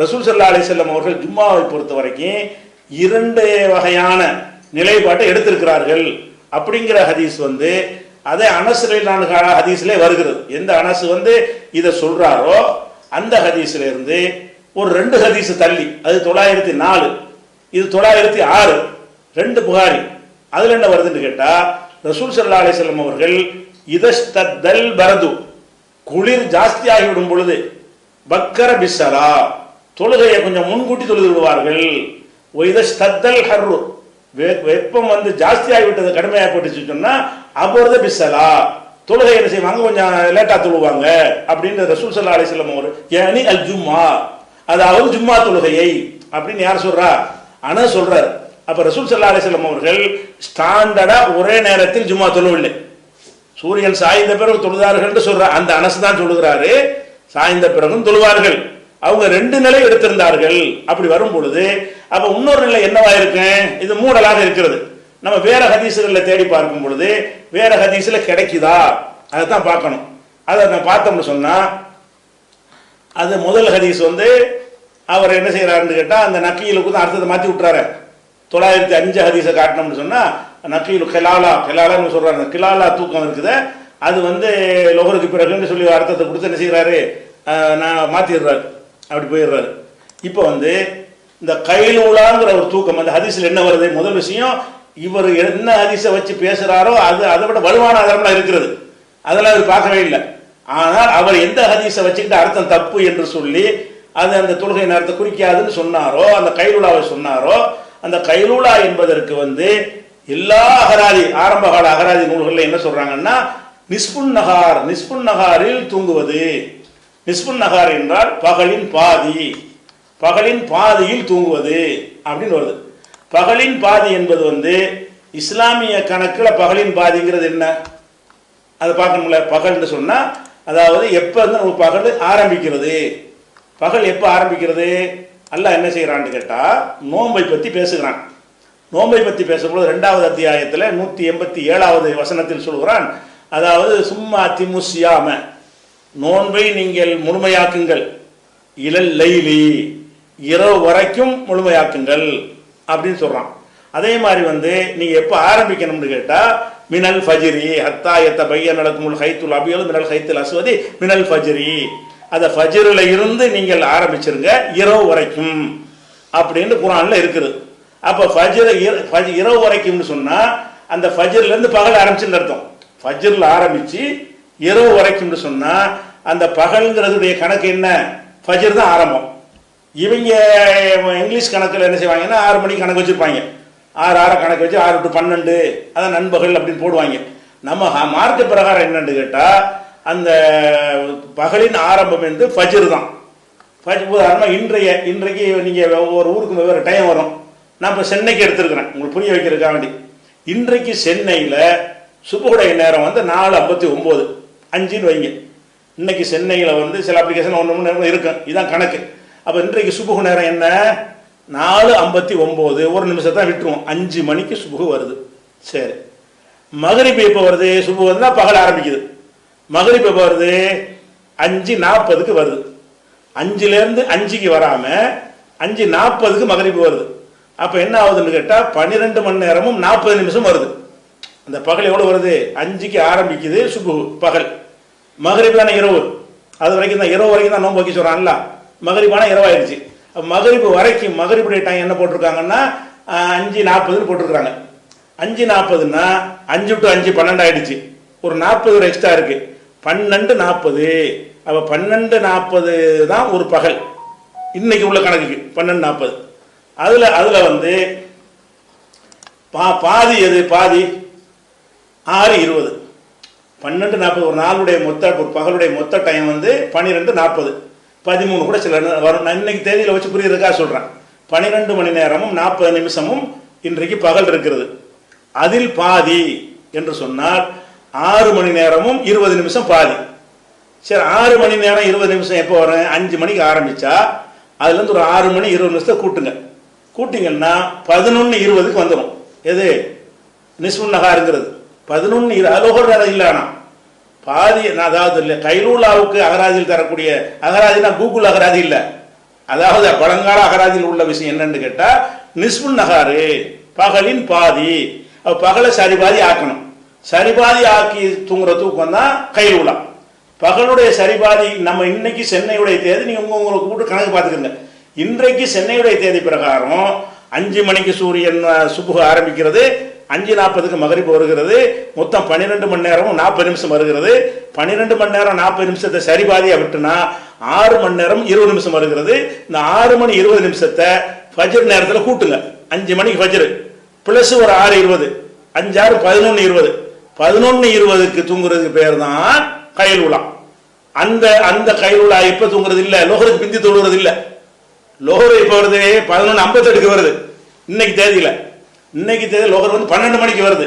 ரசூல் ஸல்லல்லாஹு அலைஹி வஸல்லம் அவர்கள் ஜும்மாவை பொறுத்த வரைக்கும் 2 வகையான நிலைப்பாட்டை எடுத்திருக்கிறார்கள் அப்படிங்கிற ஹதீஸ் வந்து அதே அனஸ் ரலியல்லாஹு ஹதீஸ்ல வருகிறது. எந்த அனஸ் வந்து இதை சொல்றாரோ அந்த ஹதீஸ்ல இருந்து ஒரு 2 ஹதீஸ் தள்ளி, அது 904, இது 906, 2 புகாரி. அதுல என்ன வருதுன்னு கேட்டா, ரசூல் ஸல்லல்லாஹு அலைஹி வஸல்லம் அவர்கள் இதஸ்தல் பரது, குளிர் ஜாஸ்தி ஆகிவிடும் பொழுது பக்கர பிஸ்ஸலா, தொழுகையை கொஞ்சம் முன்கூட்டி தொழுது விடுவார்கள். இதஸ்தல் ஹர்ரு, வெப்பம் வந்து ஜாஸ்தி ஆகிவிட்டது, கடுமையாக போட்டுச்சு சொன்னா அபோர்த பிஸ்ஸலா, தொழுகை என்ன செய்வாங்க, கொஞ்சம் லேட்டா தொழுவாங்க அப்படின்னு ரசூல் ஸல்லல்லாஹு அலைஹி வஸல்லம் அவர் யானி அல் ஜும்மா, அதாவது ஜும்மா தொழுகையை அப்படின்னு யார் சொல்றா? அனஸ் சொல்றார். அப்ப ரசூல் ஸல்லல்லாஹு அலைஹி வஸல்லம் அவர்கள் ஸ்டாண்டர்டா ஒரே நேரத்தில் ஜும்மா தொழுவில்லை. சூரியன் சாய்ந்த பிறகு தொழுதார்கள் சொல்ற அந்த அனஸ் தான் சொல்லுகிறாரு, சாய்ந்த பிறகும் தொழுவார்கள். அவங்க 2 நிலை எடுத்திருந்தார்கள். அப்படி வரும் பொழுது அப்ப இன்னொரு நிலை என்னவா இருக்கு? இது மூடலாக இருக்கிறது. நம்ம வேற ஹதீஸ்களை தேடி பார்க்கும் பொழுது வேற ஹதீஸ்ல கிடைக்குதா அதைத்தான் பார்க்கணும். அதை நான் பார்த்தோம்னு சொன்னா அது முதல் ஹதீஸ் வந்து அவர் என்ன செய்யறாருன்னு கேட்டா அந்த நக்கீலுக்கு தான் அர்த்தத்தை மாத்தி விட்டுறாரு. 905 ஹதீஸை காட்டணும்னு சொன்னா நக்கீலு கிலாலான்னு சொல்றாங்க. கிலாலா தூக்கம் இருக்குது, அது வந்து லோகருக்கு பிறகுன்னு சொல்லி அர்த்தத்தை கொடுத்து என்ன செய்யறாரு, நான் மாத்திடுறாரு, அப்படி போயிடுறாரு. இப்போ வந்து இந்த கைலூலாங்கிற ஒரு தூக்கம் அந்த ஹதீஸ்ல என்ன வருது? முதல் விஷயம், இவர் என்ன ஹதீஸை வச்சு பேசுறாரோ அது அதை விட வலுவான ஆதாரம்லாம் இருக்கிறது, அதெல்லாம் அவர் பார்க்கவே இல்லை. ஆனால் அவர் எந்த ஹதீஸை வச்சுக்கிட்டு அர்த்தம் தப்பு என்று சொல்லி அது அந்த தொழுகை நேரத்தை குறிக்காதுன்னு சொன்னாரோ, அந்த கைலூலாவை சொன்னாரோ, அந்த கைலூலா என்பதற்கு வந்து எல்லா அகராதி ஆரம்ப கால அகராதி நூல்களில் என்ன சொல்றாங்கன்னா நிஸ்புன் நகார், நிஸ்புன் நகாரில் தூங்குவது. நிஸ்புன் நகார் என்றால் பகலின் பாதி, பகலின் பாதியில் தூங்குவது அப்படின்னு வருது. பகலின் பாதி என்பது வந்து இஸ்லாமிய கணக்கில் பகலின் பாதிங்கிறது என்ன அதை பார்க்கணும்ல. பகல்னு சொன்னா அதாவது எப்ப இருந்து பகல் ஆரம்பிக்கிறது, பகல் எப்போ ஆரம்பிக்கிறது? அல்லாஹ் என்ன செய்யறான்னு கேட்டா நோன்பை பத்தி பேசுகிறான். நோன்பை பத்தி பேசும்போது 2வது அத்தியாயத்தில் 187வது வசனத்தில் சொல்கிறான், அதாவது சும்மா திமுசியாம, நோன்பை நீங்கள் முழுமையாக்குங்கள், இலல் லைலி, இரவு வரைக்கும் முழுமையாக்குங்கள் அப்படின்னு சொல்றான். அதே மாதிரி நீங்க எப்ப ஆரம்பிக்கணும்னு கேட்டா மினல் ஃபஜ்ரி ஹத்தா யதபய்யன லக்குமுல் ஹைத்துல் அபியது மினல் ஹைத்துல் அஸ்வதி மினல் ஃபஜ்ரி, அத ஃபஜ்ரில இருந்து நீங்கள் ஆரம்பிச்சிருங்க இரவு வரைக்கும் அப்படின்னு குர்ஆன்ல இருக்குது. அப்ப இரவு வரைக்கும்னு சொன்னா அந்த ஃபஜ்ர்ல இருந்து பகல் ஆரம்பிச்சுன்னு அர்த்தம். ஃபஜ்ர்ல ஆரம்பிச்சு இரவு வரைக்கும்னு சொன்னா அந்த பகல்ங்கிறதுடைய கணக்கு என்ன? ஃபஜ்ர் தான் ஆரம்பம். இவங்க இங்கிலீஷ் கணக்கில் என்ன செய்வாங்கன்னா 6 மணிக்கு கணக்கு வச்சிருப்பாங்க. 6 கணக்கு வச்சு 6 to 12 அதான் நண்பகல் அப்படின்னு போடுவாங்க. நம்ம மார்க்க பிரகாரம் என்னன்னு கேட்டா அந்த பகலின் ஆரம்பம் வந்து ஃபஜ்ர் தான். உதாரணமாக இன்றைக்கு நீங்க ஒரு ஊருக்கு வெவ்வேறு டைம் வரும். நான் இப்போ சென்னைக்கு எடுத்திருக்கிறேன் உங்களுக்கு புரிய வைக்கிறதுக்காக வேண்டி. இன்றைக்கு சென்னையில் சுபுடைய நேரம் 4:59 5ன்னு வைங்க. இன்னைக்கு சென்னையில் சில அப்ளிகேஷன் 1 மணி நேரம் இருக்கும், இதுதான் கணக்கு. அப்போ இன்றைக்கு சுபுகு நேரம் என்ன? 4:59, ஒரு நிமிஷம் தான் விட்டுருவோம். 5 மணிக்கு சுபுகு வருது. சரி, மகரிப் எப்போ வருது? சுபுகு வருதுன்னா பகல் ஆரம்பிக்குது. மகரிப் எப்போ வருது? 5:40க்கு வருது. 5லேருந்து 5க்கு வராம 5:40க்கு மகரிப் வருது. அப்ப என்ன ஆகுதுன்னு கேட்டா 12 மணி நேரமும் 40 நிமிஷம் வருது. அந்த பகல் எவ்வளவு வருது? 5க்கு ஆரம்பிக்குது சுபு பகல், மகரிப் தானே இரவு, அது வரைக்கும் தான் இரவு வரைக்கும் தான் நோன்பு வைக்க சொல்றான்ல. மகரிபானா இரவாயிருச்சு. மகரிப் வரைக்கும் மகரிபுடைய டைம் என்ன போட்டிருக்காங்கன்னா 5:40 போட்டிருக்காங்க. 5:40ன்னா 5 to 5 12 ஆயிடுச்சு. ஒரு 40 எக்ஸ்ட்ரா இருக்கு, 12:40. அப்ப 12:40 தான் ஒரு பகல் இன்னைக்கு உள்ள கணக்குக்கு 12:40. அதுல பாதி எது? பாதி 6:20. 12:40 ஒரு நாளுடைய ஒரு பகலுடைய மொத்த டைம் 12:40 13 கூட சில வரும். நான் இன்னைக்கு தேதியில வச்சு புரியுறதுக்கா சொல்றேன். 12 மணி நேரமும் 40 நிமிஷமும் இன்றைக்கு பகல் இருக்கிறது. அதில் பாதி என்று சொன்னால் 6 மணி நேரமும் 20 நிமிஷம் பாதி. சரி, 6 மணி நேரம் 20 நிமிஷம் எப்போ வரும்? 5 மணிக்கு ஆரம்பிச்சா அதுல இருந்து ஒரு 6 மணி 20 நிமிஷத்தை கூட்டிங்கன்னா 11:20க்கு வந்துடும். எது? நிஸ்ஃபுன் நஹாருங்கிறது 11:20. அலோகர் நேரம் இல்லை, ஆனா பாதி. அதாவது இல்லை, கைலூலாவுக்கு அகராதியில் தரக்கூடிய அகராதினா கூகுள் அகராதி இல்லை. அதாவது பழங்கால அகராதியில் உள்ள விஷயம் என்னன்னு கேட்டா நிஸ்ஃபுன் நஹாரு, பகலின் பாதி. பகலை சரிபாதி ஆக்கணும். சரிபாதி ஆக்கி தூங்குற தூக்கம் தான் கைலூலா. பகலுடைய சரிபாதி நம்ம இன்னைக்கு சென்னையுடைய தேதி நீங்க உங்களுக்கு கூட்டு கணக்கு பார்த்துக்கோங்க. இன்றைக்கு சென்னையுடைய தேதி பிரகாரம் 5 மணிக்கு சூரியன் சுபுக ஆரம்பிக்கிறது, 5:40க்கு மகரிப் வருகிறது, மொத்தம் 12 மணி நேரமும் 40 நிமிஷம் வருகிறது. 12 மணி நேரம் 40 நிமிஷத்தை சரிபாதியா விட்டுனா 6 மணி நேரம் 20 நிமிஷம் வருகிறது. இந்த 6 மணி 20 நிமிஷத்தை ஃபஜ்ர் நேரத்தில் கூட்டுங்க. 5 மணிக்கு ஃபஜ்ர் பிளஸ் ஒரு 6:20, 5 6 11:20. 11:20க்கு தூங்குறதுக்கு பேர் தான் கைலூலா. அந்த கைலூலா இப்ப தூங்குறது இல்ல, லோகருக்கு பிந்தி தூங்குறது இல்ல. லோகர் இப்ப வருது 11:58க்கு வருது இன்னைக்கு தேதியில. இன்னைக்கு தேதி லோகர் 12 மணிக்கு வருது.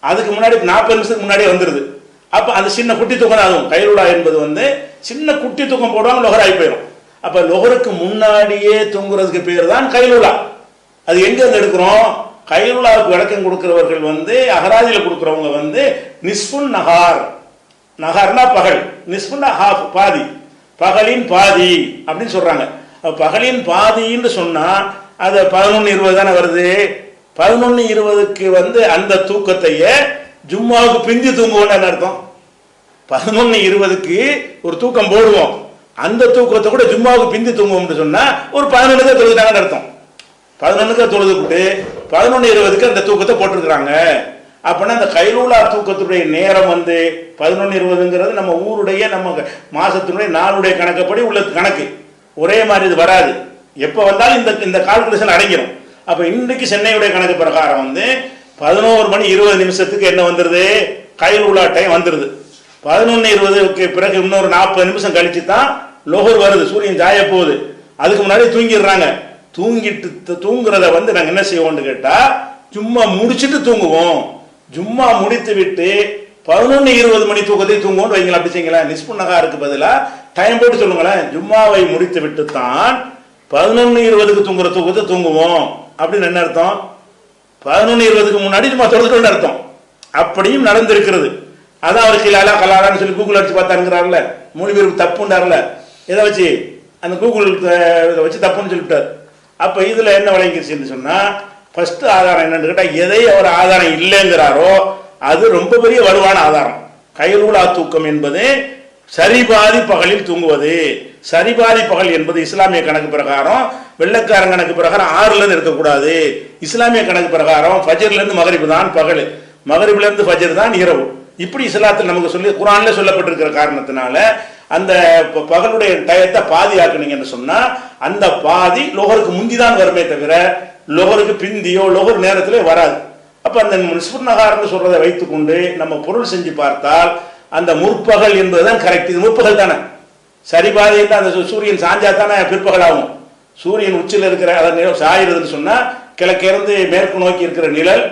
அதுக்கு முன்னாடி 40 நிமிஷத்துக்கு முன்னாடியே வந்துருது. அப்ப அந்த சின்ன குட்டி தூக்கம் தான் ஆகும். கைலூலா என்பது சின்ன குட்டி தூக்கம் போடுவாங்க, லோகர் ஆகி போயிடும். அப்ப லோகருக்கு முன்னாடியே தூங்குறதுக்கு பேர் தான் கைலூலா. அது எங்க இருந்து எடுக்கிறோம்? கைலூலாவுக்கு விளக்கம் கொடுக்கிறவர்கள் அகராதியில கொடுக்கிறவங்க நிஸ்ஃபுன் நஹார், நஹார்னா பகல், நிஸ்ஃபுன்னா ஹாஃப் பாதி, பகலின் பாதி அப்படின்னு சொல்றாங்க. பகலின் பாதின்னு சொன்னா அது 11:20 தானே வருது. 11:20க்கு அந்த தூக்கத்தையே ஜும்மாவுக்கு பிந்தி தூங்குவோம்னு அர்த்தம். 11:20க்கு ஒரு தூக்கம் போடுவோம், அந்த தூக்கத்தை கூட ஜும்மாவுக்கு பிந்தி தூங்குவோம்னு சொன்னா ஒரு 11க்கு தொழுதுட்டாங்கன்னு அர்த்தம். 11க்கு தொழுதுவிட்டு 11:20க்கு அந்த தூக்கத்தை போட்டிருக்கிறாங்க. அப்படின்னா அந்த கைலூலா தூக்கத்துடைய நேரம் 11:20ங்கிறது நம்ம ஊருடைய நம்ம மாசத்தினுடைய நாளுடைய கணக்கப்படி உள்ள கணக்கு. ஒரே மாதிரி இது வராது. எப்ப வந்தாலும் இந்த கால்குலேஷன் அடங்கிடும். அப்ப இன்னைக்கு சென்னையுடைய கணக்கு பிரகாரம் 11 மணி 20 நிமிஷத்துக்கு என்ன வந்துருது? கைலூலா டைம் வந்துருது. 11:20க்கு பிறகு இன்னொரு 40 நிமிஷம் கழிச்சு தான் லோகர் வருது, சூரியன் ஜாய போகுது. அதுக்கு முன்னாடி தூங்கிடுறாங்க. தூங்குறத நாங்க என்ன செய்வோம்னு கேட்டா ஜும்மா முடிச்சுட்டு தூங்குவோம். ஜும்மா முடித்து விட்டு 11:20 மணி தூக்கத்தை தூங்குவோம் வைங்களா. அப்படி செய்யுங்களா. நிஸ்ஃபுன் நஹாருக்கு பதிலா டைம் போட்டு சொல்லுங்களேன். ஜும்மாவை முடித்து விட்டு தான் 11:20க்கு தூங்குற தூக்கத்தை தூங்குவோம் அப்படின்னு என்ன அர்த்தம்? 11:20க்கு முன்னாடி ஜும்மா தொழுதுட்டு அர்த்தம். அப்படியும் நடந்திருக்கிறது. அதான் அவர் கிலாலா கலாலான்னு சொல்லி கூகுள் அடிச்சு பார்த்தாருங்கிறாருல, 3 பேருக்கு தப்புண்டாருல, எதை வச்சு அந்த கூகுள் இதை வச்சு தப்புன்னு சொல்லிவிட்டார். அப்போ இதில் என்ன விளங்கிருச்சுன்னு சொன்னால், ஃபர்ஸ்ட் ஆதாரம் என்னன்னு கேட்டால், எதை அவர் ஆதாரம் இல்லைங்கிறாரோ அது ரொம்ப பெரிய வலுவான ஆதாரம். கைலூலா தூக்கம் என்பது சரிபாதி பகலில் தூங்குவது. சரிபாதி பகல் என்பது இஸ்லாமிய கணக்கு பிரகாரம், வெள்ளைக்காரன் கணக்கு பிரகாரம் 6லேருந்து இருக்கக்கூடாது. இஸ்லாமிய கணக்கு பிரகாரம் ஃபஜர்லேருந்து மகரிபு தான் பகல், மகரிபிலேருந்து ஃபஜர் தான் இரவு. இப்படி இஸ்லாத்தில் நமக்கு சொல்லி குர்ஆன்ல சொல்லப்பட்டிருக்கிற காரணத்தினால அந்த பகலுடைய டயத்தை பாதி ஆக்குனீங்கன்னு சொன்னா அந்த பாதி லோகருக்கு முந்தி தான் வருமே தவிர லோகருக்கு பிந்தியோ லோகர் நேரத்திலே வராது. அப்ப அந்த நிஸ்ஃபுன் நஹார்னு சொல்றதை வைத்துக்கொண்டு நம்ம பொருள் செஞ்சு பார்த்தால் அந்த முற்பகல் என்பதுதான் கரெக்ட். இது முற்பகல் தானே, சரிபாதி. அந்த சூரியன் சாஞ்சா தானே பிற்பகல் ஆகும். சூரியன் உச்சியில் இருக்கிற அதை சாயிறதுன்னு சொன்னா கிழக்கிலிருந்து மேற்கு நோக்கி இருக்கிற நிழல்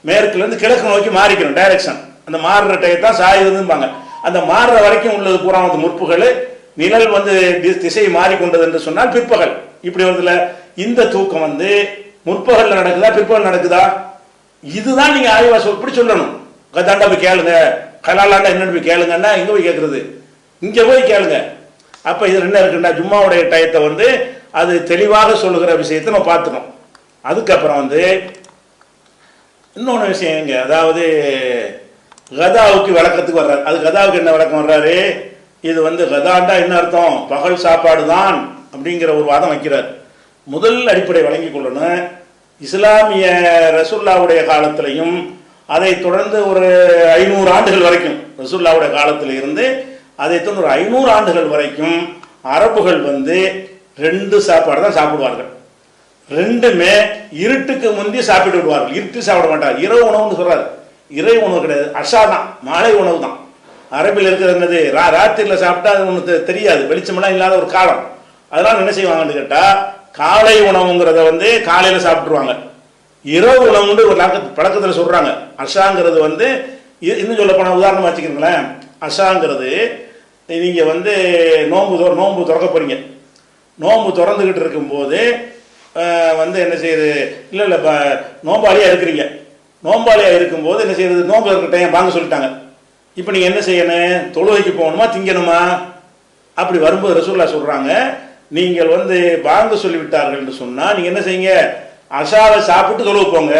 மேற்குல இருந்து கிழக்கு நோக்கி மாறிக்கணும் டைரக்ஷன். அந்த மாறுற டயத்தான் சாயுதுன்பாங்க. அந்த மாறுற வரைக்கும் உள்ளது பூரா வந்து முற்பகல், நிழல் வந்து திசை மாறிக்கொண்டது என்று சொன்னால் பிற்பகல். இப்படி வருதுல, இந்த தூக்கம் வந்து முற்பகல்ல நடக்குதா பிற்பகல் நடக்குதா? இதுதான் நீங்க ஆய்வா இப்படி சொல்லணும். கதாண்டா போய் கேளுங்க, கலாலாண்டா என்னன்னு போய் கேளுங்கன்னா எங்க போய் கேட்கறது? இங்க போய் கேளுங்க. அப்ப இது என்ன இருக்குன்னா, ஜும்மாவுடைய டயத்தை வந்து அது தெளிவாக சொல்லுகிற விஷயத்தை நம்ம பார்த்துக்கணும். அதுக்கப்புறம் வந்து இன்னொன்று விஷயம் எங்க, அதாவது கதாவுக்கு விளக்கத்துக்கு வர்றாரு. அது கதாவுக்கு என்ன விளக்கம் வர்றாரு? இது வந்து கதாண்டா என்ன அர்த்தம்? பகல் சாப்பாடு தான் அப்படிங்கிற ஒரு வாதம் வைக்கிறார். முதல் அடிப்படை வழங்கி கொள்ளணும், இஸ்லாமிய ரசூல்லாவுடைய காலத்திலையும் அதை தொடர்ந்து ஒரு 500 ஆண்டுகள் வரைக்கும், ரசூல்லாவுடைய காலத்தில் இருந்து அதை தொடர்ந்து ஒரு 500 ஆண்டுகள் வரைக்கும் அரபுகள் வந்து 2 சாப்பாடு தான் சாப்பிடுவார்கள். ரெண்டுமே இருட்டுக்கு முந்தி சாப்பிட்டு விடுவார்கள். இருட்டு சாப்பிட மாட்டார். இரவு உணவுன்னு சொல்றாரு. இறை உணவு கிடையாது, அஷா தான், மாலை உணவு தான். அரபில் இருக்கிறது என்னது, ராத்திரியில் சாப்பிட்டா அது ஒன்று தெரியாது, வெளிச்சமெல்லாம் இல்லாத ஒரு காலம். அதனால என்ன செய்வாங்கன்னு கேட்டா, காலை உணவுங்கிறத வந்து காலையில சாப்பிட்டுருவாங்க. இரவு உணவுன்னு ஒரு பழக்கத்தில் சொல்றாங்க. அஷாங்கிறது வந்து இன்னும் சொல்ல போன உதாரணமா வச்சுக்கிறீங்களேன், அஷாங்கிறது நீங்க வந்து நோன்பு திறக்க போறீங்க. நோன்பு திறந்துகிட்டு இருக்கும்போது வந்து என்ன செய்யுது, இல்லை நோம்பாளியா இருக்கிறீங்க. நோம்பாளியா இருக்கும்போது என்ன செய்யறது, நோம்பு இருக்கிற டைம் வாங்க சொல்லிட்டாங்க. இப்போ நீங்க என்ன செய்யணும், தொழுகைக்கு போகணுமா திங்கணுமா? அப்படி வரும்போது ரசூல்லா சொல்றாங்க, நீங்கள் வந்து வாங்க சொல்லிவிட்டார்கள் என்று சொன்னா நீங்க என்ன செய்யுங்க, அஷாவை சாப்பிட்டு தொழுவு போங்க.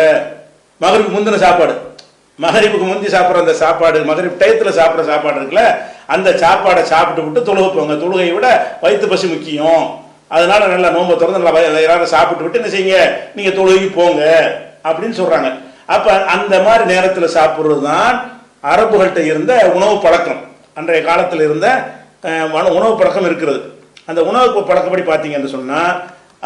மகரிபுக்கு முந்தின சாப்பாடு, மகரிபுக்கு முந்தி சாப்பிட்ற அந்த சாப்பாடு, மகரிப் டயத்துல சாப்பிட்ற சாப்பாடு இருக்குல்ல, அந்த சாப்பாடை சாப்பிட்டு விட்டு தொழுவு போங்க. தொழுகையை விட வயிற்று பசி முக்கியம். அதனால நல்லா நோம்பை திறந்து நல்லா யாராவது சாப்பிட்டு விட்டு என்ன செய்யுங்க, நீங்க தொழுகைக்கு போங்க அப்படின்னு சொல்றாங்க. அப்ப அந்த மாதிரி நேரத்தில் சாப்பிட்றது தான் அரபுகள்கிட்ட இருந்த உணவு பழக்கம். அன்றைய காலத்தில் இருந்த உணவு பழக்கம் இருக்கிறது. அந்த உணவு பழக்கப்படி பார்த்தீங்கன்னு சொன்னா,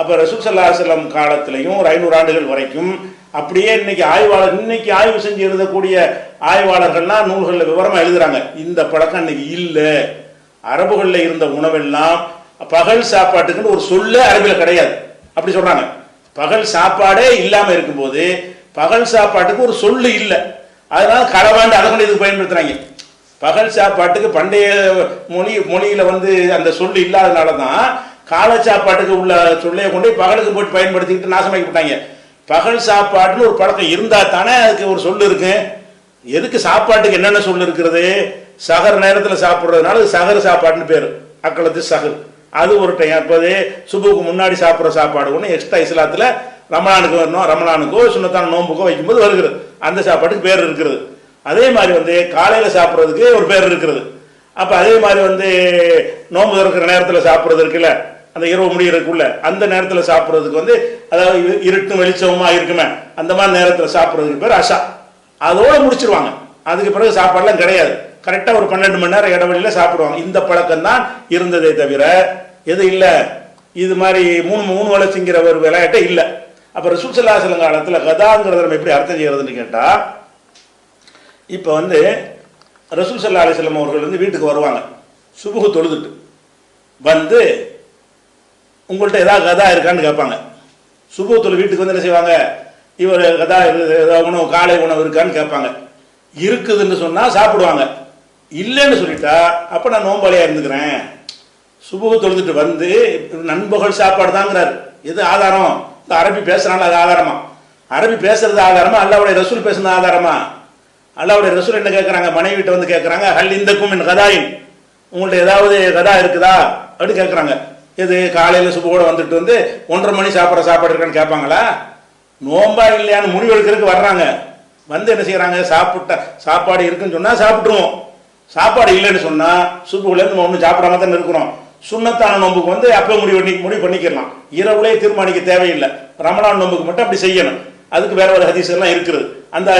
அப்ப ரசூல் ஸல்லல்லாஹு அலைஹி வஸல்லம் காலத்திலையும் ஒரு 500 ஆண்டுகள் வரைக்கும் அப்படியே இன்னைக்கு ஆய்வு செஞ்சு எழுதக்கூடிய ஆய்வாளர்கள்லாம் நூல்களில் விவரமா எழுதுறாங்க. இந்த பழக்கம் இன்னைக்கு இல்லை. அரபுகளில் இருந்த உணவெல்லாம் பகல் சாப்பாட்டுக்குன்னு ஒரு சொல்ல அரபில கிடையாது, அப்படி சொல்றாங்க. பகல் சாப்பாடே இல்லாம இருக்கும்போது பகல் சாப்பாட்டுக்கு ஒரு சொல்லு இல்லை. அதனால களவாண்டு அதை கொண்டு இதுக்கு பயன்படுத்துறாங்க. பகல் சாப்பாட்டுக்கு பண்டைய மொழியில வந்து அந்த சொல்லு இல்லாதனால தான் காலை சாப்பாட்டுக்கு உள்ள சொல்லையை கொண்டு பகலுக்கு போட்டு பயன்படுத்திக்கிட்டு நாசமாக்கி விட்டாங்க. பகல் சாப்பாட்டுன்னு ஒரு பழக்கம் இருந்தா தானே அதுக்கு ஒரு சொல்லு இருக்கு. எதுக்கு சாப்பாட்டுக்கு என்னென்ன சொல்லு இருக்கிறது? சகர் நேரத்தில் சாப்பிட்றதுனால சகர் சாப்பாடுன்னு பேரு, அக்களத்து சகர். அது ஒரு டைம். அப்போது சுபுக்கு முன்னாடி சாப்பிட்ற சாப்பாடு ஒன்று எக்ஸ்ட்ரா இஸ்லாத்துல ரமலானுக்கு வரணும், ரமலானுக்கோ சுன்னத்தான நோம்புக்கோ வைக்கும்போது வருகிறது, அந்த சாப்பாட்டுக்கு பேர் இருக்கிறது. அதே மாதிரி வந்து காலையில சாப்பிட்றதுக்கு ஒரு பேர் இருக்கிறது. அப்ப அதே மாதிரி வந்து நோம்பு திறக்கிற நேரத்தில் சாப்பிட்றது இருக்குல்ல, அந்த இரவு முடிகிறதுக்குள்ள அந்த நேரத்தில் சாப்பிட்றதுக்கு வந்து, அதாவது இருட்டும் வெளிச்சமா இருக்குமே அந்த மாதிரி நேரத்தில் சாப்பிட்றதுக்கு பேர் அஷா. அதோட முடிச்சிருவாங்க. அதுக்கு பிறகு சாப்பாடுலாம் கிடையாது. கரெக்டா ஒரு 12 மணி நேரம் இடைவெளியில சாப்பிடுவாங்க. இந்த பழக்கம் தான் இருந்ததே தவிர எது இல்ல, இது மாதிரி மூணு வளர்ச்சிங்கிற ஒரு விளையாட்டே இல்லை. அப்ப ரசூல் ஸல்லல்லாஹு அலைஹி வஸல்லம் காலத்துல கதாங்கிறத நம்ம எப்படி அர்த்தம் செய்யறதுன்னு கேட்டா, இப்ப வந்து ரசூல் ஸல்லல்லாஹு அலைஹி வஸல்லம் அவர்கள் வந்து வீட்டுக்கு வருவாங்க, சுபுஹு தொழுதுட்டு வந்து உங்கள்கிட்ட ஏதாவது கதா இருக்கான்னு கேட்பாங்க. சுபுஹு தொழு வீட்டுக்கு வந்து என்ன செய்வாங்க, இவர் கதா உணவு காலை உணவு இருக்கான்னு கேட்பாங்க. இருக்குதுன்னு சொன்னா சாப்பிடுவாங்க, இல்லைன்னு சொல்லிட்டா அப்ப நான் நோம்பாளியா இருந்துக்கிறேன் சுபுகு தொழுதுட்டு வந்து நண்பகல் சாப்பாடு தாங்கிறாரு. எது ஆதாரம்? அரபி பேசுறாங்க, அது ஆதாரமா? அரபி பேசுறது ஆதாரமா? அல்லாஹ்வுடைய ரசூல் பேசுறது ஆதாரமா? அல்லாஹ்வுடைய ரசூல் என்ன கேட்கறாங்க? மனைவிட்ட வந்து கேட்கறாங்க, ஹல் இந்தக்கும் மின் கதாயின், உங்கள்ட்ட ஏதாவது கதா இருக்குதா அப்படி கேட்கறாங்க. எது காலையில சுபுகோட வந்துட்டு வந்து 1:30 மணி சாப்பிட்ற சாப்பாடு இருக்கான்னு கேட்பாங்களா? நோம்பா இல்லையான்னு முடிவு எடுக்கிறதுக்கு வர்றாங்க. வந்து என்ன செய்யறாங்க? சாப்பாடு இருக்குன்னு சொன்னா சாப்பிட்டுருவோம், சாப்பாடு இல்லைன்னு சொன்னா சுபுகுலேருந்து நம்ம ஒன்றும் சாப்பிடாம தான் இருக்கிறோம். சுண்ணத்தான நோம்புக்கு வந்து அப்போ முடிவு பண்ணிக்கலாம், இரவுலே தீர்மானிக்க தேவையில்லை. ரமலான் நோம்புக்கு மட்டும் அப்படி செய்யணும், அதுக்கு வேற ஒரு ஹதீஸ் எல்லாம் இருக்குது, அந்த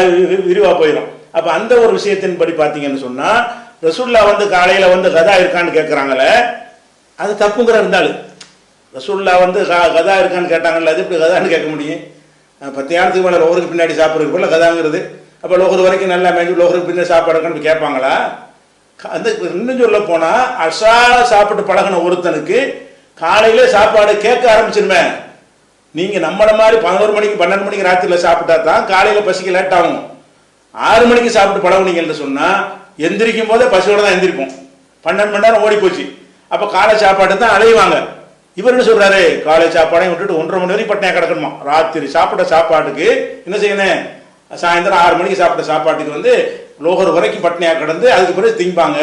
விரிவா போயிடும். அப்ப அந்த ஒரு விஷயத்தின் படி பார்த்தீங்கன்னு சொன்னா ரசூல்லா வந்து காலையில வந்து கதா இருக்கான்னு கேட்கறாங்களே, அது தப்புங்கிற இருந்தாலும் ரசூல்லா வந்து கதா இருக்கான்னு கேட்டாங்கல்ல, அது எப்படி கதான்னு கேட்க முடியும்? 10 ஆண்டுக்கு மேலே லோகருக்கு பின்னாடி சாப்பிட்றதுக்கு போல கதாங்கிறது. அப்போ லோகர் வரைக்கும் நல்லா மேஞ்சு லோகருக்கு பின்னாடி சாப்பாடு இருக்கான்னு கேட்பாங்களா? அந்த இன்னும் சொல்ல போனா அஷா சாப்பிட்டு பழகின ஒருத்தனுக்கு காலையில சாப்பாடு கேட்க ஆரம்பிச்சிருமே. நீங்க நம்மள மாதிரி 11 மணிக்கு 12 மணிக்கு ராத்திரில சாப்பிட்டா தான் காலையில பசிக்கு லேட் ஆகும். 6 மணிக்கு சாப்பிட்டு பழகுனீங்கன்னு சொன்னா எந்திரிக்கும் போதே பசியோட தான் எந்திரிப்போம். 12 மணி நேரம் ஓடி போச்சு. அப்ப காலை சாப்பாடு தான் அலைவாங்க. இவர் என்ன சொல்றாரு? காலை சாப்பாடையும் விட்டுட்டு 1:30 மணி வரைக்கும் பட்டினியா கிடக்கணுமா? ராத்திரி சாப்பிட்ட சாப்பாட்டுக்கு என்ன செய்யணும்? சாயந்தரம் 6 மணிக்கு சாப்பிட்ட சாப்பாட்டுக்கு வந்து லோகர் வரைக்கும் பட்டினியா கிடந்து அதுக்கு பிறகு திம்பாங்க.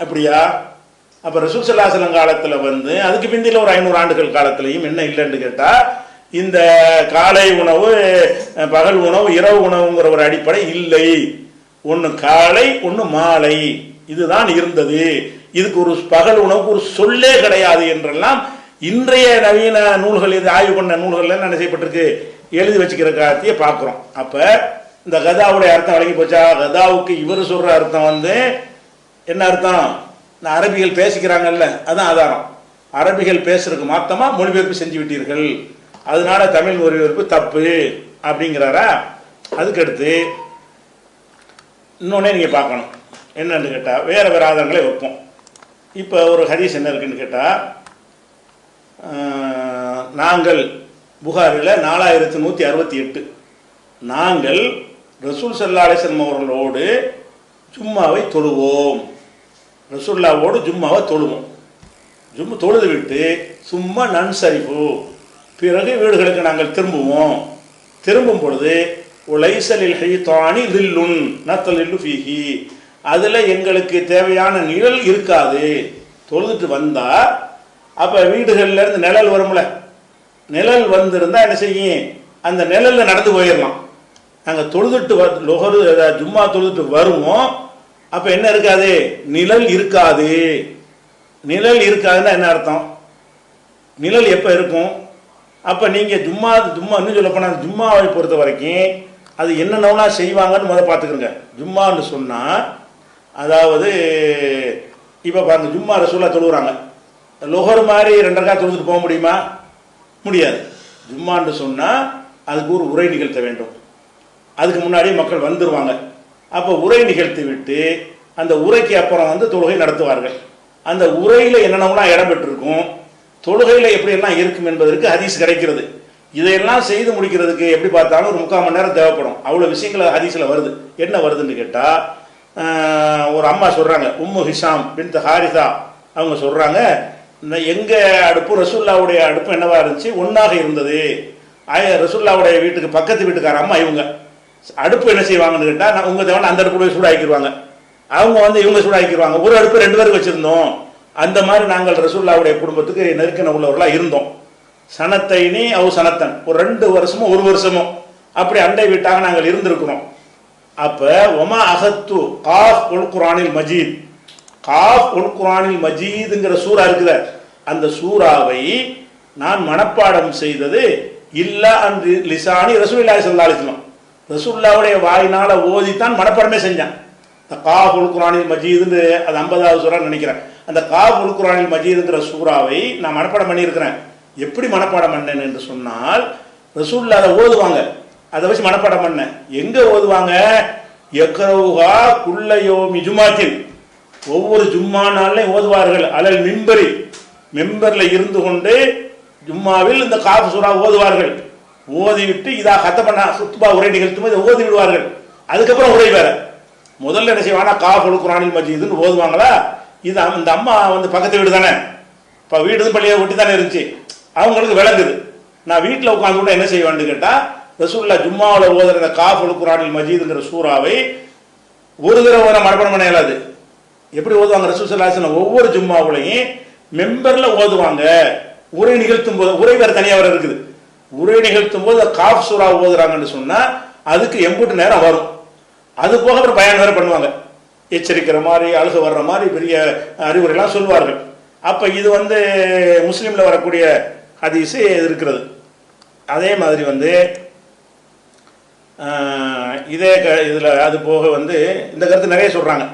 அப்படியா? அப்ப ரசூல் ஸல்லல்லாஹு அலைஹி வஸல்லம் காலத்துல வந்து அதுக்கு பிந்தில ஒரு 500 ஆண்டுகள் காலத்திலையும் என்ன இல்லைன்னு கேட்டா, இந்த காலை உணவு, பகல் உணவு, இரவு உணவுங்கிற ஒரு அடிப்படை இல்லை. ஒன்னு காலை, ஒன்னு மாலை, இதுதான் இருந்தது. இதுக்கு ஒரு பகல் உணவுக்கு ஒரு சொல்லே கிடையாது என்றெல்லாம் இன்றைய நவீன நூல்கள், இது ஆய்வு பண்ண நூல்கள் என்ன செய்யப்பட்டிருக்கு, எழுதி வச்சுக்கிற காலத்தையே பார்க்கிறோம். அப்ப இந்த கதாவுடைய அர்த்தம் வழங்கி போச்சா? கதாவுக்கு இவர் சொல்ற அர்த்தம் வந்து என்ன அர்த்தம்? இந்த அரபிகள் பேசிக்கிறாங்கல்ல, அதான் ஆதாரம். அரபிகள் பேசுறதுக்கு மாத்தமா மொழிபெயர்ப்பு செஞ்சு விட்டீர்கள், அதனால தமிழ் மொழிபெயர்ப்பு தப்பு அப்படிங்கிறாரா? அதுக்கடுத்து இன்னொன்னே நீங்க பார்க்கணும். என்னன்னு கேட்டா வேற வேற ஆதாரங்களை வைப்போம். இப்போ ஒரு ஹதீஸ் என்ன இருக்குன்னு கேட்டா, நாங்கள் புகாரில் 4168 நாங்கள் ரசூல் ஸல்லல்லாஹு அலைஹி வஸல்லம் அவர்களோடு ஜும்மாவை தொழுவோம். ரசூல்லாவோடு ஜும்மாவை தொழுவோம். தொழுது விட்டு சும்மா நன்சரிப்பு, பிறகு வீடுகளுக்கு நாங்கள் திரும்புவோம். திரும்பும் பொழுது உலைசலில் ஹைத்தானி தில்லுன் நத்தலில்லு ஃபீஹி, அதுல எங்களுக்கு தேவையான நிழல் இருக்காது. தொழுதுட்டு வந்தா அப்ப வீடுகள்ல இருந்து நிழல் வரும்ல, நிழல் வந்திருந்தா என்ன செய்யும்? அந்த நிழல்ல நடந்து போயிடலாம். நாங்க தொழுதுட்டு லொஹரு ஜும்மா தொழுதுட்டு வருவோம், அப்ப என்ன இருக்காது? நிழல் இருக்காது. நிழல் இருக்காதுன்னா என்ன அர்த்தம்? நிழல் எப்ப இருக்கும்? அப்ப நீங்க ஜும்மா இன்னும் சொல்ல போனா ஜும்மாவை பொறுத்த வரைக்கும் அது என்னென்னா செய்வாங்கன்னு முதல்ல பார்த்துக்கிறங்க. ஜும்மான்னு சொன்னா அதாவது இப்ப பாருங்க, ஜும்மா ரசூலா தொழுகிறாங்க, லொஹர் மாதிரி 2 ரக்காத் தொழுதுட்டு போக முடியுமா? முடியாது. ஜும்மான்னு சொன்னா அதுக்கு ஒரு உரை நிகழ்த்த வேண்டும். அதுக்கு முன்னாடி மக்கள் வந்துருவாங்க. அப்போ உரை நிகழ்த்தி விட்டு அந்த உரைக்கு அப்புறம் வந்து தொழுகை நடத்துவார்கள். அந்த உரையில என்னென்னலாம் இடம் பெற்றிருக்கும், தொழுகையில எப்படியெல்லாம் இருக்கும் என்பதற்கு ஹதீஸ் கிடைக்கிறது. இதையெல்லாம் செய்து முடிக்கிறதுக்கு எப்படி பார்த்தாலும் ஒரு 3/4 மணி நேரம் தேவைப்படும். அவ்வளவு விஷயங்கள் ஹதீஸ்ல வருது. என்ன வருதுன்னு கேட்டா, ஒரு அம்மா சொல்றாங்க, உம்மு ஹிஷாம் பின்த் ஹாரிசா, அவங்க சொல்றாங்க, எங்க அடுப்பு ரசூல்லாவுடைய அடுப்பு என்னவா இருந்துச்சு? ஒன்னாக இருந்தது. ரசூல்லாவுடைய வீட்டுக்கு பக்கத்து வீட்டுக்கார அம்மா இவங்க அடுப்பு என்ன செய்வாங்கன்னு கேட்டா, உங்க தேவை அந்த அடுப்பு போய் சூடாக்கிடுவாங்க, அவங்க வந்து இவங்க சூடாக்கிடுவாங்க. ஒரு அடுப்பு 2 பேருக்கு வச்சிருந்தோம். அந்த மாதிரி நாங்கள் ரசூல்லாவுடைய குடும்பத்துக்கு நெருக்கின உள்ளவர்களா இருந்தோம். சனத்தைனி அவ சனத்தன், ஒரு 2 வருஷமோ 1 வருஷமோ அப்படி அண்டை வீட்டாக நாங்கள் இருந்திருக்கிறோம். அப்ப ஒமா அகத்து காஃப் உல் குர்ஆனில் மஜீத், காஃப் உல் குர்ஆனில் மஜீதுங்கிற சூரா இருக்குத, அந்த சூறாவை நான் மனப்பாடம் செய்தது இல்ல அன்று லிசானி ரசூலுல்லாஹி ஸல்லல்லாஹு அலைஹி வஸல்லம், ரசூலுல்லாஹ்வுடைய வாயினால ஓதித்தான் மனப்பாடமே செஞ்சான். இந்த காஃப் உல் குர்ஆனில் மஜீதுன்னு அது 50வது சூரா நினைக்கிறேன். அந்த காஃப் உல் குர்ஆனில் மஜீதுங்கிற சூறாவை நான் மனப்பாடம் பண்ணியிருக்கிறேன். எப்படி மனப்பாடம் பண்ணேன் என்று சொன்னால், ரசூலுல்லாஹ் அதை ஓதுவாங்க, அதை வச்சு மனப்பாடம் பண்ண. எங்க ஓதுவாங்க? யக்ரவுஹா குல்ல யௌமி ஜுமாத்தின், ஒவ்வொரு ஜும்மா நாள்லையும் ஓதுவார்கள். அலல் மிம்பரி, மெம்பர்ல இருந்து கொண்டு ஜும்மாவில் இந்த காஃப் சூரா ஓதுவார்கள். ஓதிவிட்டு இதா ஹத்தபனா குத்பா உரை நிகழ்த்தும் போது ஓதி விடுவார்கள். அதுக்கப்புறம் உரை வேற. முதல்ல என்ன செய்வாங்கன்னா காஃப் உல் குர்ஆனில் மஜீதுன்னு ஓதுவாங்களா, இது இந்த அம்மா வந்து பக்கத்து வீடு தானே, இப்போ வீடு பள்ளியை ஒட்டி தானே இருந்துச்சு, அவங்களுக்கு விளங்குது. நான் வீட்டில் உட்காந்து கூட என்ன செய்வேன்னு கேட்டால், ரசூலுல்லாஹ் ஜும்மாவில் ஓதுற இந்த காஃபுல் குர்ஆனில் மஜீதுங்கிற சூறாவை ஒரு தடவை மனப்பாடம் பண்ண இயலாது. எப்படி ஓதுவாங்க ரசூல் ஸல்லல்லாஹு அலைஹி வஸல்லம்? ஒவ்வொரு ஜும்மாவுலையும் மெம்பரில் ஓதுவாங்க. உரை நிகழ்த்தும் போது, உரை வேறு தனியாக வர இருக்குது, உரை நிகழ்த்தும் போது காஃப் சூறா ஓதுறாங்கன்னு சொன்னால் அதுக்கு எம்பூட்டு நேரம் வரும். அது போக அப்புறம் பயான் வேறு பண்ணுவாங்க, எச்சரிக்கிற மாதிரி அழுக வர்ற மாதிரி பெரிய அறிவுரைலாம் சொல்வார்கள். அப்போ இது வந்து முஸ்லீமில் வரக்கூடிய ஹதீஸு இருக்கிறது. அதே மாதிரி வந்து இதே இதில் அது போக வந்து இந்த கருத்து நிறைய சொல்கிறாங்க.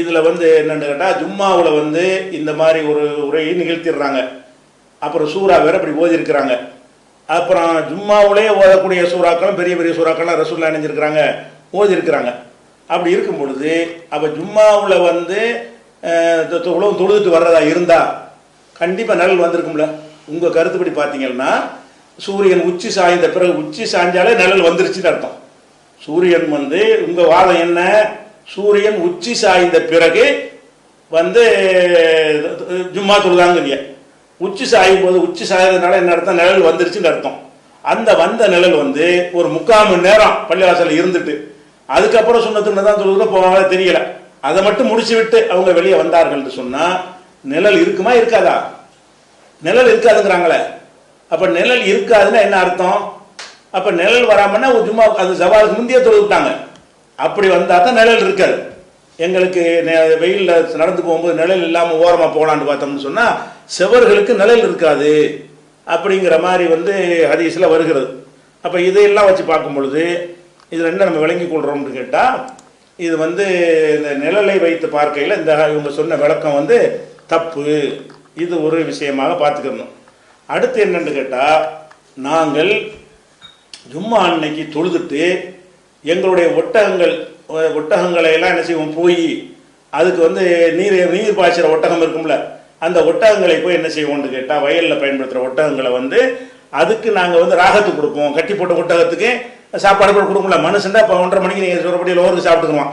இதில் வந்து என்னென்னு கேட்டால், ஜும்மாவில் வந்து இந்த மாதிரி ஒரு உரையை நிகழ்த்திடுறாங்க, அப்புறம் சூறா வேறு அப்படி ஓதிருக்கிறாங்க. அப்புறம் ஜும்மாவிலே ஓதக்கூடிய சூறாக்களும் பெரிய பெரிய சூறாக்கள்லாம் ரசூலுல்லாஹ் இணைஞ்சிருக்கிறாங்க, ஓதிருக்கிறாங்க. அப்படி இருக்கும் பொழுது அப்போ ஜும்மாவில் வந்து உலகம் தொழுதுட்டு வர்றதா இருந்தால் கண்டிப்பாக நிழல் வந்திருக்கும்ல. உங்கள் கருத்துப்படி பார்த்தீங்கன்னா சூரியன் உச்சி சாய்ந்த பிறகு, உச்சி சாய்ஞ்சாலே நிழல் வந்துருச்சுன்னு அர்த்தம். சூரியன் வந்து உங்கள் வாதம் என்ன, சூரியன் உச்சி சாய்ந்த பிறகு வந்து ஜும்மா தொழுதாங்க. உச்சி சாயும் போது, உச்சி சாயதுனால என்ன அர்த்தம், நிழல் வந்துருச்சுன்னு அர்த்தம். அந்த வந்த நிழல் வந்து ஒரு 3/4 மணி நேரம் பள்ளிவாசலில் இருந்துட்டு அதுக்கப்புறம் சுன்னத்துன்னு தான் தொழுக போவாங்க, தெரியல. அதை மட்டும் முடிச்சு விட்டு அவங்க வெளியே வந்தார்கள் சொன்னால் நிழல் இருக்குமா இருக்காதா? நிழல் இருக்காதுங்கிறாங்களே. அப்போ நிழல் இருக்காதுன்னா என்ன அர்த்தம்? அப்போ நிழல் வராமன்னா ஜும்மா அது ஜவாலுக்கு முந்தைய தொழுவிட்டாங்க. அப்படி வந்தால் தான் நிழல் இருக்காது. எங்களுக்கு வெயிலில் நடந்து போகும்போது நிழல் இல்லாமல் ஓரமாக போகலான்னு பார்த்தோம்னு சொன்னால் செவர்களுக்கு நிழல் இருக்காது அப்படிங்கிற மாதிரி வந்து ஹதீஸில் வருகிறது. அப்போ இதையெல்லாம் வச்சு பார்க்கும் பொழுது இதில் என்ன நம்ம விளங்கி கொள்கிறோம்னு கேட்டால், இது வந்து இந்த நிழலை வைத்து பார்க்கையில் இந்த இவங்க சொன்ன விளக்கம் வந்து தப்பு. இது ஒரு விஷயமாக பார்த்துக்கணும். அடுத்து என்னன்னு கேட்டால், நாங்கள் ஜும்மா அன்னைக்கு தொழுதுட்டு எங்களுடைய ஒட்டகங்களை எல்லாம் என்ன செய்வோம், போய் அதுக்கு வந்து நீர் பாய்ச்சிற ஒட்டகம் இருக்கும்ல, அந்த ஒட்டகங்களை போய் என்ன செய்வோம்னு கேட்டால், வயலில் பயன்படுத்துகிற ஒட்டகங்களை வந்து அதுக்கு நாங்கள் வந்து ராகத்து கொடுப்போம். கட்டி போட்ட ஒட்டகத்துக்கு சாப்பாடு கூட கொடுக்கல. மனுஷன் இப்போ 1:30 மணிக்கு நீங்கள் சொல்கிறபடி லோருக்கு சாப்பிட்டுக்குவோம்.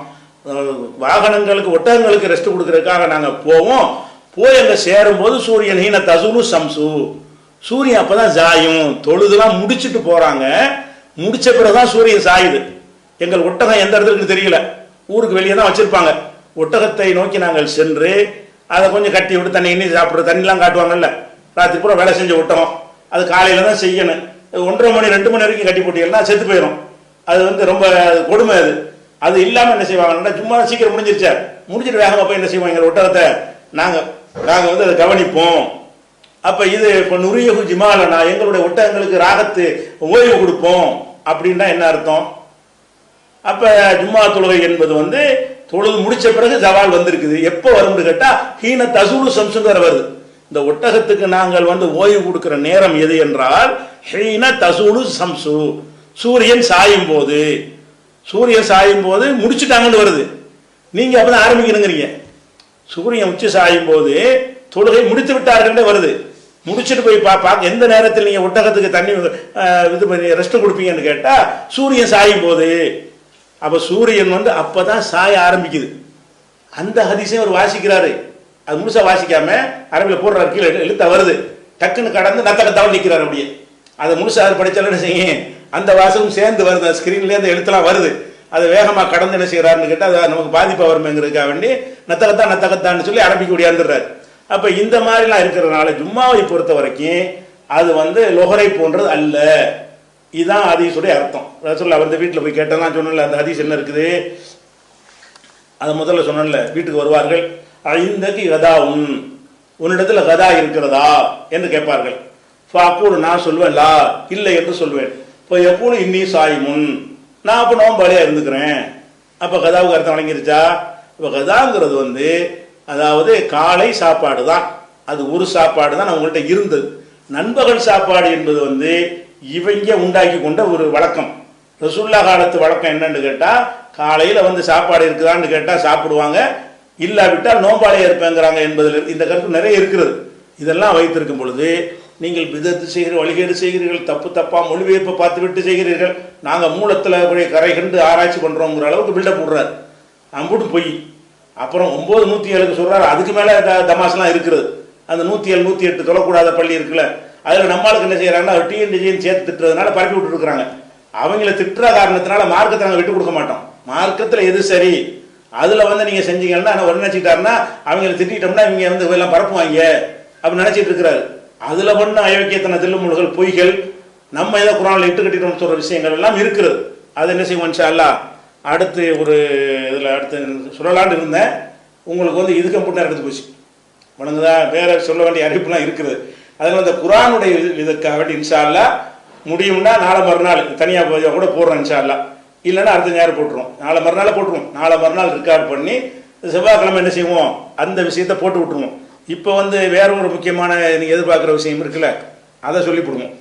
வாகனங்களுக்கு ஒட்டகங்களுக்கு ரெஸ்ட் கொடுக்கறதுக்காக நாங்கள் போவோம். போய் அங்கே சேரும்போது சூரியன் ஹீன தசுலு சம்சு, சூரியன் அப்போ தான் சாயும். தொழுதுலாம் முடிச்சுட்டு போகிறாங்க, முடிச்ச பிறகு தான் சூரியன் சாயுது. எங்கள் ஒட்டகம் எந்த இடத்துக்கு தெரியல, ஊருக்கு வெளியே தான் வச்சுருப்பாங்க. ஒட்டகத்தை நோக்கி நாங்கள் சென்று அதை கொஞ்சம் கட்டி விட்டு தண்ணி எண்ணி சாப்பிட்ற தண்ணிலாம் காட்டுவாங்கல்ல, ராத்திரி பூரா வேலை செஞ்ச ஒட்டகம், அது காலையில் தான் செய்யணும். 1:30 மணி 2 மணி வரைக்கும் கட்டி போட்டீங்கன்னா செத்து போயிடும். அது வந்து ரொம்ப கொடுமை. அது இல்லாமல் என்ன செய்வாங்கன்னா, சும்மா சீக்கிரம் முடிஞ்சிருச்சா, முடிஞ்சிட்டு வேகமாக போய் என்ன செய்வாங்க, எங்கள் ஒட்டகத்தை நாங்கள் வந்து அதை கவனிப்போம். அப்போ இது இப்போ நுரியகு ஜிமாலனா, எங்களுடைய ஒட்டகங்களுக்கு ராகத்து ஓய்வு கொடுப்போம் அப்படின்னா என்ன அர்த்தம்? அப்போ ஜும்மா தொழுகை என்பது வந்து தொழுது முடிச்ச பிறகு ஜவால் வந்திருக்குது. எப்போ வரும்னு கேட்டால் ஹீன தசூலு சம்சுங்கிற வருது. இந்த ஒட்டகத்துக்கு நாங்கள் வந்து ஓய்வு கொடுக்கிற நேரம் எது என்றால் ஹீன தசூலு சம்சு, சூரியன் சாயும் போது. சூரியன் சாயும் போது முடிச்சுட்டாங்கன்னு வருது. நீங்க அப்பதான் ஆரம்பிக்கணுங்கிறீங்க. சூரியன் உச்சி சாயும் போது தொழுகை முடித்து விட்டார்கள் வருது. முடிச்சுட்டு போய் பார்க்க எந்த நேரத்தில் நீங்க ஒட்டகத்துக்கு தண்ணி இது பண்ணி ரெஸ்ட் கொடுப்பீங்கன்னு கேட்டா சூரியன் சாயும் போது. அப்ப சூரியன் வந்து அப்பதான் சாய ஆரம்பிக்குது. அந்த ஹதீஸையும் அவர் வாசிக்கிறாரு. அது முழுசா வாசிக்காம அரபில போடுறாரு, கீழே எழுத்த வருது, டக்குன்னு கடந்து நத்தக்கத்தாவும் நிற்கிறார். அப்படியே அதை முழுசா படிச்சாலும் என்ன செய்யும், அந்த வாசகம் சேர்ந்து வருது, ஸ்கிரீன்லேயே அந்த எழுத்தெல்லாம் வருது. அதை வேகமாக கடந்து என்ன செய்யறாருன்னு கேட்டால் அது நமக்கு பாதிப்பாக வருமேங்கிறதுக்காக வேண்டி நத்தகத்தான்னு சொல்லி அரபிக்கு ஓடியாந்துடுறாரு. அப்போ இந்த மாதிரிலாம் இருக்கிறதுனால ஜும்மாவை பொறுத்த வரைக்கும் அது வந்து லொஹரை போன்றது அல்ல. இதுதான் ஹதீஸுடைய அர்த்தம். ரசூலுல்லாஹ் வந்து வீட்டில் போய் கேட்டலாம் சொன்னல, அந்த ஹதீஸ் என்ன இருக்குது, அதை முதல்ல சொன்னல, வீட்டுக்கு வருவார்கள், ஐந்தக்கு கதா உன்னிடத்தில் கதா இருக்கிறதா என்று கேட்பார்கள். அப்போது நான் சொல்வேன் லா, இல்லை என்று சொல்வேன். இப்போ எப்போது இன்னி சாய்முன், நான் அப்போ நோம்பாளியாக இருந்துக்கிறேன். அப்போ கதாவுக்கு அர்த்தம் வழங்கிருச்சா? இப்போ கதாங்கிறது வந்து அதாவது காலை சாப்பாடு தான், அது ஒரு சாப்பாடு தான் அவங்கள்ட்ட இருந்தது. நண்பகல் சாப்பாடு என்பது வந்து இவங்க உண்டாக்கி கொண்ட ஒரு வழக்கம். ரசூலுல்லாஹ் காலத்து வழக்கம் என்னன்னு கேட்டால், காலையில் வந்து சாப்பாடு இருக்குதான்னு கேட்டால் சாப்பிடுவாங்க, இல்லாவிட்டால் நோம்பாளியாக இருப்பேங்கிறாங்க என்பதில் இந்த கருத்து நிறைய இருக்கிறது. இதெல்லாம் வைத்திருக்கும் பொழுது நீங்கள் பிதத்து செய்கிறீர்கள், வழிகேடு செய்கிறீர்கள், தப்பாக மொழிபெயர்ப்பை பார்த்து விட்டு செய்கிறீர்கள், நாங்கள் மூலத்தில் கரை கண்டு ஆராய்ச்சி பண்ணுறோங்கிற அளவுக்கு பில்டப் விடுறாரு. அம்புட்டு பொய். அப்புறம் 9 107க்கு சொல்றாரு, அதுக்கு மேல தமாஸ்லாம் இருக்குது. அந்த 107 108 தொழக்கூடாத பள்ளி இருக்குல்ல, அதுல நம்மளுக்கு என்ன செய்யறாங்கன்னா டிஎன்டிஜின்னு சேர்த்து திட்டுறதுனால பரப்பி விட்டு இருக்கிறாங்க. அவங்கள திட்டுற காரணத்தினால மார்க்கத்தை நாங்கள் விட்டு கொடுக்க மாட்டோம். மார்க்கத்தில் எது சரி அதுல வந்து நீங்க செஞ்சீங்கன்னா ஒரு நினைச்சிட்டாருன்னா அவங்களை திட்டோம்னா இவங்க வந்து எல்லாம் பரப்புவாங்க அப்படின்னு நினைச்சிட்டு இருக்கிறாரு. அதுல பண்ண அயோக்கியத்தன தில்லுமுழுகள் பொய்கள் நம்ம ஏதோ குரான்ல இட்டு கட்டிட்டோம்னு சொல்ற விஷயங்கள் எல்லாம் இருக்கிறது. அது என்ன செய்வோம் இன்ஷா அல்லாஹ் அடுத்து ஒரு இதுல அடுத்து சொல்லலான்னு இருந்தேன். உங்களுக்கு வந்து இது கம்ப்யூட்டர் எடுத்து போச்சு வணங்குதா, வேற சொல்ல வேண்டிய அறிவிப்புலாம் இருக்குது. அதில் அந்த குரானுடைய இதற்காக வேண்டி இன்ஷா அல்லாஹ் முடியும்னா நாளை மறுநாள் தனியாக கூட போடுறோம் இன்ஷா அல்லாஹ். இல்லைன்னா அடுத்த ஞாயிறு போட்டுருவோம், நாளை மறுநாள் போட்டுருவோம். நாளை மறுநாள் ரெக்கார்ட் பண்ணி செவ்வாய்க்கிழமை என்ன செய்வோம் அந்த விஷயத்தை போட்டு விட்டுருவோம். இப்போ வந்து வேற ஒரு முக்கியமான நீங்கள் எதிர்பார்க்குற விஷயம் இருக்குல்ல, அதை சொல்லி போடுவோம்.